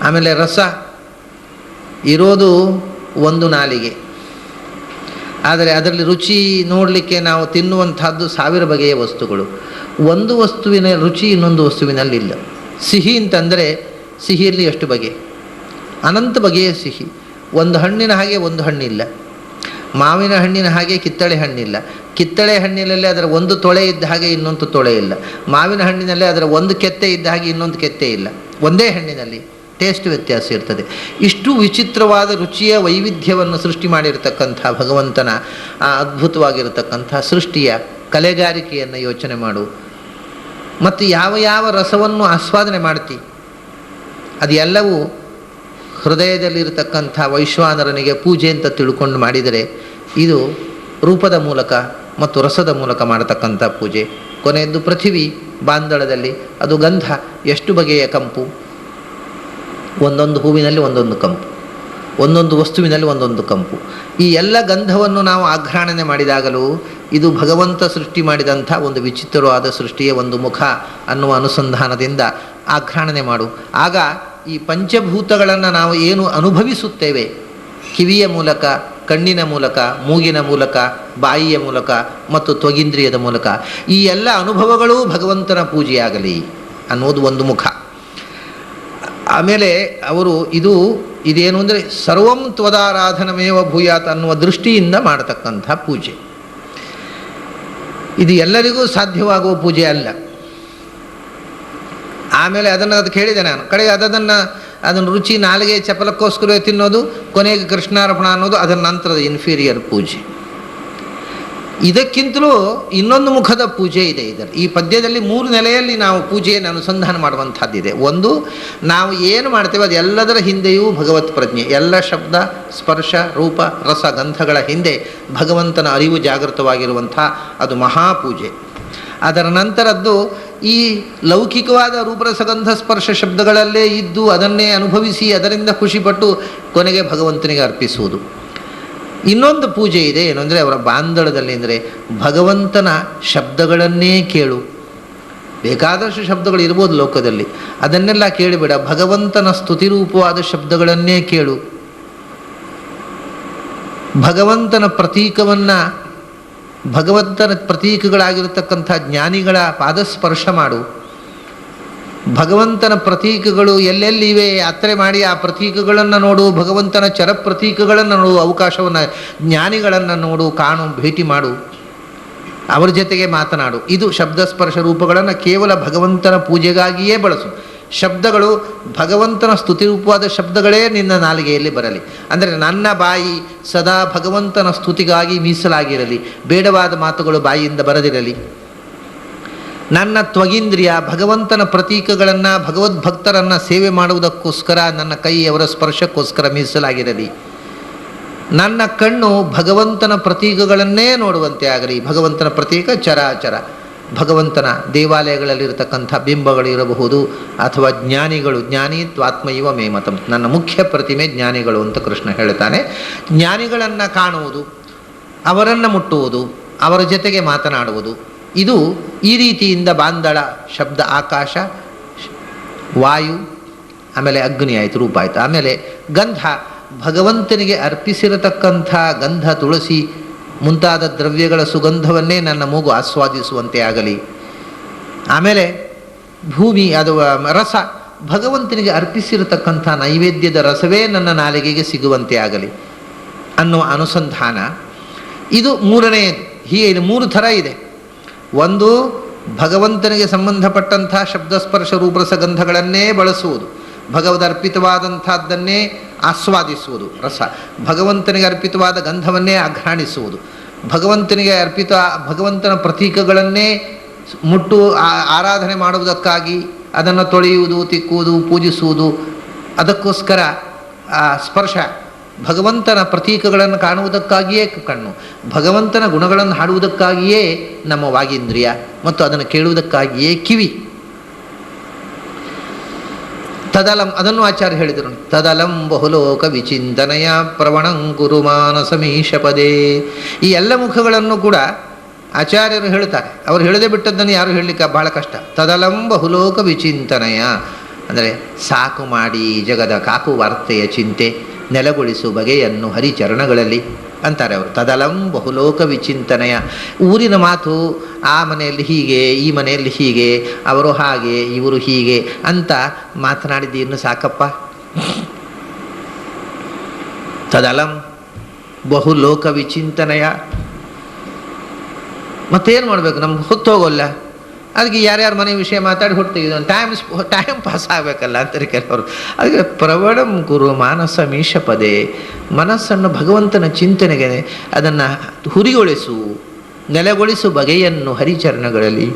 ಆಮೇಲೆ ರಸ ಇರೋದು ಒಂದು ನಾಲಿಗೆ, ಆದರೆ ಅದರಲ್ಲಿ ರುಚಿ ನೋಡಲಿಕ್ಕೆ ನಾವು ತಿನ್ನುವಂಥದ್ದು 1000 ಬಗೆಯ ವಸ್ತುಗಳು. ಒಂದು ವಸ್ತುವಿನ ರುಚಿ ಇನ್ನೊಂದು ವಸ್ತುವಿನಲ್ಲಿಲ್ಲ. ಸಿಹಿ ಅಂತಂದರೆ ಸಿಹಿಯಲ್ಲಿ ಎಷ್ಟು ಬಗೆ, ಅನಂತ ಬಗೆಯ ಸಿಹಿ. ಒಂದು ಹಣ್ಣಿನ ಹಾಗೆ ಒಂದು ಹಣ್ಣಿಲ್ಲ, ಮಾವಿನ ಹಣ್ಣಿನ ಹಾಗೆ ಕಿತ್ತಳೆ ಹಣ್ಣಿಲ್ಲ, ಕಿತ್ತಳೆ ಹಣ್ಣಿನಲ್ಲಿ ಅದರ ಒಂದು ತೊಳೆ ಇದ್ದ ಹಾಗೆ ಇನ್ನೊಂದು ತೊಳೆ ಇಲ್ಲ, ಮಾವಿನ ಹಣ್ಣಿನಲ್ಲಿ ಅದರ ಒಂದು ಕೆತ್ತೆ ಇದ್ದ ಹಾಗೆ ಇನ್ನೊಂದು ಕೆತ್ತೆ ಇಲ್ಲ. ಒಂದೇ ಹಣ್ಣಿನಲ್ಲಿ ಟೇಸ್ಟ್ ವ್ಯತ್ಯಾಸ ಇರ್ತದೆ. ಇಷ್ಟು ವಿಚಿತ್ರವಾದ ರುಚಿಯ ವೈವಿಧ್ಯವನ್ನು ಸೃಷ್ಟಿ ಮಾಡಿರತಕ್ಕಂಥ ಭಗವಂತನ ಆ ಅದ್ಭುತವಾಗಿರತಕ್ಕಂಥ ಸೃಷ್ಟಿಯ ಕಲೆಗಾರಿಕೆಯನ್ನು ಯೋಚನೆ ಮಾಡು. ಮತ್ತು ಯಾವ ರಸವನ್ನು ಆಸ್ವಾದನೆ ಮಾಡ್ತಿ, ಅದು ಎಲ್ಲವೂ ಹೃದಯದಲ್ಲಿರತಕ್ಕಂಥ ವೈಶ್ವಾನರನಿಗೆ ಪೂಜೆ ಅಂತ ತಿಳ್ಕೊಂಡು ಮಾಡಿದರೆ ಇದು ರೂಪದ ಮೂಲಕ ಮತ್ತು ರಸದ ಮೂಲಕ ಮಾಡತಕ್ಕಂಥ ಪೂಜೆ. ಕೊನೆಯದ್ದು ಪೃಥಿವಿ ಬಾಂದಳದಲ್ಲಿ ಅದು ಗಂಧ, ಎಷ್ಟು ಬಗೆಯ ಕಂಪು, ಒಂದೊಂದು ಹೂವಿನಲ್ಲಿ ಒಂದೊಂದು ಕಂಪು, ಒಂದೊಂದು ವಸ್ತುವಿನಲ್ಲಿ ಒಂದೊಂದು ಕಂಪು. ಈ ಎಲ್ಲ ಗಂಧವನ್ನು ನಾವು ಆಘ್ರಾಣನೆ ಮಾಡಿದಾಗಲೂ ಇದು ಭಗವಂತ ಸೃಷ್ಟಿ ಮಾಡಿದಂಥ ಒಂದು ವಿಚಿತ್ರವಾದ ಸೃಷ್ಟಿಯ ಒಂದು ಮುಖ ಅನ್ನುವ ಅನುಸಂಧಾನದಿಂದ ಆಘ್ರಾಣನೆ ಮಾಡು. ಆಗ ಈ ಪಂಚಭೂತಗಳನ್ನು ನಾವು ಏನು ಅನುಭವಿಸುತ್ತೇವೆ, ಕಿವಿಯ ಮೂಲಕ, ಕಣ್ಣಿನ ಮೂಲಕ, ಮೂಗಿನ ಮೂಲಕ, ಬಾಯಿಯ ಮೂಲಕ ಮತ್ತು ತ್ವಗೀಂದ್ರಿಯದ ಮೂಲಕ, ಈ ಎಲ್ಲ ಅನುಭವಗಳೂ ಭಗವಂತನ ಪೂಜೆಯಾಗಲಿ ಅನ್ನೋದು ಒಂದು ಮುಖ. ಆಮೇಲೆ ಅವರು ಇದೇನು ಅಂದರೆ ಸರ್ವಂ ತ್ವದಾರಾಧನಮೇವ ಭೂಯಾತ್ ಅನ್ನುವ ದೃಷ್ಟಿಯಿಂದ ಮಾಡತಕ್ಕಂಥ ಪೂಜೆ. ಇದು ಎಲ್ಲರಿಗೂ ಸಾಧ್ಯವಾಗುವ ಪೂಜೆ ಅಲ್ಲ. ಆಮೇಲೆ ಅದಕ್ಕೆ ಹೇಳಿದೆ ನಾನು, ಕಡೆಗೆ ಅದನ್ನು ರುಚಿ ನಾಲಿಗೆ ಚಪಲಕ್ಕೋಸ್ಕರ ತಿನ್ನೋದು, ಕೊನೆಗೆ ಕೃಷ್ಣಾರ್ಪಣ ಅನ್ನೋದು ಅದರ ನಂತರದ ಇನ್ಫೀರಿಯರ್ ಪೂಜೆ. ಇದಕ್ಕಿಂತಲೂ ಇನ್ನೊಂದು ಮುಖದ ಪೂಜೆ ಇದೆ. ಇದರಲ್ಲಿ ಈ ಪದ್ಯದಲ್ಲಿ 3 ನೆಲೆಯಲ್ಲಿ ನಾವು ಪೂಜೆಯನ್ನು ಅನುಸಂಧಾನ ಮಾಡುವಂಥದ್ದಿದೆ. ಒಂದು, ನಾವು ಏನು ಮಾಡ್ತೇವೆ ಅದೆಲ್ಲದರ ಹಿಂದೆಯೂ ಭಗವತ್ ಪ್ರಜ್ಞೆ, ಎಲ್ಲ ಶಬ್ದ ಸ್ಪರ್ಶ ರೂಪ ರಸ ಗಂಧಗಳ ಹಿಂದೆ ಭಗವಂತನ ಅರಿವು ಜಾಗೃತವಾಗಿರುವಂಥ ಅದು ಮಹಾಪೂಜೆ. ಅದರ ನಂತರದ್ದು ಈ ಲೌಕಿಕವಾದ ರೂಪರಸಗಂಧ ಸ್ಪರ್ಶ ಶಬ್ದಗಳಲ್ಲೇ ಇದ್ದು ಅದನ್ನೇ ಅನುಭವಿಸಿ ಅದರಿಂದ ಖುಷಿಪಟ್ಟು ಕೊನೆಗೆ ಭಗವಂತನಿಗೆ ಅರ್ಪಿಸುವುದು. ಇನ್ನೊಂದು ಪೂಜೆ ಇದೆ, ಏನು ಅಂದರೆ ಅವರ ಬಾಂಧಳದಲ್ಲಿ, ಅಂದರೆ ಭಗವಂತನ ಶಬ್ದಗಳನ್ನೇ ಕೇಳು. ಬೇಕಾದಷ್ಟು ಶಬ್ದಗಳು ಇರ್ಬೋದು ಲೋಕದಲ್ಲಿ, ಅದನ್ನೆಲ್ಲ ಕೇಳಿಬೇಡ, ಭಗವಂತನ ಸ್ತುತಿರೂಪವಾದ ಶಬ್ದಗಳನ್ನೇ ಕೇಳು. ಭಗವಂತನ ಪ್ರತೀಕಗಳಾಗಿರತಕ್ಕಂಥ ಜ್ಞಾನಿಗಳ ಪಾದಸ್ಪರ್ಶ ಮಾಡು. ಭಗವಂತನ ಪ್ರತೀಕಗಳು ಎಲ್ಲೆಲ್ಲಿವೆ ಯಾತ್ರೆ ಮಾಡಿ ಆ ಪ್ರತೀಕಗಳನ್ನು ನೋಡು, ಭಗವಂತನ ಚರ ಪ್ರತೀಕಗಳನ್ನು ನೋಡು, ಅವಕಾಶವನ್ನು ಜ್ಞಾನಿಗಳನ್ನು ನೋಡು, ಕಾಣು, ಭೇಟಿ ಮಾಡು, ಅವರ ಜೊತೆಗೆ ಮಾತನಾಡು. ಇದು ಶಬ್ದಸ್ಪರ್ಶ ರೂಪಗಳನ್ನು ಕೇವಲ ಭಗವಂತನ ಪೂಜೆಗಾಗಿಯೇ ಬಳಸು. ಶಬ್ದಗಳು ಭಗವಂತನ ಸ್ತುತಿರೂಪವಾದ ಶಬ್ದಗಳೇ ನಿನ್ನ ನಾಲಿಗೆಯಲ್ಲಿ ಬರಲಿ. ಅಂದರೆ ನನ್ನ ಬಾಯಿ ಸದಾ ಭಗವಂತನ ಸ್ತುತಿಗಾಗಿ ಮೀಸಲಾಗಿರಲಿ, ಬೇಡವಾದ ಮಾತುಗಳು ಬಾಯಿಯಿಂದ ಬರದಿರಲಿ. ನನ್ನ ತ್ವಗೀಂದ್ರಿಯ ಭಗವಂತನ ಪ್ರತೀಕಗಳನ್ನು, ಭಗವದ್ಭಕ್ತರನ್ನು ಸೇವೆ ಮಾಡುವುದಕ್ಕೋಸ್ಕರ ನನ್ನ ಕೈ ಅವರ ಸ್ಪರ್ಶಕ್ಕೋಸ್ಕರ ಮೀಸಲಾಗಿರಲಿ. ನನ್ನ ಕಣ್ಣು ಭಗವಂತನ ಪ್ರತೀಕಗಳನ್ನೇ ನೋಡುವಂತೆ ಆಗಲಿ. ಭಗವಂತನ ಪ್ರತೀಕ ಚರಾಚರ, ಭಗವಂತನ ದೇವಾಲಯಗಳಲ್ಲಿರತಕ್ಕಂಥ ಬಿಂಬಗಳಿರಬಹುದು, ಅಥವಾ ಜ್ಞಾನಿಗಳು. ಜ್ಞಾನಿ ತ್ವಾತ್ಮೈವ ಮೇಮತಂ, ನನ್ನ ಮುಖ್ಯ ಪ್ರತಿಮೆ ಜ್ಞಾನಿಗಳು ಅಂತ ಕೃಷ್ಣ ಹೇಳ್ತಾನೆ. ಜ್ಞಾನಿಗಳನ್ನು ಕಾಣುವುದು, ಅವರನ್ನು ಮುಟ್ಟುವುದು, ಅವರ ಜೊತೆಗೆ ಮಾತನಾಡುವುದು, ಇದು ಈ ರೀತಿಯಿಂದ ಬಾಂದಳ ಶಬ್ದ, ಆಕಾಶ, ವಾಯು, ಆಮೇಲೆ ಅಗ್ನಿ ಆಯಿತು, ರೂಪ ಆಯಿತು. ಆಮೇಲೆ ಗಂಧ, ಭಗವಂತನಿಗೆ ಅರ್ಪಿಸಿರತಕ್ಕಂಥ ಗಂಧ, ತುಳಸಿ ಮುಂತಾದ ದ್ರವ್ಯಗಳ ಸುಗಂಧವನ್ನೇ ನನ್ನ ಮೂಗು ಆಸ್ವಾದಿಸುವಂತೆ ಆಗಲಿ. ಆಮೇಲೆ ಭೂಮಿ, ಅದು ರಸ, ಭಗವಂತನಿಗೆ ಅರ್ಪಿಸಿರತಕ್ಕಂಥ ನೈವೇದ್ಯದ ರಸವೇ ನನ್ನ ನಾಲಿಗೆಗೆ ಸಿಗುವಂತೆ ಆಗಲಿ ಅನ್ನುವ ಅನುಸಂಧಾನ. ಇದು ಮೂರನೆಯದು. ಹೀಗೆ 3 ಥರ ಇದೆ. ಒಂದು, ಭಗವಂತನಿಗೆ ಸಂಬಂಧಪಟ್ಟಂಥ ಶಬ್ದಸ್ಪರ್ಶ ರೂಪರಸಗಂಧಗಳನ್ನೇ ಬಳಸುವುದು, ಭಗವದರ್ಪಿತವಾದಂಥದ್ದನ್ನೇ ಆಸ್ವಾದಿಸುವುದು ರಸ, ಭಗವಂತನಿಗೆ ಅರ್ಪಿತವಾದ ಗಂಧವನ್ನೇ ಆಘ್ರಾಣಿಸುವುದು, ಭಗವಂತನ ಪ್ರತೀಕಗಳನ್ನೇ ಮುಟ್ಟು ಆರಾಧನೆ ಮಾಡುವುದಕ್ಕಾಗಿ ಅದನ್ನು ತೊಳೆಯುವುದು, ತಿಕ್ಕುವುದು, ಪೂಜಿಸುವುದು, ಅದಕ್ಕೋಸ್ಕರ ಸ್ಪರ್ಶ, ಭಗವಂತನ ಪ್ರತೀಕಗಳನ್ನು ಕಾಣುವುದಕ್ಕಾಗಿಯೇ ಕಣ್ಣು, ಭಗವಂತನ ಗುಣಗಳನ್ನು ಹಾಡುವುದಕ್ಕಾಗಿಯೇ ನಮ್ಮ ವಾಗೀಂದ್ರಿಯ, ಮತ್ತು ಅದನ್ನು ಕೇಳುವುದಕ್ಕಾಗಿಯೇ ಕಿವಿ. ತದಲಂ, ಅದನ್ನು ಆಚಾರ್ಯ ಹೇಳಿದರು. ತದಲಂ ಬಹುಲೋಕ ವಿಚಿಂತನೆಯ ಪ್ರವಣಂ ಕುರು ಮಾನಸಮೀಶ ಪದೇ. ಈ ಎಲ್ಲ ಮುಖಗಳನ್ನು ಕೂಡ ಆಚಾರ್ಯರು ಹೇಳ್ತಾರೆ. ಅವರು ಹೇಳದೆ ಬಿಟ್ಟದ್ದನ್ನು ಯಾರು ಹೇಳಲಿಕ್ಕೆ ಬಹಳ ಕಷ್ಟ. ತದಲಂ ಬಹುಲೋಕ ವಿಚಿಂತನೆಯ ಅಂದರೆ ಸಾಕು ಮಾಡಿ ಜಗದ ಕಾಕು ವಾರ್ತೆಯ ಚಿಂತೆ, ನೆಲೆಗೊಳಿಸು ಬಗೆಯನ್ನು ಹರಿಚರಣಗಳಲ್ಲಿ ಅಂತಾರೆ ಅವರು. ತದಲಂ ಬಹುಲೋಕ ವಿಚಿಂತನೆಯ, ಊರಿನ ಮಾತು, ಆ ಮನೆಯಲ್ಲಿ ಹೀಗೆ, ಈ ಮನೆಯಲ್ಲಿ ಹೀಗೆ, ಅವರು ಹಾಗೆ, ಇವರು ಹೀಗೆ ಅಂತ ಮಾತನಾಡಿದ್ದು ಇನ್ನು ಸಾಕಪ್ಪ. ತದಲಂ ಬಹುಲೋಕ ವಿಚಿಂತನೆಯ, ಮತ್ತೇನು ಮಾಡಬೇಕು, ನಮ್ಗೆ ಹೊತ್ತು ಹೋಗೋಲ್ಲ. ಅದಕ್ಕೆ ಯಾರ್ಯಾರ ಮನೆ ವಿಷಯ ಮಾತಾಡಿ ಹೊರತೆಗಿದ ಟೈಮ್ ಪಾಸ್ ಆಗಬೇಕಲ್ಲ ಅಂತಾರೆ ಕೆಲವರು. ಅದಕ್ಕೆ ಪ್ರವಣಂ ಕುರು ಮಾನಸ ಮೀಶ ಪದೇ, ಮನಸ್ಸನ್ನು ಭಗವಂತನ ಚಿಂತನೆಗೆ ಅದನ್ನು ಹುರಿಗೊಳಿಸು, ನೆಲೆಗೊಳಿಸು ಬಗೆಯನ್ನು ಹರಿಚರಣಗಳಲ್ಲಿ.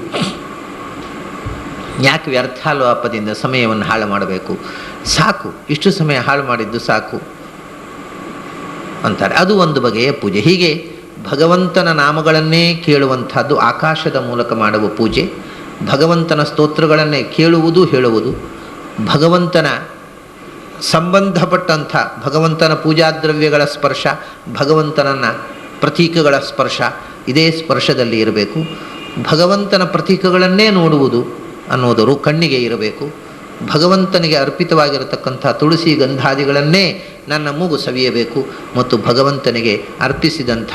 ಯಾಕೆ ವ್ಯರ್ಥಾಲೋಪದಿಂದ ಸಮಯವನ್ನು ಹಾಳು ಮಾಡಬೇಕು, ಸಾಕು, ಇಷ್ಟು ಸಮಯ ಹಾಳು ಮಾಡಿದ್ದು ಸಾಕು ಅಂತಾರೆ. ಅದು ಒಂದು ಬಗೆಯ ಪೂಜೆ. ಹೀಗೆ ಭಗವಂತನ ನಾಮಗಳನ್ನೇ ಕೇಳುವಂಥದ್ದು ಆಕಾಶದ ಮೂಲಕ ಮಾಡುವ ಪೂಜೆ, ಭಗವಂತನ ಸ್ತೋತ್ರಗಳನ್ನೇ ಕೇಳುವುದು, ಹೇಳುವುದು, ಭಗವಂತನ ಸಂಬಂಧಪಟ್ಟಂಥ ಭಗವಂತನ ಪೂಜಾದ್ರವ್ಯಗಳ ಸ್ಪರ್ಶ, ಭಗವಂತನನ್ನ ಪ್ರತೀಕಗಳ ಸ್ಪರ್ಶ, ಇದೇ ಸ್ಪರ್ಶದಲ್ಲಿ ಇರಬೇಕು. ಭಗವಂತನ ಪ್ರತೀಕಗಳನ್ನೇ ನೋಡುವುದು ಅನ್ನೋದರು ಕಣ್ಣಿಗೆ ಇರಬೇಕು. ಭಗವಂತನಿಗೆ ಅರ್ಪಿತವಾಗಿರತಕ್ಕಂಥ ತುಳಸಿ ಗಂಧಾದಿಗಳನ್ನೇ ನನ್ನ ಮೂಗು ಸವಿಯಬೇಕು, ಮತ್ತು ಭಗವಂತನಿಗೆ ಅರ್ಪಿಸಿದಂಥ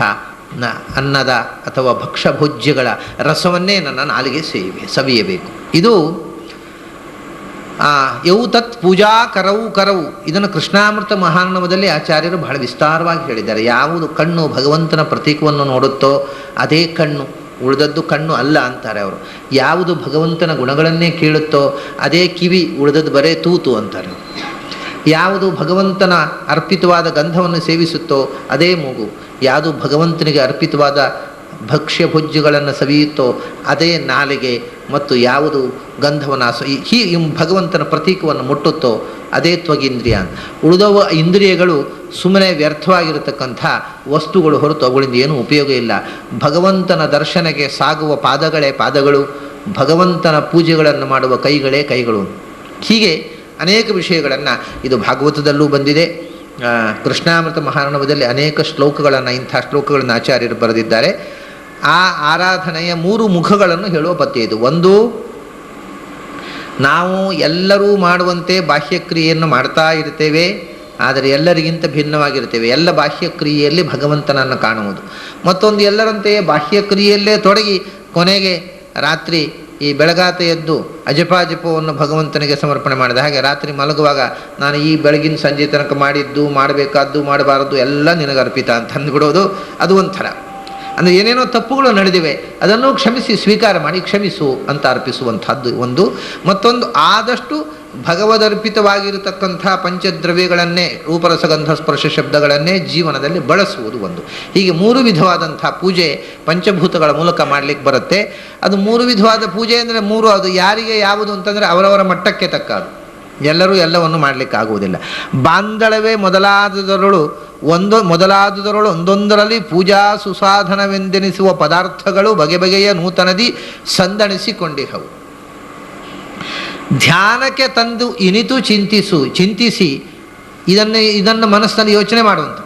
ಅನ್ನದ ಅಥವಾ ಭಕ್ಷ್ಯಭೋಜ್ಯಗಳ ರಸವನ್ನೇ ನನ್ನ ನಾಲಿಗೆ ಸವಿಯಬೇಕು. ಇದು ಯೌ ತತ್ ಪೂಜಾ ಕರವು. ಇದನ್ನು ಕೃಷ್ಣಾಮೃತ ಮಹಾರ್ಣವದಲ್ಲಿ ಆಚಾರ್ಯರು ಬಹಳ ವಿಸ್ತಾರವಾಗಿ ಹೇಳಿದ್ದಾರೆ. ಯಾವುದು ಕಣ್ಣು ಭಗವಂತನ ಪ್ರತೀಕವನ್ನು ನೋಡುತ್ತೋ ಅದೇ ಕಣ್ಣು, ಉಳಿದದ್ದು ಕಣ್ಣು ಅಲ್ಲ ಅಂತಾರೆ ಅವರು. ಯಾವುದು ಭಗವಂತನ ಗುಣಗಳನ್ನೇ ಕೇಳುತ್ತೋ ಅದೇ ಕಿವಿ, ಉಳಿದದ್ದು ಬರೇ ತೂತು ಅಂತಾರೆ. ಯಾವುದು ಭಗವಂತನ ಅರ್ಪಿತವಾದ ಗಂಧವನ್ನು ಸೇವಿಸುತ್ತೋ ಅದೇ ಮೂಗು, ಯಾವುದು ಭಗವಂತನಿಗೆ ಅರ್ಪಿತವಾದ ಭಕ್ಷ್ಯ ಭೋಜ್ಯಗಳನ್ನು ಸವಿಯುತ್ತೋ ಅದೇ ನಾಲಿಗೆ, ಮತ್ತು ಯಾವುದು ಗಂಧವನ್ನು ಭಗವಂತನ ಪ್ರತೀಕವನ್ನು ಮುಟ್ಟುತ್ತೋ ಅದೇ ತ್ವಗೀಂದ್ರಿಯ. ಉಳಿದವ ಇಂದ್ರಿಯಗಳು ಸುಮ್ಮನೆ ವ್ಯರ್ಥವಾಗಿರತಕ್ಕಂಥ ವಸ್ತುಗಳು ಹೊರತು ಅವುಗಳಿಂದ ಏನೂ ಉಪಯೋಗ ಇಲ್ಲ. ಭಗವಂತನ ದರ್ಶನಕ್ಕೆ ಸಾಗುವ ಪಾದಗಳೇ ಪಾದಗಳು, ಭಗವಂತನ ಪೂಜೆಗಳನ್ನು ಮಾಡುವ ಕೈಗಳೇ ಕೈಗಳು. ಹೀಗೆ ಅನೇಕ ವಿಷಯಗಳನ್ನು ಇದು ಭಾಗವತದಲ್ಲೂ ಬಂದಿದೆ. ಕೃಷ್ಣಾಮೃತ ಮಹಾರ್ಣವದಲ್ಲಿ ಅನೇಕ ಶ್ಲೋಕಗಳನ್ನು, ಇಂಥ ಶ್ಲೋಕಗಳನ್ನು ಆಚಾರ್ಯರು ಬರೆದಿದ್ದಾರೆ. ಆ ಆರಾಧನೆಯ 3 ಮುಖಗಳನ್ನು ಹೇಳುವ ಪದ್ಯ ಇದು. ಒಂದು, ನಾವು ಎಲ್ಲರೂ ಮಾಡುವಂತೆ ಬಾಹ್ಯಕ್ರಿಯೆಯನ್ನು ಮಾಡ್ತಾ ಇರ್ತೇವೆ, ಆದರೆ ಎಲ್ಲರಿಗಿಂತ ಭಿನ್ನವಾಗಿರ್ತೇವೆ. ಎಲ್ಲ ಬಾಹ್ಯಕ್ರಿಯೆಯಲ್ಲಿ ಭಗವಂತನನ್ನು ಕಾಣುವುದು. ಮತ್ತೊಂದು, ಎಲ್ಲರಂತೆಯೇ ಬಾಹ್ಯಕ್ರಿಯೆಯಲ್ಲೇ ತೊಡಗಿ ಕೊನೆಗೆ ರಾತ್ರಿ ಈ ಬೆಳಗಾತ ಎದ್ದು ಅಜಪಾಜಪವನ್ನು ಭಗವಂತನಿಗೆ ಸಮರ್ಪಣೆ ಮಾಡಿದ ಹಾಗೆ ರಾತ್ರಿ ಮಲಗುವಾಗ ನಾನು ಈ ಬೆಳಗಿನ ಸಂಜೆ ತನಕ ಮಾಡಿದ್ದು ಮಾಡಬೇಕಾದ್ದು ಮಾಡಬಾರದು ಎಲ್ಲ ನಿನಗೆ ಅರ್ಪಿತ ಅಂತ ಅಂದ್ಬಿಡೋದು, ಅದು ಒಂಥರ. ಅಂದರೆ ಏನೇನೋ ತಪ್ಪುಗಳು ನಡೆದಿವೆ, ಅದನ್ನು ಕ್ಷಮಿಸಿ ಸ್ವೀಕಾರ ಮಾಡಿ ಕ್ಷಮಿಸು ಅಂತ ಅರ್ಪಿಸುವಂಥದ್ದು ಒಂದು. ಮತ್ತೊಂದು, ಆದಷ್ಟು ಭಗವದರ್ಪಿತವಾಗಿರತಕ್ಕಂಥ ಪಂಚದ್ರವ್ಯಗಳನ್ನೇ, ರೂಪರಸಗಂಧ ಸ್ಪರ್ಶ ಶಬ್ದಗಳನ್ನೇ ಜೀವನದಲ್ಲಿ ಬಳಸುವುದು ಒಂದು. ಹೀಗೆ 3 ವಿಧವಾದಂಥ ಪೂಜೆ ಪಂಚಭೂತಗಳ ಮೂಲಕ ಮಾಡಲಿಕ್ಕೆ ಬರುತ್ತೆ. ಅದು 3 ವಿಧವಾದ ಪೂಜೆ ಅಂದರೆ 3, ಅದು ಯಾರಿಗೆ ಯಾವುದು ಅಂತಂದರೆ ಅವರವರ ಮಟ್ಟಕ್ಕೆ ತಕ್ಕ ಅದು. ಎಲ್ಲರೂ ಎಲ್ಲವನ್ನು ಮಾಡಲಿಕ್ಕಾಗುವುದಿಲ್ಲ. ಬಾಂಧಳವೇ ಮೊದಲಾದುದರಳು ಒಂದೊಂದರಲ್ಲಿ ಪೂಜಾ ಸುಸಾಧನವೆಂದೆನಿಸುವ ಪದಾರ್ಥಗಳು ಬಗೆ ಬಗೆಯ ನೂತನದಿ ಸಂದಣಿಸಿಕೊಂಡಿಹವು. ಧ್ಯಾನಕ್ಕೆ ತಂದು ಇನಿತು ಚಿಂತಿಸಿ ಇದನ್ನು ಮನಸ್ಸಿನಲ್ಲಿ ಯೋಚನೆ ಮಾಡುವಂಥ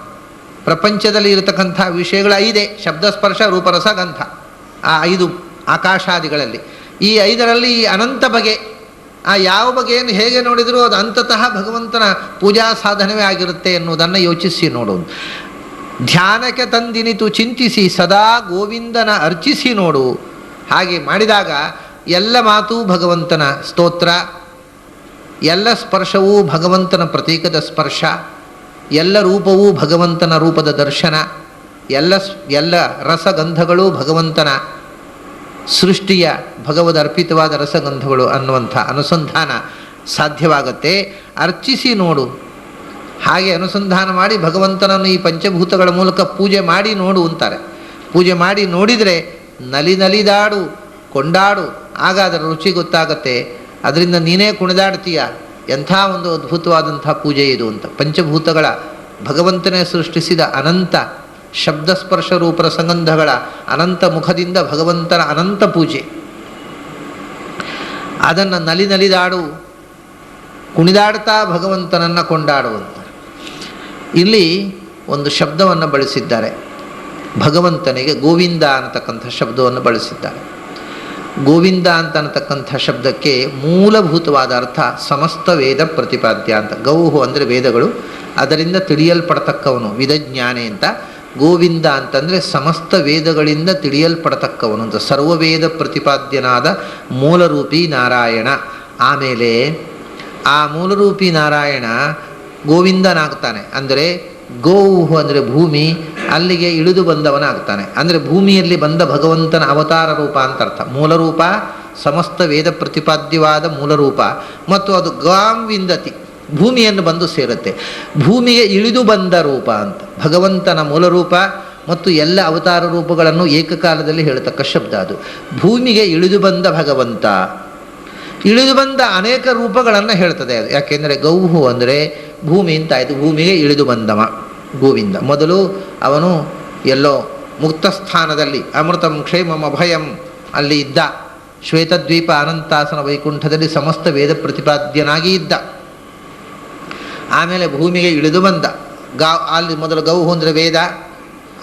ಪ್ರಪಂಚದಲ್ಲಿ ಇರತಕ್ಕಂಥ ವಿಷಯಗಳು 5: ಶಬ್ದ, ಸ್ಪರ್ಶ, ರೂಪರಸ, ಗಂಧ. ಆ 5 ಆಕಾಶಾದಿಗಳಲ್ಲಿ, ಈ 5ರಲ್ಲಿ ಈ ಅನಂತ ಬಗೆ, ಆ ಯಾವ ಬಗೆಯನ್ನು ಹೇಗೆ ನೋಡಿದರೂ ಅದು ಅಂತತಃ ಭಗವಂತನ ಪೂಜಾ ಸಾಧನವೇ ಆಗಿರುತ್ತೆ ಎನ್ನುವುದನ್ನು ಯೋಚಿಸಿ ನೋಡುವುದು. ಧ್ಯಾನಕ್ಕೆ ತಂದಿನಿತು ಚಿಂತಿಸಿ ಸದಾ ಗೋವಿಂದನ ಅರ್ಚಿಸಿ ನೋಡು. ಹಾಗೆ ಮಾಡಿದಾಗ ಎಲ್ಲ ಮಾತು ಭಗವಂತನ ಸ್ತೋತ್ರ, ಎಲ್ಲ ಸ್ಪರ್ಶವೂ ಭಗವಂತನ ಪ್ರತೀಕದ ಸ್ಪರ್ಶ, ಎಲ್ಲ ರೂಪವೂ ಭಗವಂತನ ರೂಪದ ದರ್ಶನ, ಎಲ್ಲ ರಸಗಂಧಗಳು ಭಗವಂತನ ಸೃಷ್ಟಿಯ ಭಗವದ್ ಅರ್ಪಿತವಾದ ರಸಗಂಧಗಳು ಅನ್ನುವಂಥ ಅನುಸಂಧಾನ ಸಾಧ್ಯವಾಗುತ್ತೆ. ಅರ್ಚಿಸಿ ನೋಡು. ಹಾಗೆ ಅನುಸಂಧಾನ ಮಾಡಿ ಭಗವಂತನನ್ನು ಈ ಪಂಚಭೂತಗಳ ಮೂಲಕ ಪೂಜೆ ಮಾಡಿ ನೋಡು ಅಂತಾರೆ. ಪೂಜೆ ಮಾಡಿ ನೋಡಿದರೆ ನಲಿದಾಡು, ಕೊಂಡಾಡು, ಆಗ ಅದರ ರುಚಿ ಗೊತ್ತಾಗತ್ತೆ. ಅದರಿಂದ ನೀನೇ ಕುಣಿದಾಡ್ತೀಯ. ಎಂಥ ಒಂದು ಅದ್ಭುತವಾದಂಥ ಪೂಜೆ ಇದು ಅಂತ. ಪಂಚಭೂತಗಳ ಭಗವಂತನೇ ಸೃಷ್ಟಿಸಿದ ಅನಂತ ಶಬ್ದಸ್ಪರ್ಶ ರೂಪರ ಸಂಗಂಧಗಳ ಅನಂತ ಮುಖದಿಂದ ಭಗವಂತನ ಅನಂತ ಪೂಜೆ. ಅದನ್ನು ನಲಿದಾಡು, ಕುಣಿದಾಡ್ತಾ ಭಗವಂತನನ್ನು ಕೊಂಡಾಡುವಂತ. ಇಲ್ಲಿ ಒಂದು ಶಬ್ದವನ್ನು ಬಳಸಿದ್ದಾರೆ. ಭಗವಂತನಿಗೆ ಗೋವಿಂದ ಅನ್ನತಕ್ಕಂಥ ಶಬ್ದವನ್ನು ಬಳಸಿದ್ದಾರೆ. ಗೋವಿಂದ ಅಂತ ಅನ್ನತಕ್ಕಂಥ ಶಬ್ದಕ್ಕೆ ಮೂಲಭೂತವಾದ ಅರ್ಥ ಸಮಸ್ತ ವೇದ ಪ್ರತಿಪಾದ್ಯ ಅಂತ. ಗೌಹು ಅಂದರೆ ವೇದಗಳು, ಅದರಿಂದ ತಿಳಿಯಲ್ಪಡತಕ್ಕವನು ವಿದಜ್ಞಾನೆ ಅಂತ. ಗೋವಿಂದ ಅಂತಂದರೆ ಸಮಸ್ತ ವೇದಗಳಿಂದ ತಿಳಿಯಲ್ಪಡತಕ್ಕವನು ಅಂತ. ಸರ್ವವೇದ ಪ್ರತಿಪಾದ್ಯನಾದ ಮೂಲರೂಪಿ ನಾರಾಯಣ. ಆಮೇಲೆ ಆ ಮೂಲರೂಪಿ ನಾರಾಯಣ ಗೋವಿಂದನಾಗ್ತಾನೆ. ಅಂದರೆ ಗೋವು ಅಂದರೆ ಭೂಮಿ, ಅಲ್ಲಿಗೆ ಇಳಿದು ಬಂದವನಾಗ್ತಾನೆ. ಅಂದರೆ ಭೂಮಿಯಲ್ಲಿ ಬಂದ ಭಗವಂತನ ಅವತಾರ ರೂಪ ಅಂತ ಅರ್ಥ. ಮೂಲರೂಪ ಸಮಸ್ತ ವೇದ ಪ್ರತಿಪಾದ್ಯವಾದ ಮೂಲರೂಪ, ಮತ್ತು ಅದು ಗಾಂ ವಿಂದತಿ, ಭೂಮಿಯನ್ನು ಬಂದು ಸೇರುತ್ತೆ. ಭೂಮಿಗೆ ಇಳಿದು ಬಂದ ರೂಪ ಅಂತ ಭಗವಂತನ ಮೂಲರೂಪ ಮತ್ತು ಎಲ್ಲ ಅವತಾರ ರೂಪಗಳನ್ನು ಏಕಕಾಲದಲ್ಲಿ ಹೇಳತಕ್ಕ ಶಬ್ದ ಅದು. ಭೂಮಿಗೆ ಇಳಿದು ಬಂದ ಭಗವಂತ, ಇಳಿದು ಬಂದ ಅನೇಕ ರೂಪಗಳನ್ನು ಹೇಳ್ತದೆ ಅದು. ಯಾಕೆಂದರೆ ಗೌಹು ಅಂದರೆ ಭೂಮಿ ಅಂತ ಆಯಿತು. ಭೂಮಿಗೆ ಇಳಿದು ಬಂದವ ಗೋವಿಂದ. ಮೊದಲು ಅವನು ಎಲ್ಲೋ ಮುಕ್ತಸ್ಥಾನದಲ್ಲಿ ಅಮೃತಂ ಕ್ಷೇಮಂ ಅಭಯಂ ಅಲ್ಲಿ ಇದ್ದ. ಶ್ವೇತದ್ವೀಪ ಅನಂತಾಸನ ವೈಕುಂಠದಲ್ಲಿ ಸಮಸ್ತ ವೇದ ಪ್ರತಿಪಾದ್ಯನಾಗಿ ಇದ್ದ. ಆಮೇಲೆ ಭೂಮಿಗೆ ಇಳಿದು ಬಂದ. ಅಲ್ಲಿ ಮೊದಲು ಗೌಹು ಅಂದರೆ ವೇದ,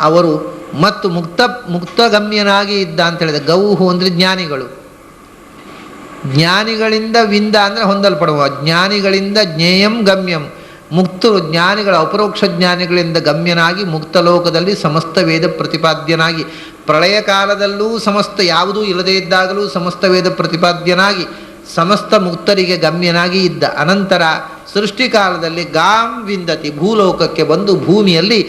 ಅವರು ಮತ್ತು ಮುಕ್ತಗಮ್ಯನಾಗಿ ಇದ್ದ ಅಂತ ಹೇಳಿದೆ. ಗೌಹು ಅಂದರೆ ಜ್ಞಾನಿಗಳು, ಜ್ಞಾನಿಗಳಿಂದ ವಿಂದ ಅಂದರೆ ಹೊಂದಲ್ಪಡುವ, ಜ್ಞಾನಿಗಳಿಂದ ಜ್ಞೇಯಂ ಗಮ್ಯಂ. ಮುಕ್ತರು ಜ್ಞಾನಿಗಳ ಅಪರೋಕ್ಷ ಜ್ಞಾನಿಗಳಿಂದ ಗಮ್ಯನಾಗಿ ಮುಕ್ತಲೋಕದಲ್ಲಿ ಸಮಸ್ತ ವೇದ ಪ್ರತಿಪಾದ್ಯನಾಗಿ, ಪ್ರಳಯ ಕಾಲದಲ್ಲೂ ಸಮಸ್ತ ಯಾವುದೂ ಇಲ್ಲದೇ ಇದ್ದಾಗಲೂ ಸಮಸ್ತ ವೇದ ಪ್ರತಿಪಾದ್ಯನಾಗಿ ಸಮಸ್ತ ಮುಕ್ತರಿಗೆ ಗಮ್ಯನಾಗಿ ಇದ್ದ. ಅನಂತರ ಸೃಷ್ಟಿಕಾಲದಲ್ಲಿ ಗಾಂ ವಿಂದತಿ, ಭೂಲೋಕಕ್ಕೆ ಬಂದು ಭೂಮಿಯಲ್ಲಿ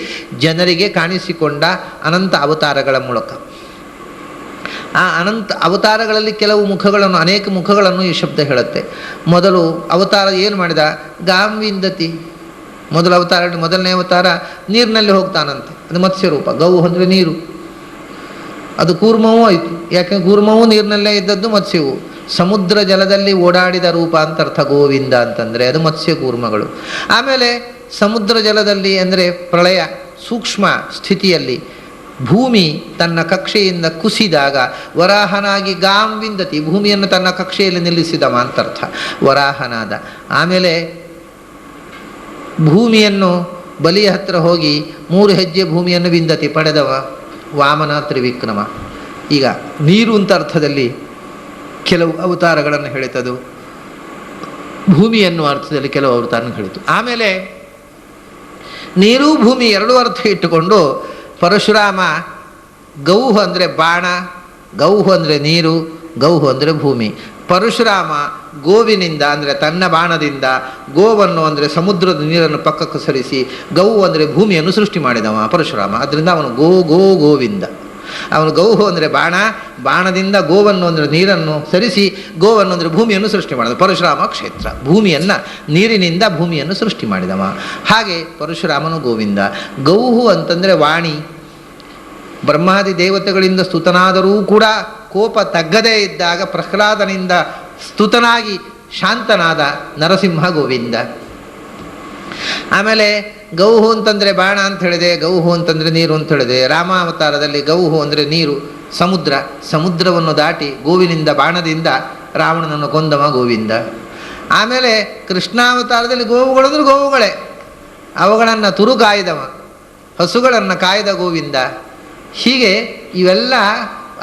ಜನರಿಗೆ ಕಾಣಿಸಿಕೊಂಡ ಅನಂತ ಅವತಾರಗಳ ಮೂಲಕ. ಆ ಅನಂತ ಅವತಾರಗಳಲ್ಲಿ ಕೆಲವು ಮುಖಗಳನ್ನು, ಅನೇಕ ಮುಖಗಳನ್ನು ಈ ಶಬ್ದ ಹೇಳುತ್ತೆ. ಮೊದಲು ಅವತಾರ ಏನು ಮಾಡಿದ? ಗಾಂ ವಿಂದತಿ. ಮೊದಲ ಅವತಾರ, ಮೊದಲನೇ ಅವತಾರ ನೀರಿನಲ್ಲಿ ಹೋಗ್ತಾನಂತೆ, ಅದು ಮತ್ಸ್ಯ ರೂಪ. ಗೌ ಅಂದರೆ ನೀರು, ಅದು ಕೂರ್ಮವೂ ಆಯಿತು. ಯಾಕೆಂದ್ರೆ ಕೂರ್ಮವೂ ನೀರಿನಲ್ಲೇ ಇದ್ದದ್ದು, ಮತ್ಸ್ಯವು ಸಮುದ್ರ ಜಲದಲ್ಲಿ ಓಡಾಡಿದ ರೂಪ ಅಂತ ಅರ್ಥ. ಗೋವಿಂದ ಅಂತಂದರೆ ಅದು ಮತ್ಸ್ಯ ಕೂರ್ಮಗಳು. ಆಮೇಲೆ ಸಮುದ್ರ ಜಲದಲ್ಲಿ ಅಂದರೆ ಪ್ರಳಯ ಸೂಕ್ಷ್ಮ ಸ್ಥಿತಿಯಲ್ಲಿ ಭೂಮಿ ತನ್ನ ಕಕ್ಷೆಯಿಂದ ಕುಸಿದಾಗ ವರಾಹನಾಗಿ ಗಾಂ ವಿಂದತಿ, ಭೂಮಿಯನ್ನು ತನ್ನ ಕಕ್ಷೆಯಲ್ಲಿ ನಿಲ್ಲಿಸಿದವ ಅಂತರ್ಥ, ವರಾಹನಾದ. ಆಮೇಲೆ ಭೂಮಿಯನ್ನು ಬಲಿಯ ಹತ್ತಿರ ಹೋಗಿ 3 ಹೆಜ್ಜೆ ಭೂಮಿಯನ್ನು ವಿಂದತಿ, ಪಡೆದವ ವಾಮನ ತ್ರಿವಿಕ್ರಮ. ಈಗ ನೀರು ಅಂತ ಅರ್ಥದಲ್ಲಿ ಕೆಲವು ಅವತಾರಗಳನ್ನು ಹೇಳಿತದು, ಭೂಮಿ ಎನ್ನುವ ಅರ್ಥದಲ್ಲಿ ಕೆಲವು ಅವತಾರಗಳನ್ನು ಹೇಳಿತು. ಆಮೇಲೆ ನೀರು ಭೂಮಿ ಎರಡೂ ಅರ್ಥ ಇಟ್ಟುಕೊಂಡು ಪರಶುರಾಮ ಗೌಹು ಅಂದರೆ ಬಾಣ, ಗೌಹು ಅಂದರೆ ನೀರು, ಗೌಹು ಅಂದರೆ ಭೂಮಿ. ಪರಶುರಾಮ ಗೋವಿನಿಂದ ಅಂದರೆ ತನ್ನ ಬಾಣದಿಂದ ಗೋವನ್ನು ಅಂದರೆ ಸಮುದ್ರದ ನೀರನ್ನು ಪಕ್ಕಕ್ಕೆ ಸರಿಸಿ ಗೌವು ಅಂದರೆ ಭೂಮಿಯನ್ನು ಸೃಷ್ಟಿ ಮಾಡಿದವ ಪರಶುರಾಮ. ಅದರಿಂದ ಅವನು ಗೋವಿಂದ. ಅವನು ಗೌಹು ಅಂದರೆ ಬಾಣ, ಬಾಣದಿಂದ ಗೋವನ್ನು ಅಂದರೆ ನೀರನ್ನು ಸರಿಸಿ ಗೋವನ್ನು ಅಂದರೆ ಭೂಮಿಯನ್ನು ಸೃಷ್ಟಿ ಮಾಡಿದ. ಪರಶುರಾಮ ಕ್ಷೇತ್ರ, ಭೂಮಿಯನ್ನು ನೀರಿನಿಂದ ಭೂಮಿಯನ್ನು ಸೃಷ್ಟಿ ಮಾಡಿದವ. ಹಾಗೆ ಪರಶುರಾಮನು ಗೋವಿಂದ. ಗೌಹು ಅಂತಂದರೆ ವಾಣಿ. ಬ್ರಹ್ಮಾದಿ ದೇವತೆಗಳಿಂದ ಸ್ತುತನಾದರೂ ಕೂಡ ಕೋಪ ತಗ್ಗದೇ ಇದ್ದಾಗ ಪ್ರಹ್ಲಾದನಿಂದ ಸ್ತುತನಾಗಿ ಶಾಂತನಾದ ನರಸಿಂಹ ಗೋವಿಂದ. ಆಮೇಲೆ ಗೌಹು ಅಂತಂದರೆ ಬಾಣ ಅಂತ ಹೇಳಿದೆ, ಗೌಹು ಅಂತಂದರೆ ನೀರು ಅಂತ ಹೇಳಿದೆ. ರಾಮಾವತಾರದಲ್ಲಿ ಗೌಹು ಅಂದರೆ ನೀರು, ಸಮುದ್ರವನ್ನು ದಾಟಿ ಗೋವಿನಿಂದ ಬಾಣದಿಂದ ರಾವಣನನ್ನು ಕೊಂದವ ಗೋವಿಂದ. ಆಮೇಲೆ ಕೃಷ್ಣಾವತಾರದಲ್ಲಿ ಗೋವುಗಳಂದ್ರೆ ಗೋವುಗಳೇ, ಅವುಗಳನ್ನು ತುರು ಕಾಯ್ದವ, ಹಸುಗಳನ್ನು ಕಾಯ್ದ ಗೋವಿಂದ. ಹೀಗೆ ಇವೆಲ್ಲ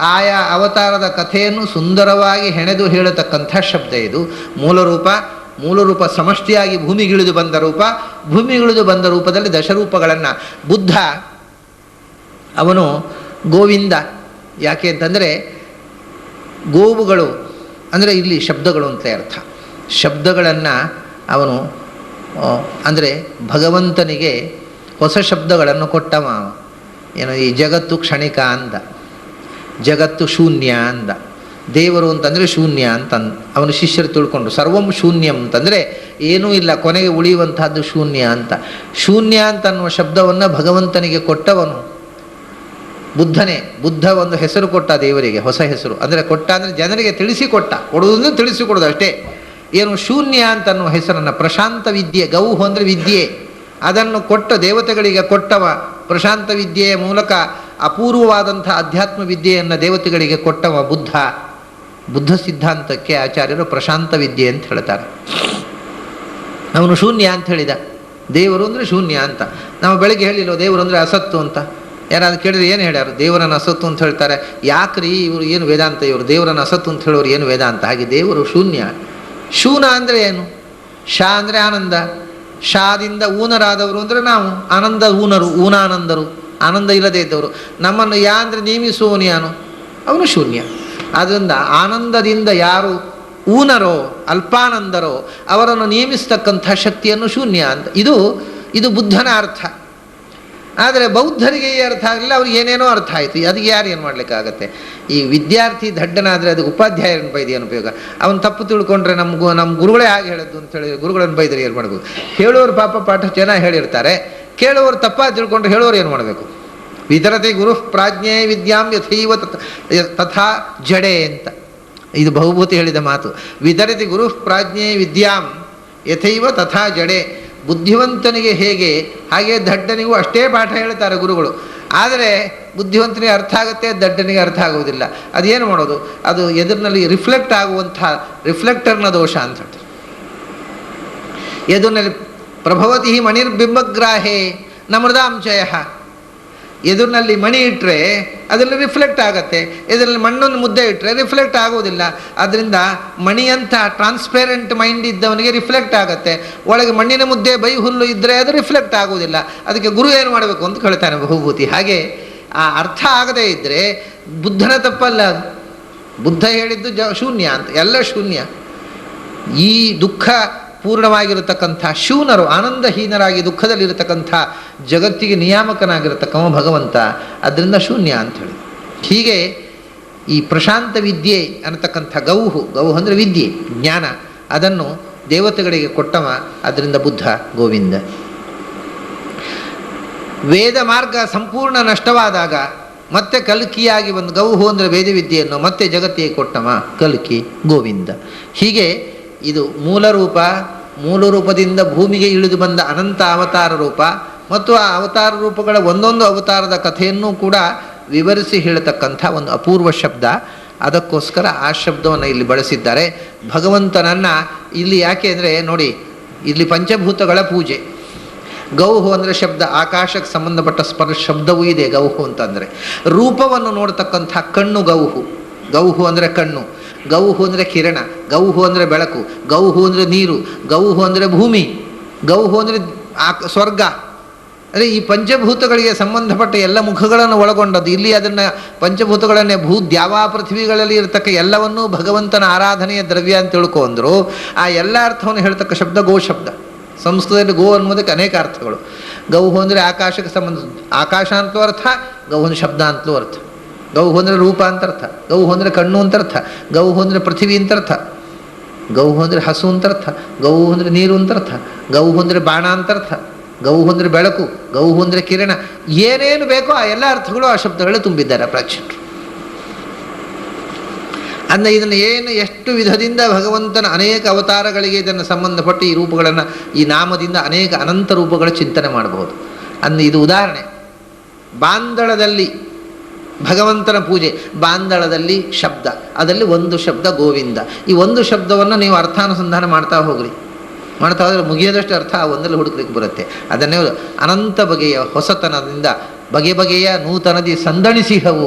ಆಯಾ ಅವತಾರದ ಕಥೆಯನ್ನು ಸುಂದರವಾಗಿ ಹೆಣೆದು ಹೇಳತಕ್ಕಂಥ ಶಬ್ದ ಇದು. ಮೂಲರೂಪ ಸಮಷ್ಟಿಯಾಗಿ ಭೂಮಿಗಿಳಿದು ಬಂದ ರೂಪ, ಭೂಮಿಗಿಳಿದು ಬಂದ ರೂಪದಲ್ಲಿ ದಶರೂಪಗಳನ್ನು ಬುದ್ಧ ಅವನು ಗೋವಿಂದ. ಯಾಕೆ ಅಂತಂದರೆ ಗೋವುಗಳು ಅಂದರೆ ಇಲ್ಲಿ ಶಬ್ದಗಳು ಅಂತ ಅರ್ಥ. ಶಬ್ದಗಳನ್ನು ಅವನು ಅಂದರೆ ಭಗವಂತನಿಗೆ ಹೊಸ ಶಬ್ದಗಳನ್ನು ಕೊಟ್ಟವ. ಏನು, ಈ ಜಗತ್ತು ಕ್ಷಣಿಕ ಅಂದ, ಜಗತ್ತು ಶೂನ್ಯ ಅಂದ, ದೇವರು ಅಂತಂದರೆ ಶೂನ್ಯ ಅಂತ ಅವನು ಶಿಷ್ಯರು ತಿಳ್ಕೊಂಡು ಸರ್ವಂ ಶೂನ್ಯಂ ಅಂತಂದರೆ ಏನೂ ಇಲ್ಲ, ಕೊನೆಗೆ ಉಳಿಯುವಂತಹದ್ದು ಶೂನ್ಯ ಅಂತ. ಶೂನ್ಯ ಅಂತ ಅನ್ನುವ ಶಬ್ದವನ್ನು ಭಗವಂತನಿಗೆ ಕೊಟ್ಟವನು ಬುದ್ಧನೇ. ಬುದ್ಧ ಒಂದು ಹೆಸರು ಕೊಟ್ಟ ದೇವರಿಗೆ, ಹೊಸ ಹೆಸರು. ಅಂದರೆ ಕೊಟ್ಟ ಅಂದರೆ ಜನರಿಗೆ ತಿಳಿಸಿಕೊಟ್ಟ, ಕೊಡುವುದನ್ನು ತಿಳಿಸಿಕೊಡೋದು ಅಷ್ಟೇ. ಏನು ಶೂನ್ಯ ಅಂತ ಅನ್ನುವ ಹೆಸರನ್ನು, ಪ್ರಶಾಂತ ವಿದ್ಯೆ, ಗೌಹು ಅಂದರೆ ವಿದ್ಯೆ, ಅದನ್ನು ಕೊಟ್ಟ ದೇವತೆಗಳಿಗೆ ಕೊಟ್ಟವ. ಪ್ರಶಾಂತ ವಿದ್ಯೆಯ ಮೂಲಕ ಅಪೂರ್ವವಾದಂಥ ಅಧ್ಯಾತ್ಮ ವಿದ್ಯೆಯನ್ನು ದೇವತೆಗಳಿಗೆ ಕೊಟ್ಟವ ಬುದ್ಧ ಸಿದ್ಧಾಂತಕ್ಕೆ ಆಚಾರ್ಯರು ಪ್ರಶಾಂತ ವಿದ್ಯೆ ಅಂತ ಹೇಳ್ತಾರೆ. ಅವನು ಶೂನ್ಯ ಅಂತ ಹೇಳಿದ. ದೇವರು ಅಂದರೆ ಶೂನ್ಯ ಅಂತ. ನಾವು ಬೆಳಗ್ಗೆ ಹೇಳಿಲ್ಲ ದೇವರು ಅಂದರೆ ಅಸತ್ತು ಅಂತ. ಯಾರಾದ್ರು ಕೇಳಿದ್ರೆ ಏನು ಹೇಳ್ಯಾರು? ದೇವರನ್ನು ಅಸತ್ತು ಅಂತ ಹೇಳ್ತಾರೆ. ಯಾಕ್ರಿ ಇವರು ಏನು ವೇದಾಂತ, ಇವರು ದೇವರನ್ನು ಅಸತ್ತು ಅಂತ ಹೇಳೋರು ಏನು ವೇದಾಂತ? ಹಾಗೆ ದೇವರು ಶೂನ್ಯ. ಶೂನ ಅಂದರೆ ಏನು? ಶಾ ಅಂದರೆ ಆನಂದ. ಶಾದಿಂದ ಊನರಾದವರು ಅಂದರೆ ನಾವು ಆನಂದ ಊನರು, ಊನಾನಂದರು, ಆನಂದ ಇಲ್ಲದೇ ಇದ್ದವರು. ನಮ್ಮನ್ನು ಯಾ ಅಂದರೆ ನೇಮಿಸುವವನು ಯಾನು? ಅವನು ಶೂನ್ಯ. ಆದ್ದರಿಂದ ಆನಂದದಿಂದ ಯಾರು ಊನರೋ ಅಲ್ಪಾನಂದರೋ ಅವರನ್ನು ನೇಮಿಸ್ತಕ್ಕಂಥ ಶಕ್ತಿಯನ್ನು ಶೂನ್ಯ ಅಂತ. ಇದು ಬುದ್ಧನ ಅರ್ಥ. ಆದರೆ ಬೌದ್ಧರಿಗೆ ಈ ಅರ್ಥ ಆಗಲಿಲ್ಲ, ಅವ್ರಿಗೆ ಏನೇನೋ ಅರ್ಥ ಆಯಿತು. ಅದಕ್ಕೆ ಯಾರು ಏನು ಮಾಡಲಿಕ್ಕಾಗತ್ತೆ? ಈ ವಿದ್ಯಾರ್ಥಿ ದಡ್ಡನಾದರೆ ಅದಕ್ಕೆ ಉಪಾಧ್ಯಾಯರನ್ನು ಬೈದು ಏನು ಉಪಯೋಗ? ಅವನು ತಪ್ಪು ತಿಳ್ಕೊಂಡ್ರೆ ನಮ್ಮ ಗುರುಗಳೇ ಹಾಗೆ ಹೇಳಿದ್ದು ಅಂತೇಳಿ ಗುರುಗಳನ್ನು ಬೈದರೆ ಏನು ಮಾಡಬೇಕು? ಹೇಳೋರು ಪಾಠ ಚೆನ್ನಾಗಿ ಹೇಳಿರ್ತಾರೆ, ಕೇಳುವವರು ತಪ್ಪಾಗಿ ತಿಳ್ಕೊಂಡ್ರೆ ಹೇಳೋರು ಏನು ಮಾಡಬೇಕು? ವಿತರತೆ ಗುರು ಪ್ರಾಜ್ಞೆ ವಿದ್ಯಾಂ ಯಥೈವ ತಥಾ ಜಡೆ ಅಂತ ಇದು ಬಹುಭೂತಿ ಹೇಳಿದ ಮಾತು. ವಿತರತಿ ಗುರು ಪ್ರಾಜ್ಞೆ ವಿದ್ಯಾಂ ಯಥೈವ ತಥಾ ಜಡೆ. ಬುದ್ಧಿವಂತನಿಗೆ ಹೇಗೆ ಹಾಗೆ ದಡ್ಡನಿಗೂ ಅಷ್ಟೇ ಪಾಠ ಹೇಳ್ತಾರೆ ಗುರುಗಳು. ಆದರೆ ಬುದ್ಧಿವಂತನಿಗೆ ಅರ್ಥ ಆಗುತ್ತೆ, ದಡ್ಡನಿಗೆ ಅರ್ಥ ಆಗುವುದಿಲ್ಲ. ಅದೇನು ಮಾಡೋದು? ಅದು ಎದುರಿನಲ್ಲಿ ರಿಫ್ಲೆಕ್ಟ್ ಆಗುವಂಥ ರಿಫ್ಲೆಕ್ಟರ್ನ ದೋಷ ಅಂತ ಹೇಳ್ತಾರೆ. ಎದುರಿನಲ್ಲಿ ಪ್ರಭವತಿ ಮಣಿರ್ಬಿಂಬಗ್ರಾಹೇ ನಮೃದಾಂಶಯ. ಎದುರಿನಲ್ಲಿ ಮಣಿ ಇಟ್ಟರೆ ಅದರಲ್ಲಿ ರಿಫ್ಲೆಕ್ಟ್ ಆಗುತ್ತೆ, ಎದುರಲ್ಲಿ ಮಣ್ಣನ್ನು ಮುದ್ದೆ ಇಟ್ಟರೆ ರಿಫ್ಲೆಕ್ಟ್ ಆಗೋದಿಲ್ಲ. ಅದರಿಂದ ಮಣಿಯಂಥ ಟ್ರಾನ್ಸ್ಪೇರೆಂಟ್ ಮೈಂಡ್ ಇದ್ದವನಿಗೆ ರಿಫ್ಲೆಕ್ಟ್ ಆಗುತ್ತೆ. ಒಳಗೆ ಮಣ್ಣಿನ ಮುದ್ದೆ ಬೈ ಹುಲ್ಲು ಇದ್ದರೆ ಅದು ರಿಫ್ಲೆಕ್ಟ್ ಆಗೋದಿಲ್ಲ. ಅದಕ್ಕೆ ಗುರು ಏನು ಮಾಡಬೇಕು ಅಂತ ಹೇಳ್ತಾನೆ ಬಹುಭೂತಿ. ಹಾಗೆ ಆ ಅರ್ಥ ಆಗದೇ ಇದ್ದರೆ ಬುದ್ಧನ ತಪ್ಪಲ್ಲ ಅದು. ಬುದ್ಧ ಹೇಳಿದ್ದು ಶೂನ್ಯ ಅಂತ, ಎಲ್ಲ ಶೂನ್ಯ. ಈ ದುಃಖ ಪೂರ್ಣವಾಗಿರತಕ್ಕಂಥ ಶೂನರು, ಆನಂದಹೀನರಾಗಿ ದುಃಖದಲ್ಲಿರತಕ್ಕಂಥ ಜಗತ್ತಿಗೆ ನಿಯಾಮಕನಾಗಿರತಕ್ಕವ ಭಗವಂತ. ಅದರಿಂದ ಶೂನ್ಯ ಅಂಥೇಳಿ. ಹೀಗೆ ಈ ಪ್ರಶಾಂತ ವಿದ್ಯೆ ಅನ್ನತಕ್ಕಂಥ ಗೌಹು ಅಂದರೆ ವಿದ್ಯೆ, ಜ್ಞಾನ, ಅದನ್ನು ದೇವತೆಗಳಿಗೆ ಕೊಟ್ಟವ. ಅದರಿಂದ ಬುದ್ಧ ಗೋವಿಂದ. ವೇದ ಮಾರ್ಗ ಸಂಪೂರ್ಣ ನಷ್ಟವಾದಾಗ ಮತ್ತೆ ಕಲ್ಕಿಯಾಗಿ ಒಂದು ಗೌಹು ಅಂದರೆ ವೇದವಿದ್ಯೆಯನ್ನು ಮತ್ತೆ ಜಗತ್ತಿಗೆ ಕೊಟ್ಟವ ಕಲ್ಕಿ ಗೋವಿಂದ. ಹೀಗೆ ಇದು ಮೂಲರೂಪದಿಂದ ಭೂಮಿಗೆ ಇಳಿದು ಬಂದ ಅನಂತ ಅವತಾರ ರೂಪ ಮತ್ತು ಆ ಅವತಾರ ರೂಪಗಳ ಒಂದೊಂದು ಅವತಾರದ ಕಥೆಯನ್ನು ಕೂಡ ವಿವರಿಸಿ ಹೇಳತಕ್ಕಂಥ ಒಂದು ಅಪೂರ್ವ ಶಬ್ದ. ಅದಕ್ಕೋಸ್ಕರ ಆ ಶಬ್ದವನ್ನು ಇಲ್ಲಿ ಬಳಸಿದ್ದಾರೆ. ಭಗವಂತನನ್ನು ಇಲ್ಲಿ ಯಾಕೆ ಅಂದರೆ ನೋಡಿ, ಇಲ್ಲಿ ಪಂಚಭೂತಗಳ ಪೂಜೆ. ಗೌಹು ಅಂದರೆ ಶಬ್ದ, ಆಕಾಶಕ್ಕೆ ಸಂಬಂಧಪಟ್ಟ ಸ್ಪರ್ಶ ಶಬ್ದವೂ ಇದೆ ಗೌಹು ಅಂತಂದರೆ. ರೂಪವನ್ನು ನೋಡ್ತಕ್ಕಂಥ ಕಣ್ಣು ಗೌಹು ಅಂದರೆ ಕಣ್ಣು, ಗೌಹು ಅಂದರೆ ಕಿರಣ, ಗೌಹು ಅಂದರೆ ಬೆಳಕು, ಗೌಹು ಅಂದರೆ ನೀರು, ಗೌಹು ಅಂದರೆ ಭೂಮಿ, ಗೌಹು ಅಂದರೆ ಸ್ವರ್ಗ. ಅಂದರೆ ಈ ಪಂಚಭೂತಗಳಿಗೆ ಸಂಬಂಧಪಟ್ಟ ಎಲ್ಲ ಮುಖಗಳನ್ನು ಒಳಗೊಂಡದ್ದು. ಇಲ್ಲಿ ಅದನ್ನು ಪಂಚಭೂತಗಳನ್ನೇ ದ್ಯಾವಾ ಪೃಥ್ವಿಗಳಲ್ಲಿ ಇರತಕ್ಕ ಎಲ್ಲವನ್ನೂ ಭಗವಂತನ ಆರಾಧನೆಯ ದ್ರವ್ಯ ಅಂತ ತಿಳ್ಕೊಂಡ್ರು. ಆ ಎಲ್ಲ ಅರ್ಥವನ್ನು ಹೇಳ್ತಕ್ಕ ಶಬ್ದ ಗೋ ಶಬ್ದ. ಸಂಸ್ಕೃತದಲ್ಲಿ ಗೋ ಅನ್ನೋದಕ್ಕೆ ಅನೇಕ ಅರ್ಥಗಳು. ಗೌಹು ಅಂದರೆ ಆಕಾಶಕ್ಕೆ ಸಂಬಂಧ, ಆಕಾಶ ಅಂತಲೂ ಅರ್ಥ, ಗೌ ಅಂದರೆ ಶಬ್ದ ಅಂತಲೂ ಅರ್ಥ. ಗೌಹು ಅಂದರೆ ರೂಪ ಅಂತ ಅರ್ಥ, ಗೌಹು ಅಂದರೆ ಕಣ್ಣು ಅಂತ ಅರ್ಥ, ಗೌಹು ಅಂದರೆ ಪೃಥ್ವಿ ಅಂತ ಅರ್ಥ, ಗೌಹು ಅಂದರೆ ಹಸು ಅಂತ ಅರ್ಥ, ಗೌಹು ಅಂದರೆ ನೀರು ಅಂತ ಅರ್ಥ, ಗೌಹು ಅಂದರೆ ಬಾಣ ಅಂತ ಅರ್ಥ, ಗೌಹು ಅಂದರೆ ಬೆಳಕು, ಗೌಹು ಅಂದರೆ ಕಿರಣ. ಏನೇನು ಬೇಕೋ ಆ ಎಲ್ಲ ಅರ್ಥಗಳು ಆ ಶಬ್ದಗಳು ತುಂಬಿದ್ದಾರೆ ಪ್ರಾಚೀನರು. ಅಂದರೆ ಇದನ್ನು ಎಷ್ಟು ವಿಧದಿಂದ ಭಗವಂತನ ಅನೇಕ ಅವತಾರಗಳಿಗೆ ಇದನ್ನು ಸಂಬಂಧಪಟ್ಟು ಈ ರೂಪಗಳನ್ನು, ಈ ನಾಮದಿಂದ ಅನೇಕ ಅನಂತ ರೂಪಗಳ ಚಿಂತನೆ ಮಾಡಬಹುದು. ಅಂದರೆ ಇದು ಉದಾಹರಣೆ. ಬಾಂದಳದಲ್ಲಿ ಭಗವಂತನ ಪೂಜೆ, ಬಾಂದಳದಲ್ಲಿ ಶಬ್ದ, ಅದರಲ್ಲಿ ಒಂದು ಶಬ್ದ ಗೋವಿಂದ. ಈ ಒಂದು ಶಬ್ದವನ್ನು ನೀವು ಅರ್ಥಾನುಸಂಧಾನ ಮಾಡ್ತಾ ಹೋಗ್ರಿ, ಮಾಡ್ತಾ ಹೋದರೆ ಮುಗಿಯದಷ್ಟು ಅರ್ಥ ಆ ಒಂದರಲ್ಲಿ ಹುಡುಕ್ಲಿಕ್ಕೆ ಬರುತ್ತೆ. ಅದನ್ನೇ ಅನಂತ ಬಗೆಯ ಹೊಸತನದಿಂದ ಬಗೆ ಬಗೆಯ ನೂತನದಿ ಸಂದಣಿಸಿಹವು.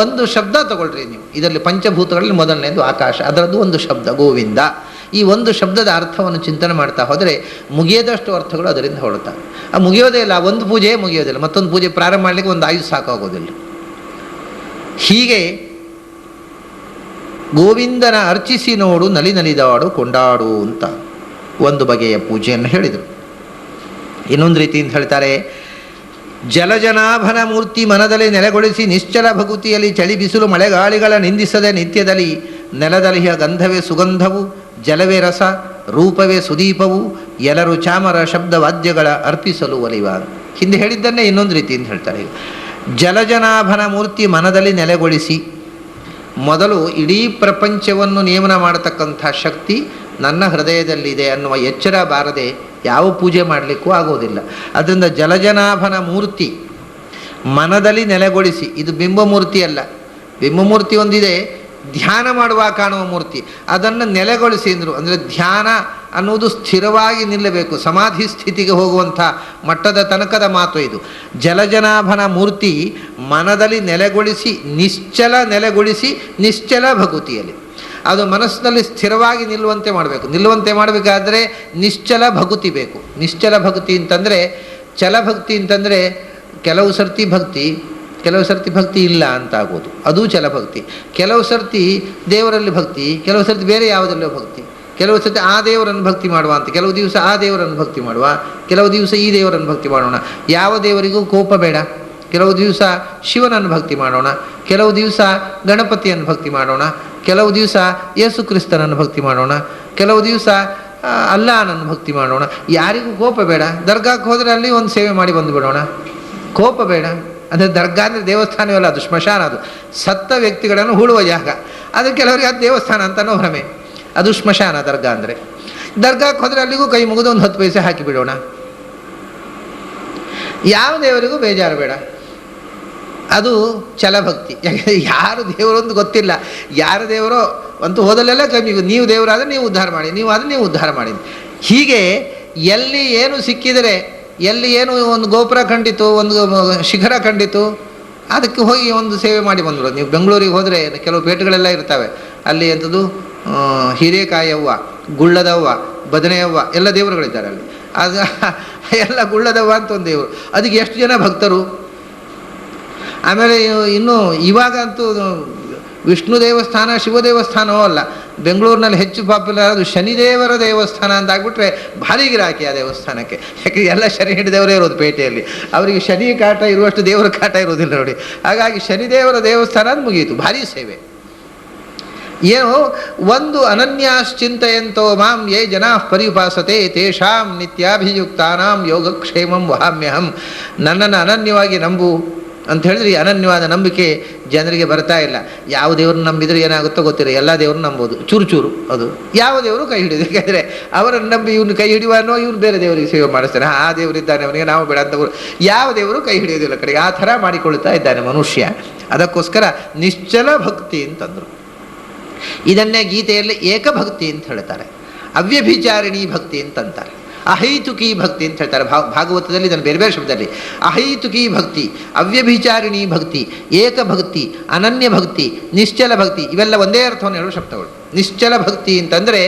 ಒಂದು ಶಬ್ದ ತಗೊಳ್ರಿ ನೀವು. ಇದರಲ್ಲಿ ಪಂಚಭೂತಗಳಲ್ಲಿ ಮೊದಲನೇದು ಆಕಾಶ, ಅದರದ್ದು ಒಂದು ಶಬ್ದ ಗೋವಿಂದ. ಈ ಒಂದು ಶಬ್ದದ ಅರ್ಥವನ್ನು ಚಿಂತನೆ ಮಾಡ್ತಾ ಹೋದರೆ ಮುಗಿಯದಷ್ಟು ಅರ್ಥಗಳು ಅದರಿಂದ ಹೊರಡ್ತವೆ. ಆ ಮುಗಿಯೋದೇ ಇಲ್ಲ, ಒಂದು ಪೂಜೆ ಮುಗಿಯೋದಿಲ್ಲ, ಮತ್ತೊಂದು ಪೂಜೆ ಪ್ರಾರಂಭ ಮಾಡಲಿಕ್ಕೆ ಒಂದು ಆಯುಷ್ ಸಾಕಾಗೋದಿಲ್ಲ. ಹೀಗೆ ಗೋವಿಂದನ ಅರ್ಚಿಸಿ ನೋಡು ನಲಿ ನಲಿದಾಡು ಕೊಂಡಾಡು ಅಂತ ಒಂದು ಬಗೆಯ ಪೂಜೆಯನ್ನು ಹೇಳಿದರು. ಇನ್ನೊಂದು ರೀತಿಯಿಂದ ಹೇಳ್ತಾರೆ, ಜಲಜನಾಭನ ಮೂರ್ತಿ ಮನದಲ್ಲಿ ನೆಲೆಗೊಳಿಸಿ ನಿಶ್ಚಲ ಭಕುತಿಯಲ್ಲಿ ಚಳಿ ಬಿಸಿಲು ಮಳೆಗಾಳಿಗಳ ನಿಂದಿಸದೆ ನಿತ್ಯದಲ್ಲಿ ನೆಲದಲಿಯ ಗಂಧವೇ ಸುಗಂಧವು, ಜಲವೇ ರಸ, ರೂಪವೇ ಸುದೀಪವು, ಎಲ್ಲರೂ ಚಾಮರ ಶಬ್ದ ವಾದ್ಯಗಳ ಅರ್ಪಿಸಲು ಒಲಿವ. ಹಿಂದೆ ಹೇಳಿದ್ದನ್ನೇ ಇನ್ನೊಂದು ರೀತಿಯಿಂದ ಹೇಳ್ತಾರೆ. ಜಲಜನಾಭನ ಮೂರ್ತಿ ಮನದಲ್ಲಿ ನೆಲೆಗೊಳಿಸಿ, ಮೊದಲು ಇಡೀ ಪ್ರಪಂಚವನ್ನು ನೇಮನ ಮಾಡತಕ್ಕಂಥ ಶಕ್ತಿ ನನ್ನ ಹೃದಯದಲ್ಲಿದೆ ಅನ್ನುವ ಎಚ್ಚರ ಬಾರದೆ ಯಾವ ಪೂಜೆ ಮಾಡಲಿಕ್ಕೂ ಆಗೋದಿಲ್ಲ. ಅದರಿಂದ ಜಲಜನಾಭನ ಮೂರ್ತಿ ಮನದಲ್ಲಿ ನೆಲೆಗೊಳಿಸಿ, ಇದು ಬಿಂಬಮೂರ್ತಿ ಅಲ್ಲ, ಬಿಂಬಮೂರ್ತಿ ಒಂದಿದೆ, ಧ್ಯಾನ ಮಾಡುವಾಗ ಕಾಣುವ ಮೂರ್ತಿ, ಅದನ್ನು ನೆಲೆಗೊಳಿಸಿ ಅಂದರು. ಅಂದರೆ ಧ್ಯಾನ ಅನ್ನುವುದು ಸ್ಥಿರವಾಗಿ ನಿಲ್ಲಬೇಕು, ಸಮಾಧಿ ಸ್ಥಿತಿಗೆ ಹೋಗುವಂಥ ಮಟ್ಟದ ತನಕದ ಮಾತು ಇದು. ಜಲಜನಾಭನ ಮೂರ್ತಿ ಮನದಲ್ಲಿ ನೆಲೆಗೊಳಿಸಿ, ನೆಲೆಗೊಳಿಸಿ ನಿಶ್ಚಲ ಭಕುತಿಯಲ್ಲಿ, ಅದು ಮನಸ್ಸಿನಲ್ಲಿ ಸ್ಥಿರವಾಗಿ ನಿಲ್ಲುವಂತೆ ಮಾಡಬೇಕು. ನಿಲ್ಲುವಂತೆ ಮಾಡಬೇಕಾದ್ರೆ ನಿಶ್ಚಲ ಭಕುತಿ ಬೇಕು. ನಿಶ್ಚಲ ಭಕ್ತಿ ಅಂತಂದರೆ, ಚಲಭಕ್ತಿ ಅಂತಂದರೆ ಕೆಲವು ಸರ್ತಿ ಭಕ್ತಿ, ಕೆಲವು ಸರ್ತಿ ಭಕ್ತಿ ಇಲ್ಲ ಅಂತ ಆಗೋದು, ಅದು ಚಲಭಕ್ತಿ. ಕೆಲವು ಸರ್ತಿ ದೇವರಲ್ಲಿ ಭಕ್ತಿ, ಕೆಲವು ಸರ್ತಿ ಬೇರೆ ಯಾವುದಲ್ಲೋ ಭಕ್ತಿ, ಕೆಲವು ಸರ್ತಿ ಆ ದೇವರನ್ನು ಭಕ್ತಿ ಮಾಡುವ ಅಂತ, ಕೆಲವು ದಿವಸ ಆ ದೇವರನ್ನು ಭಕ್ತಿ ಮಾಡುವ, ಕೆಲವು ದಿವಸ ಈ ದೇವರನ್ನು ಭಕ್ತಿ ಮಾಡೋಣ. ಯಾವ ದೇವರಿಗೂ ಕೋಪ ಬೇಡ. ಕೆಲವು ದಿವಸ ಶಿವನನ್ನು ಭಕ್ತಿ ಮಾಡೋಣ, ಕೆಲವು ದಿವಸ ಗಣಪತಿಯನ್ನು ಭಕ್ತಿ ಮಾಡೋಣ, ಕೆಲವು ದಿವಸ ಯೇಸು ಕ್ರಿಸ್ತನನ್ನು ಭಕ್ತಿ ಮಾಡೋಣ, ಕೆಲವು ದಿವಸ ಅಲ್ಲಾಹನನ್ನು ಭಕ್ತಿ ಮಾಡೋಣ. ಯಾರಿಗೂ ಕೋಪ ಬೇಡ. ದರ್ಗಾಕ್ಕೆ ಹೋದರೆ ಅಲ್ಲಿ ಒಂದು ಸೇವೆ ಮಾಡಿ ಬಂದು ಬಿಡೋಣ, ಕೋಪ ಬೇಡ. ಅಂದರೆ ದರ್ಗಾ ಅಂದರೆ ದೇವಸ್ಥಾನವಲ್ಲ, ಅದು ಸ್ಮಶಾನ, ಅದು ಸತ್ತ ವ್ಯಕ್ತಿಗಳನ್ನು ಹೂಳುವ ಜಾಗ. ಅದು ಕೆಲವರಿಗೆ ಅದು ದೇವಸ್ಥಾನ ಅಂತನೋ ಭ್ರಮೆ, ಅದು ಸ್ಮಶಾನ ದರ್ಗಾ ಅಂದರೆ. ದರ್ಗಾಕ್ಕೆ ಹೋದರೆ ಅಲ್ಲಿಗೂ ಕೈ ಮುಗಿದು ಒಂದು 10 ಪೈಸೆ ಹಾಕಿ ಬಿಡೋಣ. ಯಾವ ದೇವರಿಗೂ ಬೇಜಾರು ಬೇಡ, ಅದು ಛಲಭಕ್ತಿ. ಯಾಕೆಂದರೆ ಯಾರು ದೇವರೊಂದು ಗೊತ್ತಿಲ್ಲ, ಯಾರು ದೇವರೋ ಅಂತೂ ಹೋದಲ್ಲೆಲ್ಲ ಕಮ್ಮಿ. ನೀವು ದೇವರಾದರೆ ನೀವು ಉದ್ಧಾರ ಮಾಡಿ, ನೀವು ಆದರೆ ನೀವು ಉದ್ಧಾರ ಮಾಡಿ. ಹೀಗೆ ಎಲ್ಲಿ ಏನು ಸಿಕ್ಕಿದರೆ, ಎಲ್ಲಿ ಏನು ಒಂದು ಗೋಪುರ ಕಂಡಿತು, ಒಂದು ಶಿಖರ ಕಂಡಿತು, ಅದಕ್ಕೆ ಹೋಗಿ ಒಂದು ಸೇವೆ ಮಾಡಿ ಬಂದರು. ನೀವು ಬೆಂಗಳೂರಿಗೆ ಹೋದರೆ ಕೆಲವು ಪೇಟೆಗಳೆಲ್ಲ ಇರ್ತವೆ, ಅಲ್ಲಿ ಎಂಥದ್ದು ಹೀರೆಕಾಯವ್ವ, ಗುಳ್ಳದವ್ವ, ಬದನೆಯವ್ವ ಎಲ್ಲ ದೇವರುಗಳಿದ್ದಾರೆ ಅಲ್ಲಿ. ಅದು ಎಲ್ಲ ಗುಳ್ಳದವ್ವ ಅಂತ ಒಂದು ದೇವರು, ಅದಕ್ಕೆ ಎಷ್ಟು ಜನ ಭಕ್ತರು. ಆಮೇಲೆ ಇನ್ನು ಇವಾಗಂತೂ ವಿಷ್ಣು ದೇವಸ್ಥಾನ ಶಿವ ದೇವಸ್ಥಾನವೋ ಅಲ್ಲ, ಬೆಂಗಳೂರಿನಲ್ಲಿ ಹೆಚ್ಚು ಪಾಪ್ಯುಲರ್ ಅದು ಶನಿದೇವರ ದೇವಸ್ಥಾನ ಅಂತ ಆಗ್ಬಿಟ್ರೆ ಭಾರಿ ಗಿರಾಕಿ ಆ ದೇವಸ್ಥಾನಕ್ಕೆ. ಯಾಕೆ ಎಲ್ಲ ಶನಿ ಹಿಡಿದವರೇ ಇರೋದು ಪೇಟೆಯಲ್ಲಿ, ಅವರಿಗೆ ಶನಿ ಕಾಟ ಇರುವಷ್ಟು ದೇವರ ಕಾಟ ಇರೋದಿಲ್ಲ ನೋಡಿ. ಹಾಗಾಗಿ ಶನಿದೇವರ ದೇವಸ್ಥಾನ ಅಂತ ಮುಗಿಯಿತು, ಭಾರಿ ಸೇವೆ. ಏನು ಒಂದು ಅನನ್ಯಾಶ್ಚಿಂತೆಯಂತೋ ಮಾಂ ಯೇ ಜನಾ ಪರಿಪಾಸತೆ ತೇಷಾಂ ನಿತ್ಯಾಭಿಯುಕ್ತಾನಾಂ ಯೋಗಕ್ಷೇಮಂ ವಹಾಮ್ಯಹಂ. ನನ್ನನ್ನು ಅನನ್ಯವಾಗಿ ನಂಬು ಅಂತ ಹೇಳಿದ್ರೆ, ಈ ಅನನ್ಯವಾದ ನಂಬಿಕೆ ಜನರಿಗೆ ಬರ್ತಾ ಇಲ್ಲ. ಯಾವ ದೇವ್ರನ್ನ ನಂಬಿದರೆ ಏನಾಗುತ್ತೋ ಗೊತ್ತಿಲ್ಲ, ಎಲ್ಲ ದೇವ್ರನ್ನ ನಂಬೋದು ಚೂರು ಚೂರು. ಅದು ಯಾವ ದೇವರು ಕೈ ಹಿಡಿದು, ಯಾಕೆಂದರೆ ಅವರನ್ನು ನಂಬಿ ಇವ್ನು ಕೈ ಹಿಡಿಯುವನೋ ಇವನು ಬೇರೆ ದೇವರಿಗೆ ಸೇವೆ ಮಾಡಿಸ್ತಾನೆ, ಆ ದೇವರಿದ್ದಾನೆ ಅವನಿಗೆ ನಾವು ಬೇಡ ಅಂತವರು ಯಾವ ದೇವರು ಕೈ ಹಿಡಿಯೋದಿಲ್ಲ ಕಡೆಗೆ. ಆ ಥರ ಮಾಡಿಕೊಳ್ತಾ ಇದ್ದಾನೆ ಮನುಷ್ಯ. ಅದಕ್ಕೋಸ್ಕರ ನಿಶ್ಚಲ ಭಕ್ತಿ ಅಂತಂದರು. ಇದನ್ನೇ ಗೀತೆಯಲ್ಲಿ ಏಕಭಕ್ತಿ ಅಂತ ಹೇಳ್ತಾರೆ, ಅವ್ಯಭಿಚಾರಿಣಿ ಭಕ್ತಿ ಅಂತಂತಾರೆ, ಅಹೈತುಕಿ ಭಕ್ತಿ ಅಂತ ಹೇಳ್ತಾರೆ. ಭಾಗವತದಲ್ಲಿ ಇದನ್ನು ಬೇರೆ ಬೇರೆ ಶಬ್ದದಲ್ಲಿ ಅಹೈತುಕಿ ಭಕ್ತಿ, ಅವ್ಯಭಿಚಾರಿಣಿ ಭಕ್ತಿ, ಏಕಭಕ್ತಿ, ಅನನ್ಯ ಭಕ್ತಿ, ನಿಶ್ಚಲ ಭಕ್ತಿ, ಇವೆಲ್ಲ ಒಂದೇ ಅರ್ಥವನ್ನು ಹೇಳುವ ಶಬ್ದಗಳು. ನಿಶ್ಚಲ ಭಕ್ತಿ ಅಂತಂದರೆ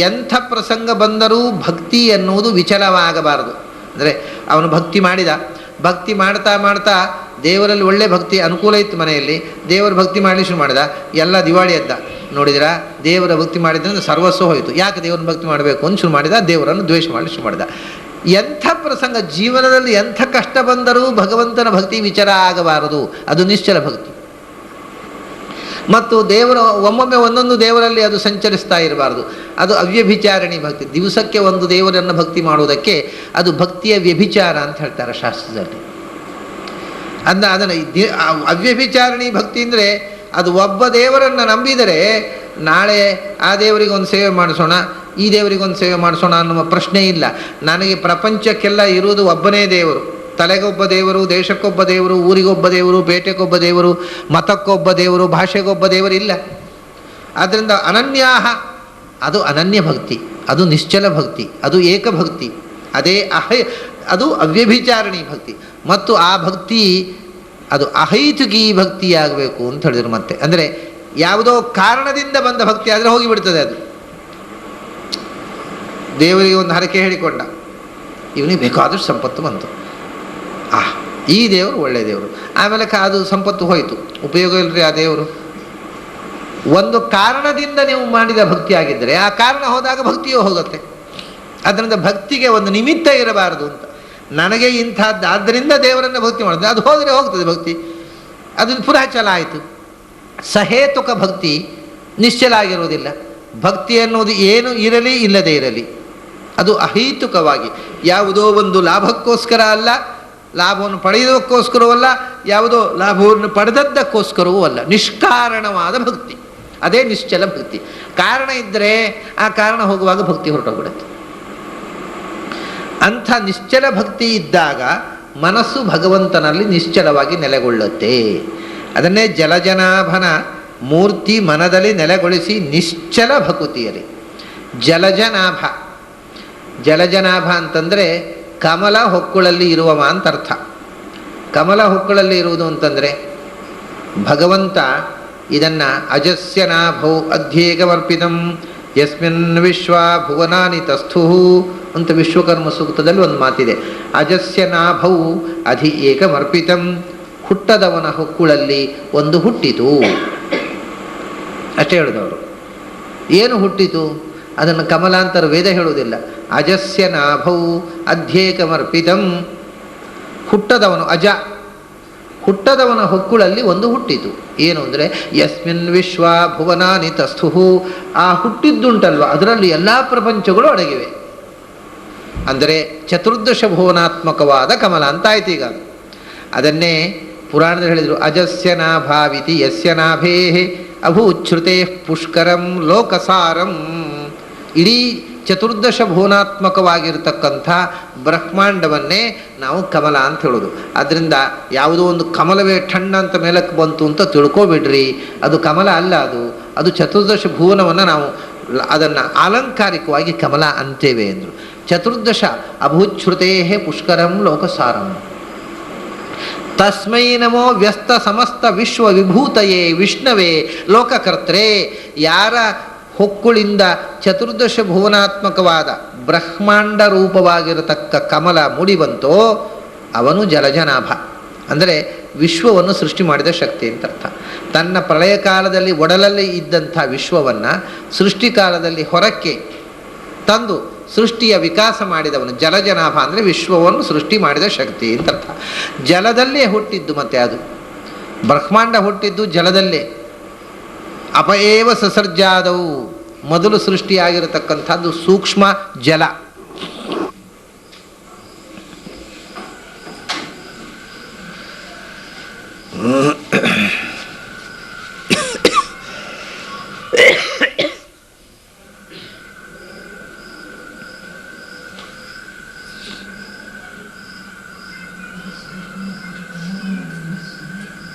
ಎಂಥ ಪ್ರಸಂಗ ಬಂದರೂ ಭಕ್ತಿ ಎನ್ನುವುದು ವಿಚಲವಾಗಬಾರದು. ಅಂದರೆ ಅವನು ಭಕ್ತಿ ಮಾಡಿದ, ಭಕ್ತಿ ಮಾಡ್ತಾ ಮಾಡ್ತಾ ದೇವರಲ್ಲಿ ಒಳ್ಳೆ ಭಕ್ತಿ ಅನುಕೂಲ ಇತ್ತು ಮನೆಯಲ್ಲಿ, ದೇವರ ಭಕ್ತಿ ಮಾಡಲಿ ಶುರು ಮಾಡಿದ, ಎಲ್ಲ ದಿವಾಳಿ ಎದ್ದ. ನೋಡಿದ್ರ ದೇವರ ಭಕ್ತಿ ಮಾಡಿದ್ರೆ ಸರ್ವಸ್ವ ಹೋಯಿತು. ಯಾಕೆ ದೇವರನ್ನ ಭಕ್ತಿ ಮಾಡಬೇಕು ಅಂತ ಶುರು ಮಾಡಿದ, ದೇವರನ್ನು ದ್ವೇಷ ಮಾಡಲಿ ಶುರು ಮಾಡಿದ. ಎಂಥ ಪ್ರಸಂಗ, ಜೀವನದಲ್ಲಿ ಎಂಥ ಕಷ್ಟ ಬಂದರೂ ಭಗವಂತನ ಭಕ್ತಿ ವಿಚಾರ ಆಗಬಾರದು, ಅದು ನಿಶ್ಚಲ ಭಕ್ತಿ. ಮತ್ತು ದೇವರು ಒಮ್ಮೊಮ್ಮೆ ಒಂದೊಂದು ದೇವರಲ್ಲಿ ಅದು ಸಂಚರಿಸ್ತಾ ಇರಬಾರ್ದು, ಅದು ಅವ್ಯಭಿಚಾರಣಿ ಭಕ್ತಿ. ದಿವಸಕ್ಕೆ ಒಂದು ದೇವರನ್ನು ಭಕ್ತಿ ಮಾಡುವುದಕ್ಕೆ ಅದು ಭಕ್ತಿಯ ವ್ಯಭಿಚಾರ ಅಂತ ಹೇಳ್ತಾರೆ ಶಾಸ್ತ್ರದಲ್ಲಿ. ಅದನ್ನು ಅವ್ಯಭಿಚಾರಣಿ ಭಕ್ತಿ ಅಂದರೆ ಅದು ಒಬ್ಬ ದೇವರನ್ನು ನಂಬಿದರೆ ನಾಳೆ ಆ ದೇವರಿಗೆ ಒಂದು ಸೇವೆ ಮಾಡಿಸೋಣ, ಈ ದೇವರಿಗೊಂದು ಸೇವೆ ಮಾಡಿಸೋಣ ಅನ್ನುವ ಪ್ರಶ್ನೆ ಇಲ್ಲ. ನನಗೆ ಪ್ರಪಂಚಕ್ಕೆಲ್ಲ ಇರುವುದು ಒಬ್ಬನೇ ದೇವರು, ತಲೆಗೊಬ್ಬ ದೇವರು, ದೇಶಕ್ಕೊಬ್ಬ ದೇವರು, ಊರಿಗೊಬ್ಬ ದೇವರು, ಪೇಟೆಗೊಬ್ಬ ದೇವರು, ಮತಕ್ಕೊಬ್ಬ ದೇವರು, ಭಾಷೆಗೊಬ್ಬ ದೇವರು ಇಲ್ಲ. ಆದ್ದರಿಂದ ಅನನ್ಯಾಹ, ಅದು ಅನನ್ಯ ಭಕ್ತಿ, ಅದು ನಿಶ್ಚಲ ಭಕ್ತಿ, ಅದು ಏಕಭಕ್ತಿ, ಅದೇ ಅದು ಅವ್ಯಭಿಚಾರಣಿ ಭಕ್ತಿ. ಮತ್ತು ಆ ಭಕ್ತಿ ಅದು ಅಹೈತುಕಿ ಭಕ್ತಿಯಾಗಬೇಕು ಅಂತ ಹೇಳಿದ್ರು. ಮತ್ತೆ ಅಂದರೆ ಯಾವುದೋ ಕಾರಣದಿಂದ ಬಂದ ಭಕ್ತಿ ಆದರೆ ಹೋಗಿಬಿಡ್ತದೆ ಅದು. ದೇವರಿಗೆ ಒಂದು ಹರಕೆ ಹೇಳಿಕೊಂಡ, ಇವನಿಗೆ ಬೇಕಾದಷ್ಟು ಸಂಪತ್ತು ಬಂತು, ಈ ದೇವರು ಒಳ್ಳೆಯ ದೇವರು, ಆಮೇಲೆ ಅದು ಸಂಪತ್ತು ಹೋಯಿತು, ಉಪಯೋಗ ಇಲ್ಲರಿ ಆ ದೇವರು. ಒಂದು ಕಾರಣದಿಂದ ನೀವು ಮಾಡಿದ ಭಕ್ತಿ ಆಗಿದ್ದರೆ ಆ ಕಾರಣ ಹೋದಾಗ ಭಕ್ತಿಯೂ ಹೋಗುತ್ತೆ. ಅದರಿಂದ ಭಕ್ತಿಗೆ ಒಂದು ನಿಮಿತ್ತ ಇರಬಾರದು ಅಂತ. ನನಗೆ ಇಂಥದ್ದು ಆದ್ದರಿಂದ ದೇವರನ್ನು ಭಕ್ತಿ ಮಾಡಿದ್ರೆ ಅದು ಹೋದರೆ ಹೋಗ್ತದೆ ಭಕ್ತಿ, ಅದು ಪುನಃ ಛಲ ಆಯಿತು. ಸಹೇತುಕ ಭಕ್ತಿ ನಿಶ್ಚಲ ಆಗಿರುವುದಿಲ್ಲ. ಭಕ್ತಿ ಅನ್ನೋದು ಏನು ಇರಲಿ ಇಲ್ಲದೇ ಇರಲಿ, ಅದು ಅಹೇತುಕವಾಗಿ, ಯಾವುದೋ ಒಂದು ಲಾಭಕ್ಕೋಸ್ಕರ ಅಲ್ಲ, ಲಾಭವನ್ನು ಪಡೆಯೋದಕ್ಕೋಸ್ಕರವೂ ಅಲ್ಲ, ಯಾವುದೋ ಲಾಭವನ್ನು ಪಡೆದದ್ದಕ್ಕೋಸ್ಕರವೂ ಅಲ್ಲ, ನಿಷ್ಕಾರಣವಾದ ಭಕ್ತಿ, ಅದೇ ನಿಶ್ಚಲ ಭಕ್ತಿ. ಕಾರಣ ಇದ್ದರೆ ಆ ಕಾರಣ ಹೋಗುವಾಗ ಭಕ್ತಿ ಹೊರಟೋಗ್ಬಿಡುತ್ತೆ. ಅಂಥ ನಿಶ್ಚಲ ಭಕ್ತಿ ಇದ್ದಾಗ ಮನಸ್ಸು ಭಗವಂತನಲ್ಲಿ ನಿಶ್ಚಲವಾಗಿ ನೆಲೆಗೊಳ್ಳುತ್ತೆ. ಅದನ್ನೇ ಜಲಜನಾಭನ ಮೂರ್ತಿ ಮನದಲ್ಲಿ ನೆಲೆಗೊಳಿಸಿ ನಿಶ್ಚಲ ಭಕುತಿಯರಿ. ಜಲಜನಾಭ, ಜಲಜನಾಭ ಅಂತಂದರೆ ಕಮಲ ಹೊಕ್ಕುಳಲ್ಲಿ ಇರುವವ ಅಂತ ಅರ್ಥ. ಕಮಲ ಹೊಕ್ಕುಳಲ್ಲಿ ಇರುವುದು ಅಂತಂದರೆ ಭಗವಂತ ಇದನ್ನು ಅಜಸ್ಯ ನಾಭೌ ಅಧ್ಯೇಕಮರ್ಪಿತಂ ಯಸ್ಮಿನ್ ವಿಶ್ವ ಭುವನಾನಿ ತಸ್ಥು ಅಂತ ವಿಶ್ವಕರ್ಮ ಸೂಕ್ತದಲ್ಲಿ ಒಂದು ಮಾತಿದೆ. ಅಜಸ್ಯ ನಾಭೌ ಅಧಿ ಏಕಮರ್ಪಿತಂ, ಹುಟ್ಟದವನ ಹೊಕ್ಕುಳಲ್ಲಿ ಒಂದು ಹುಟ್ಟಿತು ಅಷ್ಟೇ ಹೇಳಿದವರು. ಏನು ಹುಟ್ಟಿತು ಅದನ್ನು ಕಮಲಾಂತರ ವೇದ ಹೇಳುವುದಿಲ್ಲ. ಅಜಸ್ಯ ನಾಭೌ ಅಧ್ಯೇಕಮರ್ಪಿತಂ, ಹುಟ್ಟದವನು ಅಜ, ಹುಟ್ಟದವನ ಹೊಕ್ಕುಳಲ್ಲಿ ಒಂದು ಹುಟ್ಟಿತು. ಏನು ಅಂದರೆ ಯಸ್ಮಿನ್ ವಿಶ್ವ ಭುವನಾನಿ ತಸ್ಥು, ಆ ಹುಟ್ಟಿದ್ದುಂಟಲ್ವ ಅದರಲ್ಲಿ ಎಲ್ಲ ಪ್ರಪಂಚಗಳು ಅಡಗಿವೆ. ಅಂದರೆ ಚತುರ್ದಶ ಭುವನಾತ್ಮಕವಾದ ಕಮಲ ಅಂತಾಯ್ತು. ಈಗ ಅದನ್ನೇ ಪುರಾಣದಲ್ಲಿ ಹೇಳಿದರು, ಅಜಸ್ಯ ನಾಭಾವಿತಿ ಯಸ್ಯ ನಾಭೇ ಅಭೂಚ್ಛ್ರುತೆ ಪುಷ್ಕರಂ ಲೋಕಸಾರಂ. ಇಡೀ ಚತುರ್ದಶ ಭುವನಾತ್ಮಕವಾಗಿರ್ತಕ್ಕಂಥ ಬ್ರಹ್ಮಾಂಡವನ್ನೇ ನಾವು ಕಮಲ ಅಂತ ಹೇಳೋದು. ಅದರಿಂದ ಯಾವುದೋ ಒಂದು ಕಮಲವೇ ಠಣ್ಣ ಅಂತ ಮೇಲಕ್ಕೆ ಬಂತು ಅಂತ ತಿಳ್ಕೊಬಿಡ್ರಿ, ಅದು ಕಮಲ ಅಲ್ಲ, ಅದು ಚತುರ್ದಶ ಭುವನವನ್ನು ನಾವು ಅದನ್ನು ಆಲಂಕಾರಿಕವಾಗಿ ಕಮಲ ಅಂತೇವೆ ಎಂದರು. ಚತುರ್ದಶ ಅಭೂಚ್ಛ್ರುತೇ ಪುಷ್ಕರಂ ಲೋಕಸಾರಂ. ತಸ್ಮೈ ನಮೋ ವ್ಯಸ್ತ ಸಮಸ್ತ ವಿಶ್ವ ವಿಭೂತಯೇ ವಿಷ್ಣವೇ ಲೋಕಕರ್ತೃ. ಯಾರ ಹೊಕ್ಕುಳಿಂದ ಚತುರ್ದಶ ಭುವನಾತ್ಮಕವಾದ ಬ್ರಹ್ಮಾಂಡ ರೂಪವಾಗಿರತಕ್ಕ ಕಮಲ ಮೂಡಿಬಂತೋ ಅವನು ಜಲಜನಾಭ. ಅಂದರೆ ವಿಶ್ವವನ್ನು ಸೃಷ್ಟಿ ಮಾಡಿದ ಶಕ್ತಿ ಅಂತ ಅರ್ಥ. ತನ್ನ ಪ್ರಳಯ ಕಾಲದಲ್ಲಿ ಒಡಲಲ್ಲಿ ಇದ್ದಂಥ ವಿಶ್ವವನ್ನು ಸೃಷ್ಟಿಕಾಲದಲ್ಲಿ ಹೊರಕ್ಕೆ ತಂದು ಸೃಷ್ಟಿಯ ವಿಕಾಸ ಮಾಡಿದವನು ಜಲಜನಾಭ. ಅಂದರೆ ವಿಶ್ವವನ್ನು ಸೃಷ್ಟಿ ಮಾಡಿದ ಶಕ್ತಿ ಅಂತ ಅರ್ಥ. ಜಲದಲ್ಲೇ ಹುಟ್ಟಿದ್ದು, ಮತ್ತೆ ಅದು ಬ್ರಹ್ಮಾಂಡ ಹುಟ್ಟಿದ್ದು ಜಲದಲ್ಲೇ. ಅಪಏವ ಸಸರ್ಜಾದವು, ಮೊದಲು ಸೃಷ್ಟಿಯಾಗಿರತಕ್ಕಂಥದ್ದು ಸೂಕ್ಷ್ಮ ಜಲ.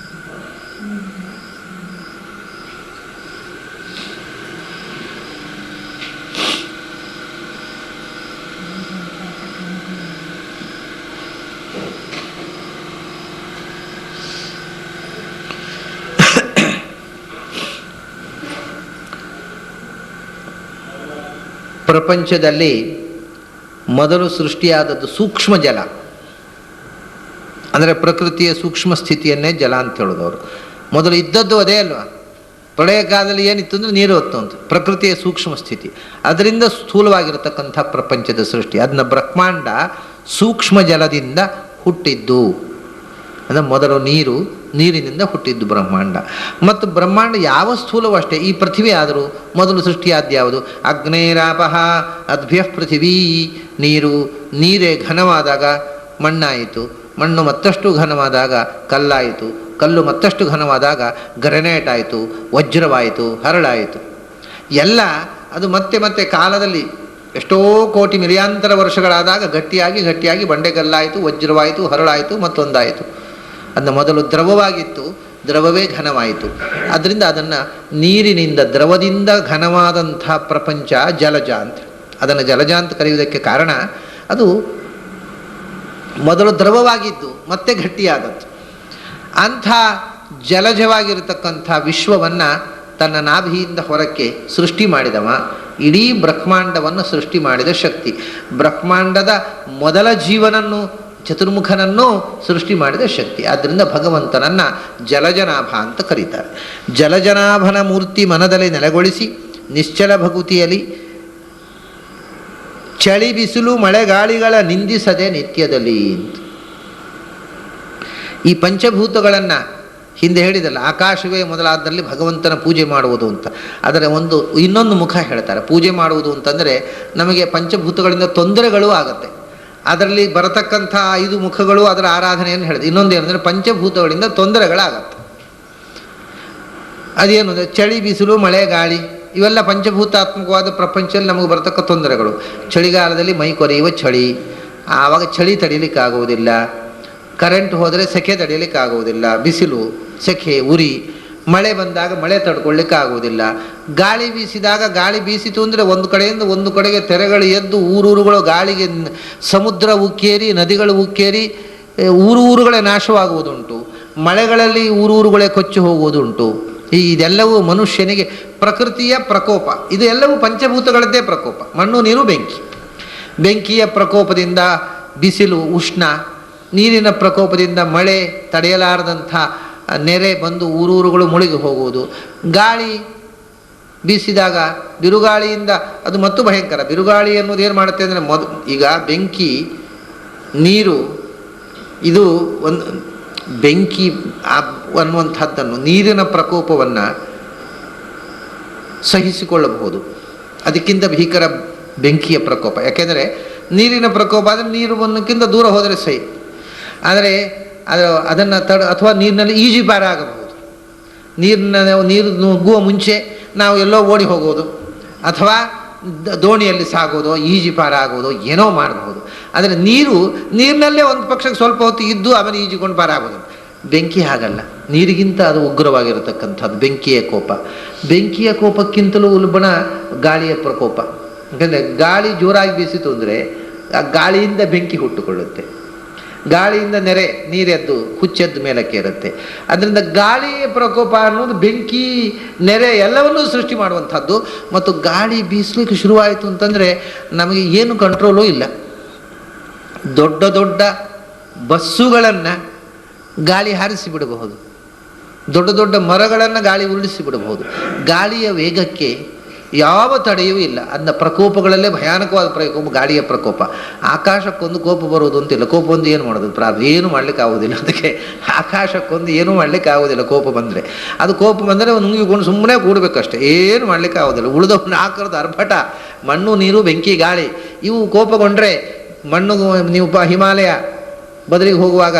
ಪ್ರಪಂಚದಲ್ಲಿ ಮೊದಲು ಸೃಷ್ಟಿಯಾದದ್ದು ಸೂಕ್ಷ್ಮ ಜಲ. ಅಂದರೆ ಪ್ರಕೃತಿಯ ಸೂಕ್ಷ್ಮ ಸ್ಥಿತಿಯನ್ನೇ ಜಲ ಅಂತ ಹೇಳೋದು ಅವರು. ಮೊದಲು ಇದ್ದದ್ದು ಅದೇ ಅಲ್ವಾ, ಪ್ರಳಯ ಕಾಲದಲ್ಲಿ ಏನಿತ್ತು ಅಂದರೆ ನೀರು ಹೊತ್ತು ಅಂತ, ಪ್ರಕೃತಿಯ ಸೂಕ್ಷ್ಮ ಸ್ಥಿತಿ, ಅದರಿಂದ ಸ್ಥೂಲವಾಗಿರತಕ್ಕಂಥ ಪ್ರಪಂಚದ ಸೃಷ್ಟಿ. ಅದನ್ನ ಬ್ರಹ್ಮಾಂಡ ಸೂಕ್ಷ್ಮ ಜಲದಿಂದ ಹುಟ್ಟಿದ್ದು. ಅಂದರೆ ಮೊದಲು ನೀರು, ನೀರಿನಿಂದ ಹುಟ್ಟಿದ್ದು ಬ್ರಹ್ಮಾಂಡ. ಮತ್ತು ಬ್ರಹ್ಮಾಂಡ ಯಾವ ಸ್ಥೂಲವೂ ಅಷ್ಟೇ. ಈ ಪೃಥ್ವಿ ಆದರೂ ಮೊದಲು ಸೃಷ್ಟಿಯಾದ್ಯಾವುದು? ಅಗ್ನೇರಾಪಹ ಅದ್ಭ್ಯ ಪೃಥಿವೀ, ನೀರು, ನೀರೇ ಘನವಾದಾಗ ಮಣ್ಣಾಯಿತು, ಮಣ್ಣು ಮತ್ತಷ್ಟು ಘನವಾದಾಗ ಕಲ್ಲಾಯಿತು, ಕಲ್ಲು ಮತ್ತಷ್ಟು ಘನವಾದಾಗ ಗ್ರೆನೇಟ್ ಆಯಿತು, ವಜ್ರವಾಯಿತು, ಹರಳಾಯಿತು. ಎಲ್ಲ ಅದು ಮತ್ತೆ ಮತ್ತೆ ಕಾಲದಲ್ಲಿ ಎಷ್ಟೋ ಕೋಟಿ ಮಿಲಿಯಾಂತರ ವರ್ಷಗಳಾದಾಗ ಗಟ್ಟಿಯಾಗಿ ಬಂಡೆಗಲ್ಲಾಯಿತು, ವಜ್ರವಾಯಿತು, ಹರಳಾಯಿತು, ಮತ್ತೊಂದಾಯಿತು. ಅದನ್ನು ಮೊದಲು ದ್ರವವಾಗಿತ್ತು, ದ್ರವವೇ ಘನವಾಯಿತು. ಅದರಿಂದ ಅದನ್ನು ನೀರಿನಿಂದ, ದ್ರವದಿಂದ ಘನವಾದಂಥ ಪ್ರಪಂಚ ಜಲಜ ಅಂತ. ಅದನ್ನು ಜಲಜ ಅಂತ ಕರೆಯುವುದಕ್ಕೆ ಕಾರಣ ಅದು ಮೊದಲು ದ್ರವವಾಗಿದ್ದು ಮತ್ತೆ ಗಟ್ಟಿಯಾದದ್ದು. ಅಂಥ ಜಲಜವಾಗಿರತಕ್ಕಂಥ ವಿಶ್ವವನ್ನು ತನ್ನ ನಾಭಿಯಿಂದ ಹೊರಕ್ಕೆ ಸೃಷ್ಟಿ ಮಾಡಿದವ, ಇಡೀ ಬ್ರಹ್ಮಾಂಡವನ್ನು ಸೃಷ್ಟಿ ಮಾಡಿದ ಶಕ್ತಿ. ಬ್ರಹ್ಮಾಂಡದ ಮೊದಲ ಜೀವನನ್ನು, ಚತುರ್ಮುಖನನ್ನು ಸೃಷ್ಟಿ ಮಾಡಿದ ಶಕ್ತಿ. ಆದ್ದರಿಂದ ಭಗವಂತನನ್ನು ಜಲಜನಾಭ ಅಂತ ಕರೀತಾರೆ. ಜಲಜನಾಭನ ಮೂರ್ತಿ ಮನದಲ್ಲಿ ನೆಲೆಗೊಳಿಸಿ ನಿಶ್ಚಲ ಭಕುತಿಯಲ್ಲಿ ಚಳಿ ಬಿಸಿಲು ಮಳೆಗಾಳಿಗಳ ನಿಂದಿಸದೆ ನಿತ್ಯದಲ್ಲಿ ಅಂತ. ಈ ಪಂಚಭೂತಗಳನ್ನು ಹಿಂದೆ ಹೇಳಿದಲ್ಲ, ಆಕಾಶವೇ ಮೊದಲಾದಲ್ಲಿ ಭಗವಂತನ ಪೂಜೆ ಮಾಡುವುದು ಅಂತ. ಅದರ ಇನ್ನೊಂದು ಮುಖ ಹೇಳ್ತಾರೆ. ಪೂಜೆ ಮಾಡುವುದು ಅಂತಂದರೆ ನಮಗೆ ಪಂಚಭೂತಗಳಿಂದ ತೊಂದರೆಗಳೂ ಆಗುತ್ತೆ. ಅದರಲ್ಲಿ ಬರತಕ್ಕಂಥ 5 ಮುಖಗಳು ಅದರ ಆರಾಧನೆಯನ್ನು ಹೇಳಿದೆ. ಇನ್ನೊಂದು ಏನಂದರೆ ಪಂಚಭೂತಗಳಿಂದ ತೊಂದರೆಗಳಾಗತ್ತೆ. ಅದೇನು ಅಂದರೆ ಚಳಿ ಬಿಸಿಲು ಮಳೆ ಗಾಳಿ ಇವೆಲ್ಲ ಪಂಚಭೂತಾತ್ಮಕವಾದ ಪ್ರಪಂಚದಲ್ಲಿ ನಮಗೆ ಬರತಕ್ಕ ತೊಂದರೆಗಳು. ಚಳಿಗಾಲದಲ್ಲಿ ಮೈ ಕೊರೆಯುವ ಚಳಿ, ಆವಾಗ ಚಳಿ ತಡೀಲಿಕ್ಕಾಗುವುದಿಲ್ಲ. ಕರೆಂಟ್ ಹೋದರೆ ಸೆಕೆ ತಡೆಯಲಿಕ್ಕಾಗುವುದಿಲ್ಲ. ಬಿಸಿಲು, ಸೆಕೆ, ಉರಿ. ಮಳೆ ಬಂದಾಗ ಮಳೆ ತಡ್ಕೊಳ್ಳಿಕ್ಕಾಗುವುದಿಲ್ಲ. ಗಾಳಿ ಬೀಸಿದಾಗ, ಗಾಳಿ ಬೀಸಿತು ಅಂದರೆ ಒಂದು ಕಡೆಯಿಂದ ಒಂದು ಕಡೆಗೆ ತೆರೆಗಳು ಎದ್ದು ಊರೂರುಗಳು ಗಾಳಿಗೆ, ಸಮುದ್ರ ಉಕ್ಕೇರಿ, ನದಿಗಳು ಉಕ್ಕೇರಿ ಊರುಗಳೇ ನಾಶವಾಗುವುದುಂಟು. ಮಳೆಗಳಲ್ಲಿ ಊರುಗಳೇ ಕೊಚ್ಚಿ ಹೋಗುವುದುಂಟು. ಇದೆಲ್ಲವೂ ಮನುಷ್ಯನಿಗೆ ಪ್ರಕೃತಿಯ ಪ್ರಕೋಪ. ಇದು ಎಲ್ಲವೂ ಪಂಚಭೂತಗಳದ್ದೇ ಪ್ರಕೋಪ. ಮಣ್ಣು, ನೀರು, ಬೆಂಕಿ. ಬೆಂಕಿಯ ಪ್ರಕೋಪದಿಂದ ಬಿಸಿಲು, ಉಷ್ಣ. ನೀರಿನ ಪ್ರಕೋಪದಿಂದ ಮಳೆ, ತಡೆಯಲಾರದಂಥ ನೆರೆ ಬಂದು ಊರೂರುಗಳು ಮುಳುಗಿ ಹೋಗುವುದು. ಗಾಳಿ ಬೀಸಿದಾಗ ಬಿರುಗಾಳಿಯಿಂದ ಅದು ಮತ್ತು ಭಯಂಕರ. ಬಿರುಗಾಳಿ ಅನ್ನೋದು ಏನು ಮಾಡುತ್ತೆ ಅಂದರೆ ಈಗ ಬೆಂಕಿ, ನೀರು, ಇದು ಒಂದು ಬೆಂಕಿ ಅನ್ನುವಂಥದ್ದನ್ನು, ನೀರಿನ ಪ್ರಕೋಪವನ್ನು ಸಹಿಸಿಕೊಳ್ಳಬಹುದು. ಅದಕ್ಕಿಂತ ಭೀಕರ ಬೆಂಕಿಯ ಪ್ರಕೋಪ. ಯಾಕೆಂದರೆ ನೀರಿನ ಪ್ರಕೋಪ ಆದರೆ ನೀರು ಒಂದಕ್ಕಿಂತ ದೂರ ಹೋದರೆ ಸಹಿ. ಆದರೆ ಅದನ್ನು ಅಥವಾ ನೀರಿನಲ್ಲಿ ಈಜುಪಾರ ಆಗಬಹುದು. ನೀರು ನುಗ್ಗುವ ಮುಂಚೆ ನಾವು ಎಲ್ಲೋ ಓಡಿ ಹೋಗೋದು, ಅಥವಾ ದೋಣಿಯಲ್ಲಿ ಸಾಗೋದು, ಈಜುಪಾರ ಆಗೋದು, ಏನೋ ಮಾಡಬಹುದು. ಆದರೆ ನೀರಿನಲ್ಲೇ ಒಂದು ಪಕ್ಷಕ್ಕೆ ಸ್ವಲ್ಪ ಹೊತ್ತು ಇದ್ದು ಆಮೇಲೆ ಈಜಿಕೊಂಡು ಪಾರ ಆಗೋದು. ಬೆಂಕಿ ಹಾಗಲ್ಲ, ನೀರಿಗಿಂತ ಅದು ಉಗ್ರವಾಗಿರತಕ್ಕಂಥದ್ದು ಬೆಂಕಿಯ ಕೋಪ. ಬೆಂಕಿಯ ಕೋಪಕ್ಕಿಂತಲೂ ಉಲ್ಬಣ ಗಾಳಿಯ ಪ್ರಕೋಪ. ಯಾಕಂದರೆ ಗಾಳಿ ಜೋರಾಗಿ ಬೀಸಿತು ಅಂದರೆ ಆ ಗಾಳಿಯಿಂದ ಬೆಂಕಿ ಹುಟ್ಟುಕೊಳ್ಳುತ್ತೆ. ಗಾಳಿಯಿಂದ ನೆರೆ, ನೀರೆದ್ದು ಹುಚ್ಚೆದ್ದು ಮೇಲಕ್ಕೆ ಇರುತ್ತೆ. ಅದರಿಂದ ಗಾಳಿಯ ಪ್ರಕೋಪ ಅನ್ನೋದು ಬೆಂಕಿ, ನೆರೆ ಎಲ್ಲವನ್ನೂ ಸೃಷ್ಟಿ ಮಾಡುವಂಥದ್ದು. ಮತ್ತು ಗಾಳಿ ಬೀಸಲಿಕ್ಕೆ ಶುರುವಾಯಿತು ಅಂತಂದರೆ ನಮಗೆ ಏನು ಕಂಟ್ರೋಲೂ ಇಲ್ಲ. ದೊಡ್ಡ ದೊಡ್ಡ ಬಸ್ಸುಗಳನ್ನು ಗಾಳಿ ಹಾರಿಸಿ ಬಿಡಬಹುದು, ದೊಡ್ಡ ದೊಡ್ಡ ಮರಗಳನ್ನು ಗಾಳಿ ಉರುಳಿಸಿ ಬಿಡಬಹುದು. ಗಾಳಿಯ ವೇಗಕ್ಕೆ ಯಾವ ತಡೆಯೂ ಇಲ್ಲ. ಅದನ್ನ ಪ್ರಕೋಪಗಳಲ್ಲೇ ಭಯಾನಕವಾದ ಪ್ರಕೋಪ ಗಾಳಿಯ ಪ್ರಕೋಪ. ಆಕಾಶಕ್ಕೊಂದು ಕೋಪ ಬರುವುದು ಅಂತಿಲ್ಲ. ಕೋಪ ಒಂದು ಏನು ಮಾಡೋದು? ಏನು ಮಾಡ್ಲಿಕ್ಕೆ ಆಗೋದಿಲ್ಲ. ಅದಕ್ಕೆ ಆಕಾಶಕ್ಕೊಂದು ಏನೂ ಮಾಡ್ಲಿಕ್ಕೆ ಆಗೋದಿಲ್ಲ. ಕೋಪ ಬಂದರೆ ಅದು ಕೋಪ ಬಂದರೆ ನುಂಗಿಕೊಂಡು ಸುಮ್ಮನೆ ಕೂಡಬೇಕಷ್ಟೆ, ಏನು ಮಾಡ್ಲಿಕ್ಕೆ ಆಗೋದಿಲ್ಲ. ಉಳಿದವನ್ನ ಆಕರದ ಅರ್ಭಟ, ಮಣ್ಣು, ನೀರು, ಬೆಂಕಿ, ಗಾಳಿ ಇವು ಕೋಪಗೊಂಡ್ರೆ ಮಣ್ಣು, ನೀವು ಹಿಮಾಲಯ ಬದಲಿಗೆ ಹೋಗುವಾಗ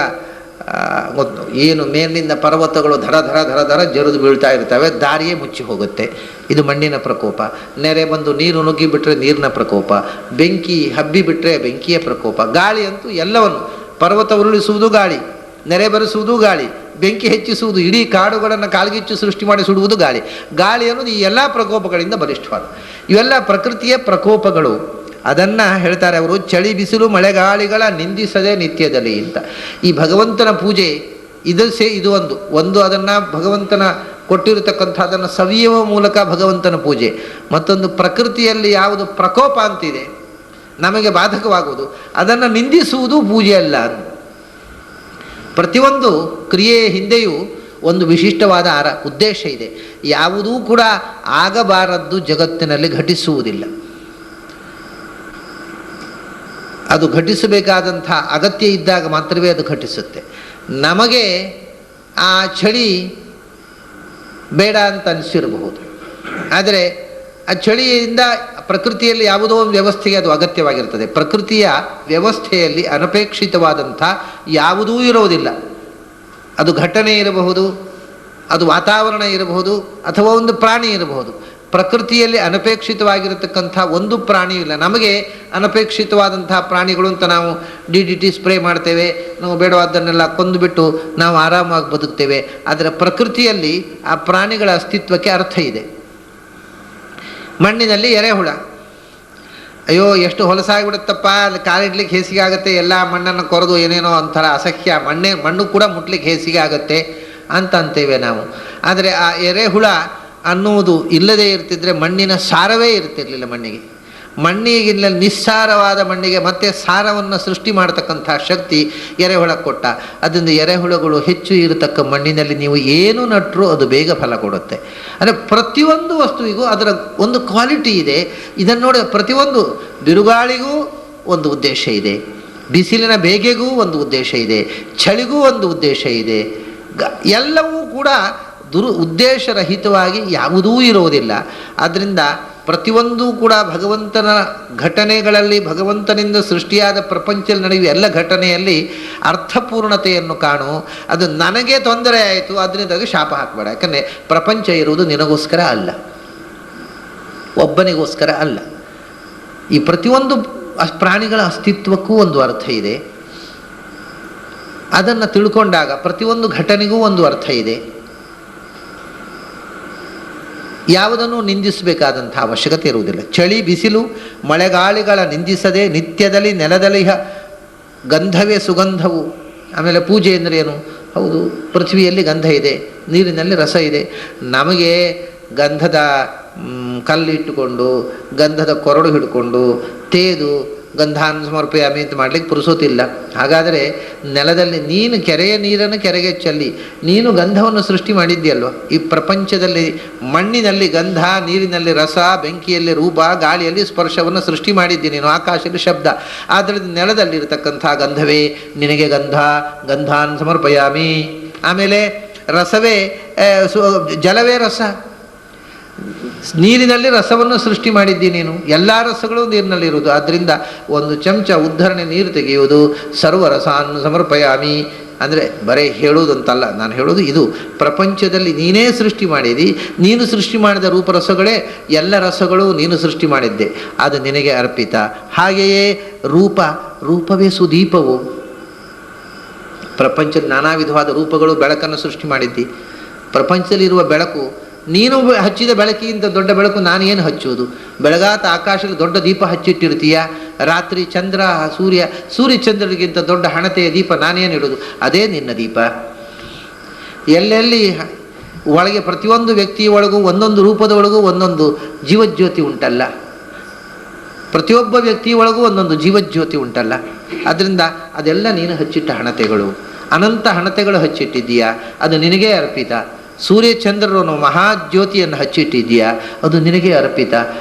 ಏನು ಮೇಲಿನಿಂದ ಪರ್ವತಗಳು ಧರ ಧರ ಧರ ಧರ ಜರಿದು ಬೀಳ್ತಾ ಇರ್ತವೆ, ದಾರಿಯೇ ಮುಚ್ಚಿ ಹೋಗುತ್ತೆ. ಇದು ಮಣ್ಣಿನ ಪ್ರಕೋಪ. ನೆರೆ ಬಂದು ನೀರು ನುಗ್ಗಿ ಬಿಟ್ಟರೆ ನೀರಿನ ಪ್ರಕೋಪ, ಬೆಂಕಿ ಹಬ್ಬಿ ಬಿಟ್ಟರೆ ಬೆಂಕಿಯ ಪ್ರಕೋಪ. ಗಾಳಿ ಅಂತೂ ಎಲ್ಲವನ್ನು, ಪರ್ವತ ಉರುಳಿಸುವುದು ಗಾಳಿ, ನೆರೆ ಬರೆಸುವುದು ಗಾಳಿ, ಬೆಂಕಿ ಹೆಚ್ಚಿಸುವುದು, ಇಡೀ ಕಾಡುಗಳನ್ನು ಕಾಲ್ಗಿಚ್ಚು ಸೃಷ್ಟಿ ಮಾಡಿ ಸುಡುವುದು ಗಾಳಿ. ಗಾಳಿ ಅನ್ನೋದು ಈ ಎಲ್ಲ ಪ್ರಕೋಪಗಳಿಂದ ಬಲಿಷ್ಠವಾದ. ಇವೆಲ್ಲ ಪ್ರಕೃತಿಯ ಪ್ರಕೋಪಗಳು. ಅದನ್ನು ಹೇಳ್ತಾರೆ ಅವರು, ಚಳಿ ಬಿಸಿಲು ಮಳೆಗಾಳಿಗಳ ನಿಂದಿಸದೆ ನಿತ್ಯದಲ್ಲಿ ಅಂತ. ಈ ಭಗವಂತನ ಪೂಜೆ ಇದು ಒಂದು ಅದನ್ನು ಭಗವಂತನ ಕೊಟ್ಟಿರತಕ್ಕಂಥ ಅದನ್ನು ಸವಿಯುವ ಮೂಲಕ ಭಗವಂತನ ಪೂಜೆ. ಮತ್ತೊಂದು ಪ್ರಕೃತಿಯಲ್ಲಿ ಯಾವುದು ಪ್ರಕೋಪ ಅಂತಿದೆ ನಮಗೆ ಬಾಧಕವಾಗುವುದು, ಅದನ್ನು ನಿಂದಿಸುವುದು ಪೂಜೆ ಅಲ್ಲ. ಪ್ರತಿಯೊಂದು ಕ್ರಿಯೆಯ ಹಿಂದೆಯೂ ಒಂದು ವಿಶಿಷ್ಟವಾದ ಉದ್ದೇಶ ಇದೆ. ಯಾವುದೂ ಕೂಡ ಆಗಬಾರದ್ದು ಜಗತ್ತಿನಲ್ಲಿ ಘಟಿಸುವುದಿಲ್ಲ. ಅದು ಘಟಿಸಬೇಕಾದಂಥ ಅಗತ್ಯ ಇದ್ದಾಗ ಮಾತ್ರವೇ ಅದು ಘಟಿಸುತ್ತೆ. ನಮಗೆ ಆ ಚಳಿ ಬೇಡ ಅಂತ ಅನಿಸಿರಬಹುದು, ಆದರೆ ಆ ಚಳಿಯಿಂದ ಪ್ರಕೃತಿಯಲ್ಲಿ ಯಾವುದೋ ಒಂದು ವ್ಯವಸ್ಥೆಗೆ ಅದು ಅಗತ್ಯವಾಗಿರ್ತದೆ. ಪ್ರಕೃತಿಯ ವ್ಯವಸ್ಥೆಯಲ್ಲಿ ಅನಪೇಕ್ಷಿತವಾದಂಥ ಯಾವುದೂ ಇರುವುದಿಲ್ಲ. ಅದು ಘಟನೆ ಇರಬಹುದು, ಅದು ವಾತಾವರಣ ಇರಬಹುದು, ಅಥವಾ ಒಂದು ಪ್ರಾಣಿ ಇರಬಹುದು. ಪ್ರಕೃತಿಯಲ್ಲಿ ಅನಪೇಕ್ಷಿತವಾಗಿರತಕ್ಕಂಥ ಒಂದು ಪ್ರಾಣಿ ಇಲ್ಲ. ನಮಗೆ ಅನಪೇಕ್ಷಿತವಾದಂಥ ಪ್ರಾಣಿಗಳು ಅಂತ ನಾವು DDT ಸ್ಪ್ರೇ ಮಾಡ್ತೇವೆ, ನಾವು ಬೇಡವಾದ್ದನ್ನೆಲ್ಲ ಕೊಂದುಬಿಟ್ಟು ನಾವು ಆರಾಮಾಗಿ ಬದುಕ್ತೇವೆ. ಆದರೆ ಪ್ರಕೃತಿಯಲ್ಲಿ ಆ ಪ್ರಾಣಿಗಳ ಅಸ್ತಿತ್ವಕ್ಕೆ ಅರ್ಥ ಇದೆ. ಮಣ್ಣಿನಲ್ಲಿ ಎರೆಹುಳ, ಅಯ್ಯೋ ಎಷ್ಟು ಹೊಲಸಾಗಿಬಿಡುತ್ತಪ್ಪ, ಅಲ್ಲಿ ಕಾಲಿಡ್ಲಿಕ್ಕೆ ಹೇಸಿಗೆ ಆಗುತ್ತೆ, ಎಲ್ಲ ಮಣ್ಣನ್ನು ಕೊರೆದು ಏನೇನೋ ಒಂಥರ ಅಸಹ್ಯ, ಮಣ್ಣು ಕೂಡ ಮುಟ್ಲಿಕ್ಕೆ ಹೇಸಿಗೆ ಆಗುತ್ತೆ ಅಂತ ಅಂತೇವೆ ನಾವು. ಆದರೆ ಆ ಎರೆಹುಳ ಅನ್ನುವುದು ಇಲ್ಲದೇ ಇರ್ತಿದ್ರೆ ಮಣ್ಣಿನ ಸಾರವೇ ಇರ್ತಿರ್ಲಿಲ್ಲ. ಮಣ್ಣಿಗಿಲ್ಲ ನಿಸ್ಸಾರವಾದ ಮಣ್ಣಿಗೆ ಮತ್ತೆ ಸಾರವನ್ನು ಸೃಷ್ಟಿ ಮಾಡತಕ್ಕಂಥ ಶಕ್ತಿ ಎರೆಹುಳ ಕೊಟ್ಟ. ಅದರಿಂದ ಎರೆಹುಳಗಳು ಹೆಚ್ಚು ಇರತಕ್ಕ ಮಣ್ಣಿನಲ್ಲಿ ನೀವು ಏನು ನಟ್ಟರೂ ಅದು ಬೇಗ ಫಲ ಕೊಡುತ್ತೆ. ಅಂದರೆ ಪ್ರತಿಯೊಂದು ವಸ್ತುವಿಗೂ ಅದರ ಒಂದು ಕ್ವಾಲಿಟಿ ಇದೆ. ಇದನ್ನು ನೋಡಿ, ಪ್ರತಿಯೊಂದು ಬಿರುಗಾಳಿಗೂ ಒಂದು ಉದ್ದೇಶ ಇದೆ, ಬಿಸಿಲಿನ ಬೇಗೆಗೂ ಒಂದು ಉದ್ದೇಶ ಇದೆ, ಚಳಿಗೂ ಒಂದು ಉದ್ದೇಶ ಇದೆ. ಎಲ್ಲವೂ ಕೂಡ ಉದ್ದೇಶರಹಿತವಾಗಿ ಯಾವುದೂ ಇರುವುದಿಲ್ಲ. ಆದ್ದರಿಂದ ಪ್ರತಿಯೊಂದೂ ಕೂಡ ಭಗವಂತನ ಘಟನೆಗಳಲ್ಲಿ, ಭಗವಂತನಿಂದ ಸೃಷ್ಟಿಯಾದ ಪ್ರಪಂಚದಲ್ಲಿ ನಡೆಯುವ ಎಲ್ಲ ಘಟನೆಯಲ್ಲಿ ಅರ್ಥಪೂರ್ಣತೆಯನ್ನು ಕಾಣು. ಅದು ನನಗೆ ತೊಂದರೆ ಆಯಿತು ಅದರಿಂದ ಶಾಪ ಹಾಕಬೇಡ. ಯಾಕಂದರೆ ಪ್ರಪಂಚ ಇರುವುದು ನಿನಗೋಸ್ಕರ ಅಲ್ಲ, ಒಬ್ಬನಿಗೋಸ್ಕರ ಅಲ್ಲ. ಈ ಪ್ರತಿಯೊಂದು ಪ್ರಾಣಿಗಳ ಅಸ್ತಿತ್ವಕ್ಕೂ ಒಂದು ಅರ್ಥ ಇದೆ. ಅದನ್ನು ತಿಳ್ಕೊಂಡಾಗ ಪ್ರತಿಯೊಂದು ಘಟನೆಗೂ ಒಂದು ಅರ್ಥ ಇದೆ. ಯಾವುದನ್ನು ನಿಂದಿಸಬೇಕಾದಂಥ ಅವಶ್ಯಕತೆ ಇರುವುದಿಲ್ಲ. ಚಳಿ ಬಿಸಿಲು ಮಳೆಗಾಳಿಗಳ ನಿಂದಿಸದೆ ನಿತ್ಯದಲ್ಲಿ ನೆಲದಲ್ಲಿ ಗಂಧವೇ ಸುಗಂಧವು. ಆಮೇಲೆ ಪೂಜೆ ಅಂದರೆ ಏನು? ಹೌದು, ಪೃಥ್ವಿಯಲ್ಲಿ ಗಂಧ ಇದೆ, ನೀರಿನಲ್ಲಿ ರಸ ಇದೆ. ನಮಗೆ ಗಂಧದ ಕಲ್ಲಿಟ್ಟುಕೊಂಡು, ಗಂಧದ ಕೊರಡು ಹಿಡ್ಕೊಂಡು ತೇದು ಗಂಧಾನ ಸಮರ್ಪಯಾಮಿ ಅಂತ ಮಾಡಲಿಕ್ಕೆ ಪುರುಸೋತಿಲ್ಲ. ಹಾಗಾದರೆ ನೆಲದಲ್ಲಿ ನೀನು ಕೆರೆಯ ನೀರನ್ನು ಕೆರೆಗೆ ಚೆಲ್ಲಿ ನೀನು ಗಂಧವನ್ನು ಸೃಷ್ಟಿ ಮಾಡಿದ್ದೀಯಲ್ವ. ಈ ಪ್ರಪಂಚದಲ್ಲಿ ಮಣ್ಣಿನಲ್ಲಿ ಗಂಧ, ನೀರಿನಲ್ಲಿ ರಸ, ಬೆಂಕಿಯಲ್ಲಿ ರೂಪ, ಗಾಳಿಯಲ್ಲಿ ಸ್ಪರ್ಶವನ್ನು ಸೃಷ್ಟಿ ಮಾಡಿದ್ದೀನಿ ನೀನು, ಆಕಾಶದಲ್ಲಿ ಶಬ್ದ. ಆದ್ದರಿಂದ ನೆಲದಲ್ಲಿರತಕ್ಕಂಥ ಗಂಧವೇ ನಿನಗೆ ಗಂಧಾನ್ ಸಮರ್ಪಯಾಮಿ. ಆಮೇಲೆ ರಸವೇ ಜಲವೇ ರಸ, ನೀರಿನಲ್ಲಿ ರಸವನ್ನು ಸೃಷ್ಟಿ ಮಾಡಿದ್ದೀನಿ ನೀನು. ಎಲ್ಲ ರಸಗಳು ನೀರಿನಲ್ಲಿರುವುದು. ಆದ್ದರಿಂದ ಒಂದು ಚಮಚ ಉದ್ಧರಣೆ ನೀರು ತೆಗೆಯುವುದು ಸರ್ವರಸಾನ್ ಸಮರ್ಪಯಾಮಿ ಅಂದರೆ ಬರೀ ಹೇಳುವುದಂತಲ್ಲ. ನಾನು ಹೇಳೋದು ಇದು, ಪ್ರಪಂಚದಲ್ಲಿ ನೀನೇ ಸೃಷ್ಟಿ ಮಾಡಿದಿ. ನೀನು ಸೃಷ್ಟಿ ಮಾಡಿದ ರೂಪರಸಗಳೇ ಎಲ್ಲ ರಸಗಳು ನೀನು ಸೃಷ್ಟಿ ಮಾಡಿದ್ದೆ, ಅದು ನಿನಗೆ ಅರ್ಪಿತ. ಹಾಗೆಯೇ ರೂಪವೇ ಸುದೀಪವು. ಪ್ರಪಂಚದ ನಾನಾ ವಿಧವಾದ ರೂಪಗಳು, ಬೆಳಕನ್ನು ಸೃಷ್ಟಿ ಮಾಡಿದ್ದಿ. ಪ್ರಪಂಚದಲ್ಲಿರುವ ಬೆಳಕು, ನೀನು ಹಚ್ಚಿದ ಬೆಳಕಿಗಿಂತ ದೊಡ್ಡ ಬೆಳಕು ನಾನು ಏನು ಹಚ್ಚುವುದು? ಬೆಳಗಾತ ಆಕಾಶದಲ್ಲಿ ದೊಡ್ಡ ದೀಪ ಹಚ್ಚಿಟ್ಟಿರ್ತೀಯ, ರಾತ್ರಿ ಚಂದ್ರ ಸೂರ್ಯ ಚಂದ್ರರಿಗಿಂತ ದೊಡ್ಡ ಹಣತೆಯ ದೀಪ ನಾನೇನು ಇಡೋದು? ಅದೇ ನಿನ್ನ ದೀಪ. ಎಲ್ಲೆಲ್ಲಿ ಒಳಗೆ ಪ್ರತಿಯೊಂದು ವ್ಯಕ್ತಿಯ ಒಳಗೂ ಒಂದೊಂದು ರೂಪದ ಒಳಗೂ ಒಂದೊಂದು ಜೀವಜ್ಯೋತಿ ಉಂಟಲ್ಲ, ಪ್ರತಿಯೊಬ್ಬ ವ್ಯಕ್ತಿಯ ಒಳಗೂ ಒಂದೊಂದು ಜೀವಜ್ಯೋತಿ ಉಂಟಲ್ಲ. ಅದರಿಂದ ಅದೆಲ್ಲ ನೀನು ಹಚ್ಚಿಟ್ಟ ಹಣತೆಗಳು, ಅನಂತ ಹಣತೆಗಳು ಹಚ್ಚಿಟ್ಟಿದ್ದೀಯಾ, ಅದು ನಿನಗೇ ಅರ್ಪಿತ. ಸೂರ್ಯಚಂದ್ರರನ್ನು ಮಹಾಜ್ಯೋತಿಯನ್ನು ಹಚ್ಚಿಟ್ಟಿದ್ದೀಯಾ, ಅದು ನಿನಗೆ ಅರ್ಪಿತ.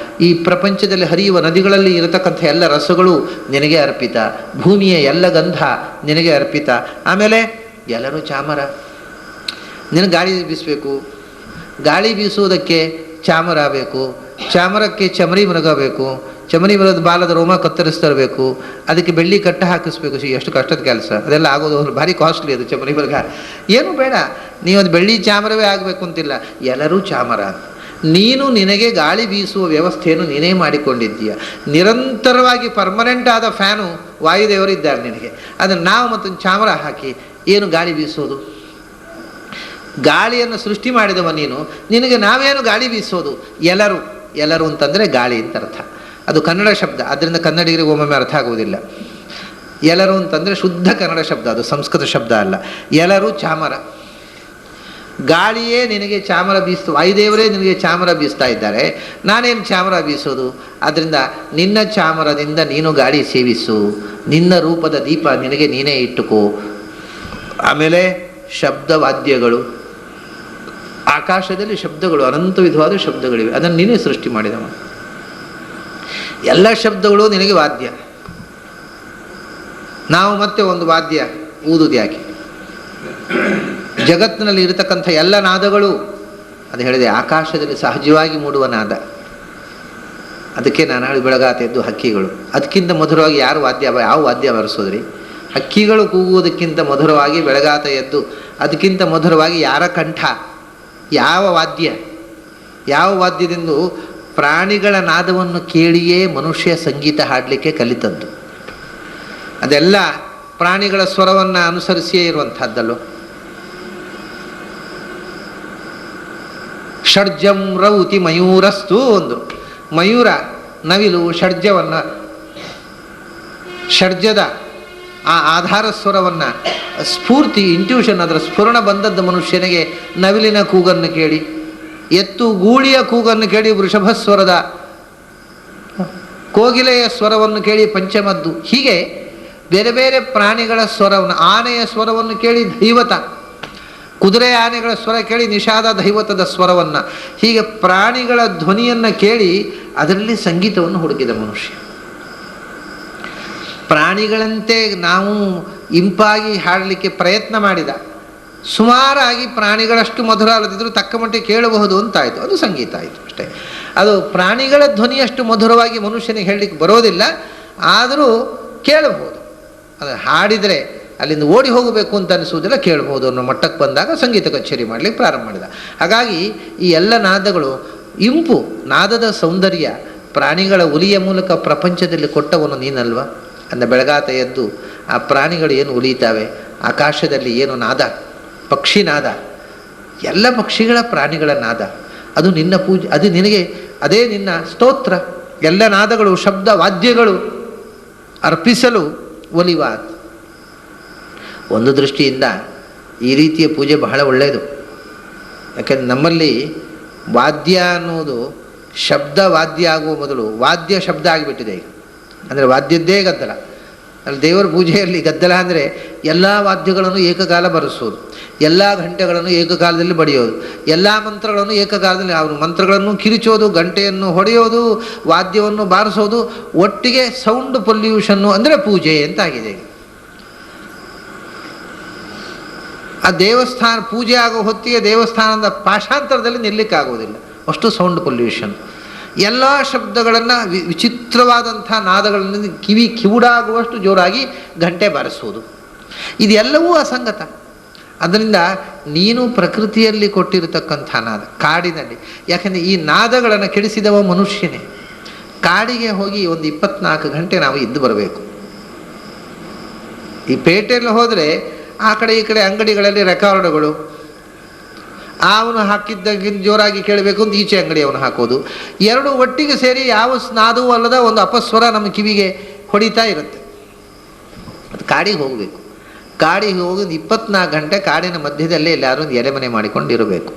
ಈ ಪ್ರಪಂಚದಲ್ಲಿ ಹರಿಯುವ ನದಿಗಳಲ್ಲಿ ಇರತಕ್ಕಂಥ ಎಲ್ಲ ರಸಗಳು ನಿನಗೆ ಅರ್ಪಿತ. ಭೂಮಿಯ ಎಲ್ಲ ಗಂಧ ನಿನಗೆ ಅರ್ಪಿತ. ಆಮೇಲೆ ಎಲ್ಲರೂ ಚಾಮರ, ನಿನಗೆ ಗಾಳಿ ಬೀಸಬೇಕು, ಗಾಳಿ ಬೀಸುವುದಕ್ಕೆ ಚಾಮರ ಬೇಕು, ಚಾಮರಕ್ಕೆ ಚಮರಿ ಮೃಗಬೇಕು, ಚಮರಿ ಮೃಗದ ಬಾಲದ ರೋಮ ಕತ್ತರಿಸ್ತರಬೇಕು, ಅದಕ್ಕೆ ಬೆಳ್ಳಿ ಕಟ್ಟ ಹಾಕಿಸ್ಬೇಕು. ಎಷ್ಟು ಕಷ್ಟದ ಕೆಲಸ ಅದೆಲ್ಲ ಆಗೋದು, ಭಾರಿ ಕಾಸ್ಟ್ಲಿ ಅದು ಚಮರಿ ಮೃಗ. ಏನು ಬೇಡ, ನೀವೊಂದು ಬೆಳ್ಳಿ ಚಾಮರವೇ ಆಗಬೇಕು ಅಂತಿಲ್ಲ, ಎಲ್ಲರೂ ಚಾಮರ. ನೀನು ನಿನಗೆ ಗಾಳಿ ಬೀಸುವ ವ್ಯವಸ್ಥೆಯನ್ನು ನೀನೇ ಮಾಡಿಕೊಂಡಿದ್ದೀಯ. ನಿರಂತರವಾಗಿ ಪರ್ಮನೆಂಟ್ ಆದ ಫ್ಯಾನು ವಾಯುದೇವರಿದ್ದಾರೆ ನಿನಗೆ. ಅದನ್ನು ನಾವು ಮತ್ತೊಂದು ಚಾಮರ ಹಾಕಿ ಏನು ಗಾಳಿ ಬೀಸೋದು? ಗಾಳಿಯನ್ನು ಸೃಷ್ಟಿ ಮಾಡಿದವ ನೀನು, ನಿನಗೆ ನಾವೇನು ಗಾಳಿ ಬೀಸೋದು? ಎಲ್ಲರೂ ಅಂತಂದರೆ ಗಾಳಿ ಅಂತ ಅರ್ಥ. ಅದು ಕನ್ನಡ ಶಬ್ದ, ಅದರಿಂದ ಕನ್ನಡಿಗರಿಗೆ ಒಮ್ಮೊಮ್ಮೆ ಅರ್ಥ ಆಗುವುದಿಲ್ಲ. ಎಲ್ಲರೂ ಅಂತಂದರೆ ಶುದ್ಧ ಕನ್ನಡ ಶಬ್ದ, ಅದು ಸಂಸ್ಕೃತ ಶಬ್ದ ಅಲ್ಲ. ಎಲ್ಲರೂ ಚಾಮರ. ಗಾಳಿಯೇ ನಿನಗೆ ಚಾಮರ ವಾಯುದೇವರೇ ನಿನಗೆ ಚಾಮರ ಬೀಸ್ತಾ ಇದ್ದಾರೆ, ನಾನೇನು ಚಾಮರ ಬೀಸೋದು? ಆದ್ದರಿಂದ ನಿನ್ನ ಚಾಮರದಿಂದ ನೀನು ಗಾಳಿ ಸೇವಿಸು, ನಿನ್ನ ರೂಪದ ದೀಪ ನಿನಗೆ ನೀನೇ ಇಟ್ಟುಕೋ. ಆಮೇಲೆ ಶಬ್ದವಾದ್ಯಗಳು, ಆಕಾಶದಲ್ಲಿ ಶಬ್ದಗಳು, ಅನಂತ ವಿಧವಾದ ಶಬ್ದಗಳಿವೆ. ಅದನ್ನು ನೀನೇ ಸೃಷ್ಟಿ ಮಾಡಿದವ. ಎಲ್ಲ ಶಬ್ದಗಳು ನಿನಗೆ ವಾದ್ಯ. ನಾವು ಮತ್ತೆ ಒಂದು ವಾದ್ಯ ಊದುದು ಯಾಕೆ? ಜಗತ್ತಿನಲ್ಲಿ ಇರತಕ್ಕಂಥ ಎಲ್ಲ ನಾದಗಳು, ಅದು ಹೇಳಿದೆ, ಆಕಾಶದಲ್ಲಿ ಸಹಜವಾಗಿ ಮೂಡುವ ನಾದ. ಅದಕ್ಕೆ ನಾನು ಹೇಳಿ ಬೆಳಗಾತ ಎದ್ದು ಹಕ್ಕಿಗಳು. ಅದಕ್ಕಿಂತ ಮಧುರವಾಗಿ ಯಾರು ಯಾವ ವಾದ್ಯ ಬರೆಸೋದ್ರಿ? ಹಕ್ಕಿಗಳು ಕೂಗುವುದಕ್ಕಿಂತ ಮಧುರವಾಗಿ ಬೆಳಗಾತ ಎದ್ದು, ಅದಕ್ಕಿಂತ ಮಧುರವಾಗಿ ಯಾರ ಕಂಠ? ಯಾವ ವಾದ್ಯ? ಯಾವ ವಾದ್ಯದಿಂದ? ಪ್ರಾಣಿಗಳ ನಾದವನ್ನು ಕೇಳಿಯೇ ಮನುಷ್ಯ ಸಂಗೀತ ಹಾಡಲಿಕ್ಕೆ ಕಲಿತದ್ದು. ಅದೆಲ್ಲ ಪ್ರಾಣಿಗಳ ಸ್ವರವನ್ನು ಅನುಸರಿಸಿಯೇ ಇರುವಂಥದ್ದಲ್ಲೋ. ಷಡ್ಜಂ ರೌತಿ ಮಯೂರಸ್ತು ಒಂದು ಮಯೂರ, ನವಿಲು ಷಡ್ಜವನ್ನು, ಷಡ್ಜದ ಆ ಆಧಾರ ಸ್ವರವನ್ನು ಸ್ಫೂರ್ತಿ, ಇಂಟ್ಯೂಷನ್, ಅದರ ಸ್ಫುರಣ ಬಂದದ್ದು ಮನುಷ್ಯನಿಗೆ ನವಿಲಿನ ಕೂಗನ್ನು ಕೇಳಿ, ಎತ್ತು ಗೂಳಿಯ ಕೂಗನ್ನು ಕೇಳಿ ವೃಷಭ ಸ್ವರದ, ಕೋಗಿಲೆಯ ಸ್ವರವನ್ನು ಕೇಳಿ ಪಂಚಮದ್ದು. ಹೀಗೆ ಬೇರೆ ಬೇರೆ ಪ್ರಾಣಿಗಳ ಸ್ವರವನ್ನು, ಆನೆಯ ಸ್ವರವನ್ನು ಕೇಳಿ ದೈವತ, ಕುದುರೆ ಆನೆಗಳ ಸ್ವರ ಕೇಳಿ ನಿಷಾದ ದೈವತದ ಸ್ವರವನ್ನು, ಹೀಗೆ ಪ್ರಾಣಿಗಳ ಧ್ವನಿಯನ್ನು ಕೇಳಿ ಅದರಲ್ಲಿ ಸಂಗೀತವನ್ನು ಹುಡುಕಿದ ಮನುಷ್ಯ. ಪ್ರಾಣಿಗಳಂತೆ ನಾವು ಇಂಪಾಗಿ ಹಾಡಲಿಕ್ಕೆ ಪ್ರಯತ್ನ ಮಾಡಿದ. ಸುಮಾರಾಗಿ ಪ್ರಾಣಿಗಳಷ್ಟು ಮಧುರ ಅಲ್ಲದಿದ್ದರೂ ತಕ್ಕ ಮಟ್ಟಿಗೆ ಕೇಳಬಹುದು ಅಂತಾಯಿತು, ಅದು ಸಂಗೀತ ಆಯಿತು ಅಷ್ಟೇ. ಅದು ಪ್ರಾಣಿಗಳ ಧ್ವನಿಯಷ್ಟು ಮಧುರವಾಗಿ ಮನುಷ್ಯನಿಗೆ ಹೇಳಲಿಕ್ಕೆ ಬರೋದಿಲ್ಲ, ಆದರೂ ಕೇಳಬಹುದು. ಅದು ಹಾಡಿದರೆ ಅಲ್ಲಿಂದ ಓಡಿ ಹೋಗಬೇಕು ಅಂತ ಅನಿಸುವುದಿಲ್ಲ, ಕೇಳಬಹುದು ಅನ್ನೋ ಮಟ್ಟಕ್ಕೆ ಬಂದಾಗ ಸಂಗೀತ ಕಚೇರಿ ಮಾಡಲಿಕ್ಕೆ ಪ್ರಾರಂಭ ಮಾಡಿದ. ಹಾಗಾಗಿ ಈ ಎಲ್ಲ ನಾದಗಳು ಇಂಪು, ನಾದದ ಸೌಂದರ್ಯ ಪ್ರಾಣಿಗಳ ಒಲಿಯ ಮೂಲಕ ಪ್ರಪಂಚದಲ್ಲಿ ಕೊಟ್ಟವನು ನೀನಲ್ವ. ಅಂದ ಬೆಳಗಾತ ಎದ್ದು ಆ ಪ್ರಾಣಿಗಳು ಏನು ಉಲಿತಾವೆ, ಆಕಾಶದಲ್ಲಿ ಏನು ನಾದ, ಪಕ್ಷಿ ನಾದ, ಎಲ್ಲ ಪಕ್ಷಿಗಳ ಪ್ರಾಣಿಗಳ ನಾದ, ಅದು ನಿನ್ನ ಪೂಜೆ, ಅದು ನಿನಗೆ, ಅದೇ ನಿನ್ನ ಸ್ತೋತ್ರ. ಎಲ್ಲ ನಾದಗಳು, ಶಬ್ದ ವಾದ್ಯಗಳು ಅರ್ಪಿಸಲು ಒಲಿವ. ಒಂದು ದೃಷ್ಟಿಯಿಂದ ಈ ರೀತಿಯ ಪೂಜೆ ಬಹಳ ಒಳ್ಳೆಯದು. ಯಾಕೆಂದರೆ ನಮ್ಮಲ್ಲಿ ವಾದ್ಯ ಅನ್ನೋದು ಶಬ್ದ ವಾದ್ಯ ಆಗುವ ಮೊದಲು ವಾದ್ಯ ಶಬ್ದ ಆಗಿಬಿಟ್ಟಿದೆ ಈಗ. ಅಂದರೆ ವಾದ್ಯದ್ದೇ ಗದ್ದಲ. ಅಲ್ಲಿ ದೇವರ ಪೂಜೆಯಲ್ಲಿ ಗದ್ದಲ ಅಂದರೆ ಎಲ್ಲ ವಾದ್ಯಗಳನ್ನು ಏಕಕಾಲ ಬರೆಸೋದು, ಎಲ್ಲ ಗಂಟೆಗಳನ್ನು ಏಕಕಾಲದಲ್ಲಿ ಬಡಿಯೋದು, ಎಲ್ಲ ಮಂತ್ರಗಳನ್ನು ಏಕಕಾಲದಲ್ಲಿ, ಅವನು ಮಂತ್ರಗಳನ್ನು ಕಿರಿಚೋದು, ಗಂಟೆಯನ್ನು ಹೊಡೆಯೋದು, ವಾದ್ಯವನ್ನು ಬಾರಿಸೋದು, ಒಟ್ಟಿಗೆ ಸೌಂಡ್ ಪೊಲ್ಯೂಷನ್ನು ಅಂದರೆ ಪೂಜೆ ಅಂತಾಗಿದೆ ಈಗ. ಆ ದೇವಸ್ಥಾನ ಪೂಜೆ ಆಗೋ ಹೊತ್ತಿಗೆ ದೇವಸ್ಥಾನದ ಪಾಶಾಂತರದಲ್ಲಿ ನಿಲ್ಲಕ್ಕಾಗೋದಿಲ್ಲ, ಅಷ್ಟು ಸೌಂಡ್ ಪೊಲ್ಯೂಷನ್. ಎಲ್ಲ ಶಬ್ದಗಳನ್ನು ವಿಚಿತ್ರವಾದಂಥ ನಾದಗಳನ್ನು ಕಿವುಡಾಗುವಷ್ಟು ಜೋರಾಗಿ ಗಂಟೆ ಬಾರಿಸುವುದು, ಇದೆಲ್ಲವೂ ಅಸಂಗತ. ಅದರಿಂದ ನೀನು ಪ್ರಕೃತಿಯಲ್ಲಿ ಕೊಟ್ಟಿರತಕ್ಕಂಥ ನಾದ ಕಾಡಿನಲ್ಲಿ, ಯಾಕೆಂದರೆ ಈ ನಾದಗಳನ್ನು ಕೆಡಿಸಿದವ ಮನುಷ್ಯನೇ. ಕಾಡಿಗೆ ಹೋಗಿ ಒಂದು 24 ಗಂಟೆ ನಾವು ಇದ್ದು ಬರಬೇಕು. ಈ ಪೇಟೆಯಲ್ಲಿ ಹೋದರೆ ಆ ಕಡೆ ಈ ಕಡೆ ಅಂಗಡಿಗಳಲ್ಲಿ ರೆಕಾರ್ಡ್ಗಳು, ಅವನು ಹಾಕಿದ್ದಾಗಿಂತ ಜೋರಾಗಿ ಕೇಳಬೇಕು ಅಂತ ಈಚೆ ಅಂಗಡಿ ಅವನು ಹಾಕೋದು, ಎರಡು ಒಟ್ಟಿಗೆ ಸೇರಿ ಯಾವ ನಾದವೂ ಅಲ್ಲದ ಒಂದು ಅಪಸ್ವರ ನಮ್ಮ ಕಿವಿಗೆ ಹೊಡಿತಾ ಇರುತ್ತೆ. ಅದು ಕಾಡಿಗೆ ಹೋಗಬೇಕು. ಕಾಡಿಗೆ ಹೋಗಿ 24 ಗಂಟೆ ಕಾಡಿನ ಮಧ್ಯದಲ್ಲೇ ಎಲ್ಲರೂ ಒಂದು ಎಲೆಮನೆ ಮಾಡಿಕೊಂಡಿರಬೇಕು.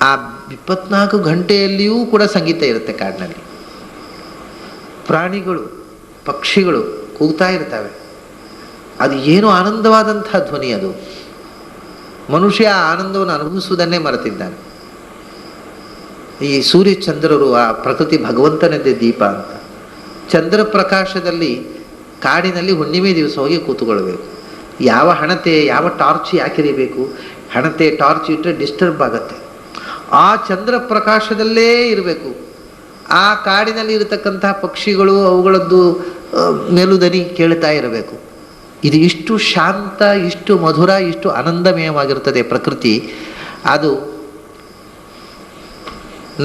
ಆ 24 ಗಂಟೆಯಲ್ಲಿಯೂ ಕೂಡ ಸಂಗೀತ ಇರುತ್ತೆ ಕಾಡಿನಲ್ಲಿ. ಪ್ರಾಣಿಗಳು ಪಕ್ಷಿಗಳು ಕೂಗ್ತಾ ಇರ್ತವೆ. ಅದು ಏನು ಆನಂದವಾದಂಥ ಧ್ವನಿ ಅದು. ಮನುಷ್ಯ ಆ ಆನಂದವನ್ನು ಅನುಭವಿಸುವುದನ್ನೇ ಮರೆತಿದ್ದಾನೆ. ಈ ಸೂರ್ಯಚಂದ್ರರು ಆ ಪ್ರಕೃತಿ ಭಗವಂತನದ್ದೇ ದೀಪ ಅಂತ. ಚಂದ್ರ ಪ್ರಕಾಶದಲ್ಲಿ ಕಾಡಿನಲ್ಲಿ ಹುಣ್ಣಿಮೆ ದಿವಸ ಹೋಗಿ ಕೂತುಕೊಳ್ಬೇಕು. ಯಾವ ಹಣತೆ, ಯಾವ ಟಾರ್ಚ್ ಯಾಕಿರಬೇಕು? ಹಣತೆ ಟಾರ್ಚ್ ಇಟ್ಟರೆ ಡಿಸ್ಟರ್ಬ್ ಆಗುತ್ತೆ. ಆ ಚಂದ್ರ ಪ್ರಕಾಶದಲ್ಲೇ ಇರಬೇಕು. ಆ ಕಾಡಿನಲ್ಲಿ ಇರತಕ್ಕಂಥ ಪಕ್ಷಿಗಳು ಅವುಗಳದ್ದು ಮೆಲುದನಿ ಕೇಳ್ತಾ ಇರಬೇಕು. ಇದು ಇಷ್ಟು ಶಾಂತ, ಇಷ್ಟು ಮಧುರ, ಇಷ್ಟು ಆನಂದಮಯವಾಗಿರ್ತದೆ ಪ್ರಕೃತಿ. ಅದು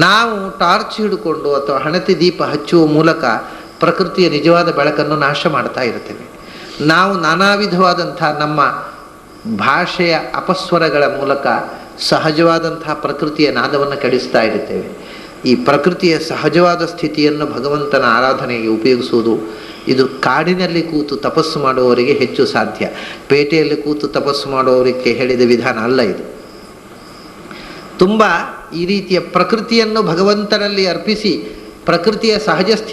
ನಾವು ಟಾರ್ಚ್ ಹಿಡ್ಕೊಂಡು ಅಥವಾ ಹಣತೆ ದೀಪ ಹಚ್ಚುವ ಮೂಲಕ ಪ್ರಕೃತಿಯ ನಿಜವಾದ ಬೆಳಕನ್ನು ನಾಶ ಮಾಡ್ತಾ ಇರ್ತೇವೆ. ನಾವು ನಾನಾ ವಿಧವಾದಂಥ ನಮ್ಮ ಭಾಷೆಯ ಅಪಸ್ವರಗಳ ಮೂಲಕ ಸಹಜವಾದಂಥ ಪ್ರಕೃತಿಯ ನಾದವನ್ನು ಕೆಡಿಸ್ತಾ ಇರುತ್ತೇವೆ. ಈ ಪ್ರಕೃತಿಯ ಸಹಜವಾದ ಸ್ಥಿತಿಯನ್ನು ಭಗವಂತನ ಆರಾಧನೆಗೆ ಉಪಯೋಗಿಸುವುದು ಇದು ಕಾಡಿನಲ್ಲಿ ಕೂತು ತಪಸ್ಸು ಮಾಡುವವರಿಗೆ ಹೆಚ್ಚು ಸಾಧ್ಯ. ಪೇಟೆಯಲ್ಲಿ ಕೂತು ತಪಸ್ಸು ಮಾಡುವವರಿಗೆ ಹೇಳಿದ ವಿಧಾನ ಅಲ್ಲ ಇದು. ತುಂಬ ಈ ರೀತಿಯ ಪ್ರಕೃತಿಯನ್ನು ಭಗವಂತನಲ್ಲಿ ಅರ್ಪಿಸಿ ಪ್ರಕೃತಿಯ ಸಹಜ ಸ್ಥಿತಿ